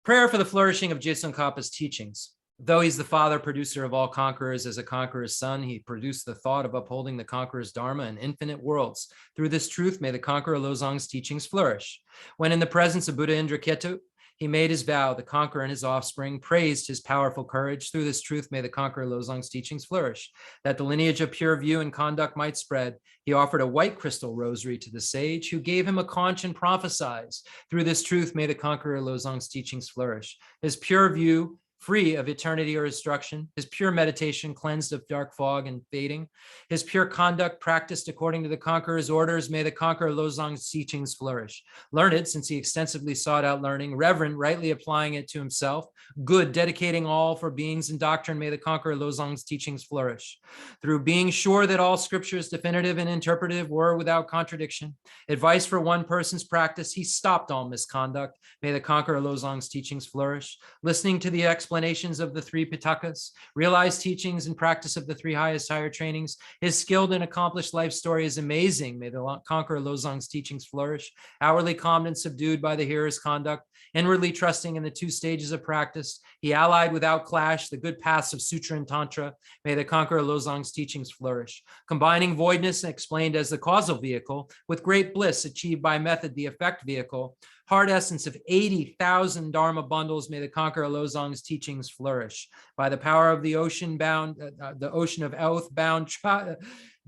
Prayer for the flourishing of Je Tsongkhapa's teachings. Though he's the father producer of all conquerors, as a conqueror's son, he produced the thought of upholding the conqueror's Dharma in infinite worlds. Through this truth, may the conqueror Lozang's teachings flourish. When in the presence of Buddha Indraketu, he made his vow, the conqueror and his offspring praised his powerful courage. Through this truth, may the conqueror Lozang's teachings flourish. That the lineage of pure view and conduct might spread, he offered a white crystal rosary to the sage, who gave him a conch and prophesied. Through this truth, may the conqueror Lozang's teachings flourish. His pure view, free of eternity or destruction, his pure meditation cleansed of dark fog and fading, his pure conduct practiced according to the conqueror's orders, may the conqueror Lozang's teachings flourish. Learned, since he extensively sought out learning, reverent, rightly applying it to himself, good, dedicating all for beings and doctrine, may the conqueror Lozang's teachings flourish. Through being sure that all scriptures, definitive and interpretive, were without contradiction, advice for one person's practice, he stopped all misconduct, may the conqueror Lozang's teachings flourish. Listening to the explanations of the 3 Pitakas, realized teachings and practice of the 3 highest higher trainings. His skilled and accomplished life story is amazing. May the conqueror Lozang's teachings flourish. Outwardly calmed and subdued by the hearer's conduct, inwardly trusting in the 2 stages of practice, he allied without clash the good paths of Sutra and Tantra. May the conqueror Lozang's teachings flourish. Combining voidness explained as the causal vehicle with great bliss achieved by method, the effect vehicle, heart essence of 80,000 Dharma bundles, may the conqueror Lozong's teachings flourish. By the power of the ocean of oath-bound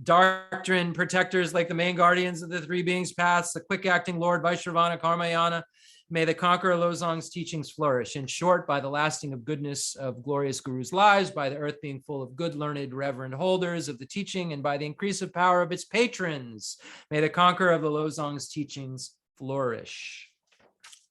doctrine protectors like the main guardians of the three beings paths, the quick-acting Lord Vaishravana Karmayana, may the conqueror Lozong's teachings flourish. In short, by the lasting of goodness of glorious gurus' lives, by the earth being full of good, learned, reverend holders of the teaching, and by the increase of power of its patrons, may the conqueror of the Lozong's teachings flourish.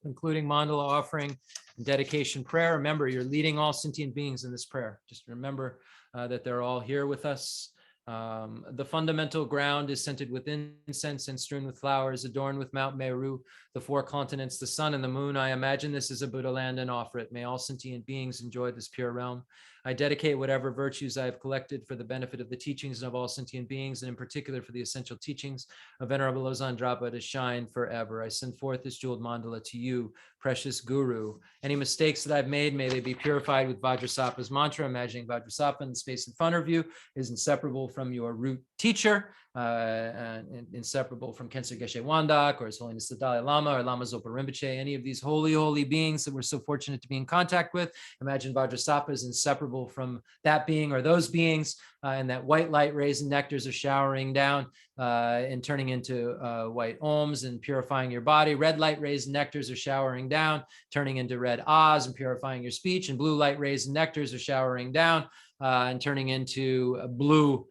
Concluding mandala offering and dedication prayer. Remember, you're leading all sentient beings in this prayer. Just remember that they're all here with us. The fundamental ground is scented with incense and strewn with flowers, adorned with Mount Meru, the four continents, the sun and the moon. I imagine this is a Buddha land and offer it. May all sentient beings enjoy this pure realm. I dedicate whatever virtues I have collected for the benefit of the teachings of all sentient beings, and in particular for the essential teachings of Venerable Losang Drapa to shine forever. I send forth this jeweled mandala to you, precious Guru. Any mistakes that I've made, may they be purified with Vajrasattva's mantra, imagining Vajrasattva in the space in front of you is inseparable from your root teacher, and inseparable from Khensur Gheshe Wangdak, or His Holiness the Dalai Lama, or Lama Zopa Rinpoche, any of these holy beings that we're so fortunate to be in contact with. Imagine Vajrasattva is inseparable from that being or those beings, and that white light rays and nectars are showering down and turning into white ohms and purifying your body. Red light rays and nectars are showering down, turning into red ahs and purifying your speech. And blue light rays and nectars are showering down and turning into blue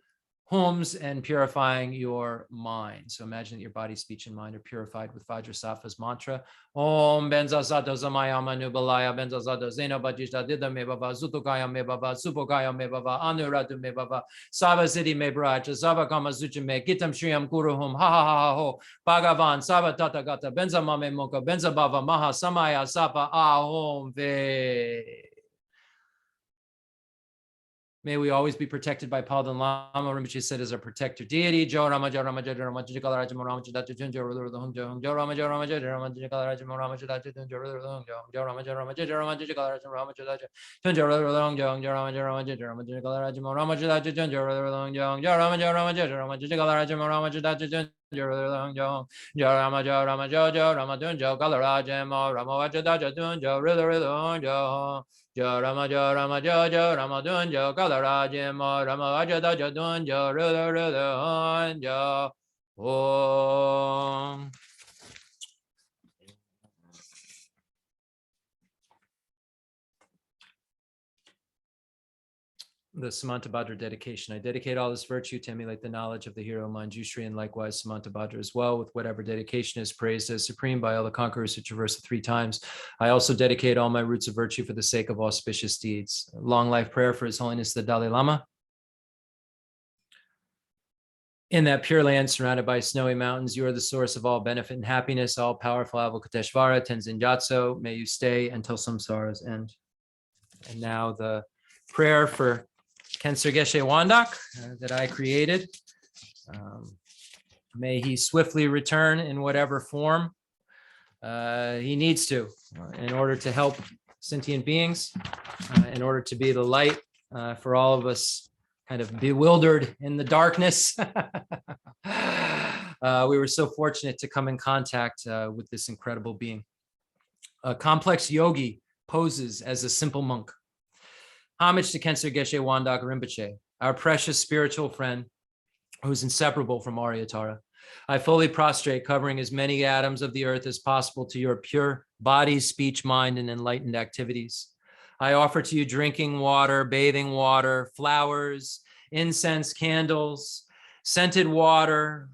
homes and purifying your mind. So imagine that your body, speech, and mind are purified with Vajrasattva's mantra. Om benza sato zamaya manubalaya benza sato zeno bajishta dida me baba zutukaya me baba supokaya me baba anuratu me baba sava siddhi me bracha sava kama sucha me gitam shriyam kuruhum ha ha ha ho bhagavan sava tata gata benza mame moka benza bava maha samaya sapa ahom ve. May we always be protected by Palden Lama. Rinpoche said as our protector deity. Jo Rama Jo Rama Jo Rama Jo Kala Raja Rama Jo Dachu Jo Rama Jo Rama Jo Rama Jo Rama Jo Kala Raja Rama Jo Dachu Jo Rama Jo Rama Jo Rama Jo Kala Raja Rama Jo Dachu Jo Rama Jo Rama Jo Rama Jo Kala Raja Rama Jo Dachu Jo Rama Jo Rama Jo Rama Jo Kala Raja Rama Jo Dachu Jo Rama Jo Rama Jo Jo Rama Jo Kala Raja Rama Jo Dachu Jo Jo Rama Jo Rama Jo Jo Rama Jo Kala Raja Rama Jo Dachu Jo Jo Om. The Samantabhadra dedication. I dedicate all this virtue to emulate the knowledge of the hero Manjushri, and likewise Samantabhadra as well, with whatever dedication is praised as supreme by all the conquerors who traverse it 3 times. I also dedicate all my roots of virtue for the sake of auspicious deeds. Long life prayer for His Holiness the Dalai Lama. In that pure land surrounded by snowy mountains, you are the source of all benefit and happiness, all powerful Avalokiteshvara, Tenzin Gyatso. May you stay until samsara's end. And now the prayer for Khensur Gheshe Wangdak that I created. May he swiftly return in whatever form he needs to in order to help sentient beings, in order to be the light for all of us kind of bewildered in the darkness. We were so fortunate to come in contact with this incredible being. A complex yogi poses as a simple monk. Homage to Khensur Gheshe Wangdak Rinpoche, our precious spiritual friend who's inseparable from Aryatara. I fully prostrate, covering as many atoms of the earth as possible to your pure body, speech, mind, and enlightened activities. I offer to you drinking water, bathing water, flowers, incense, candles, scented water,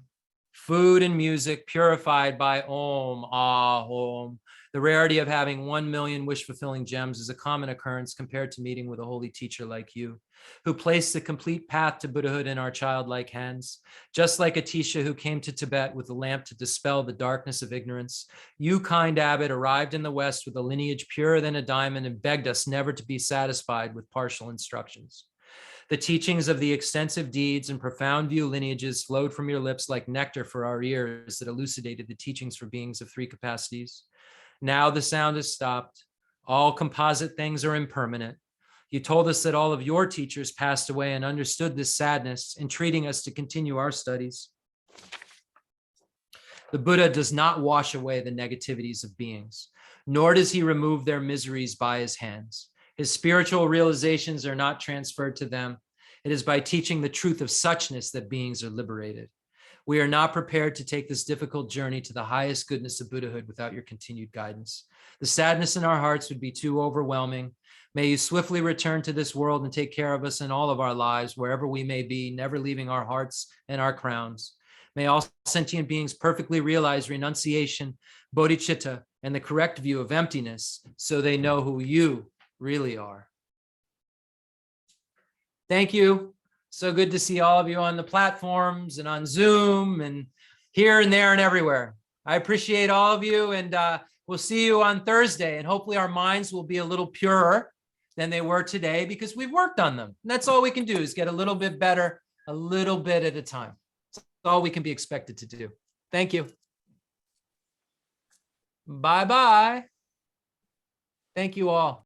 food and music purified by Om, Ah, Om. The rarity of having 1 million wish-fulfilling gems is a common occurrence compared to meeting with a holy teacher like you, who placed the complete path to Buddhahood in our childlike hands. Just like Atisha, who came to Tibet with a lamp to dispel the darkness of ignorance, you, kind abbot, arrived in the West with a lineage purer than a diamond and begged us never to be satisfied with partial instructions. The teachings of the extensive deeds and profound view lineages flowed from your lips like nectar for our ears that elucidated the teachings for beings of 3 capacities. Now the sound has stopped. All composite things are impermanent. You told us that all of your teachers passed away and understood this sadness, entreating us to continue our studies. The Buddha does not wash away the negativities of beings, nor does he remove their miseries by his hands. His spiritual realizations are not transferred to them. It is by teaching the truth of suchness that beings are liberated. We are not prepared to take this difficult journey to the highest goodness of Buddhahood without your continued guidance. The sadness in our hearts would be too overwhelming. May you swiftly return to this world and take care of us in all of our lives, wherever we may be, never leaving our hearts and our crowns. May all sentient beings perfectly realize renunciation, bodhicitta, and the correct view of emptiness, so they know who you really are. Thank you. So good to see all of you on the platforms and on Zoom and here and there and everywhere. I appreciate all of you, and we'll see you on Thursday, and hopefully our minds will be a little purer than they were today because we've worked on them. And that's all we can do, is get a little bit better, a little bit at a time. That's all we can be expected to do. Thank you. Bye-bye. Thank you all.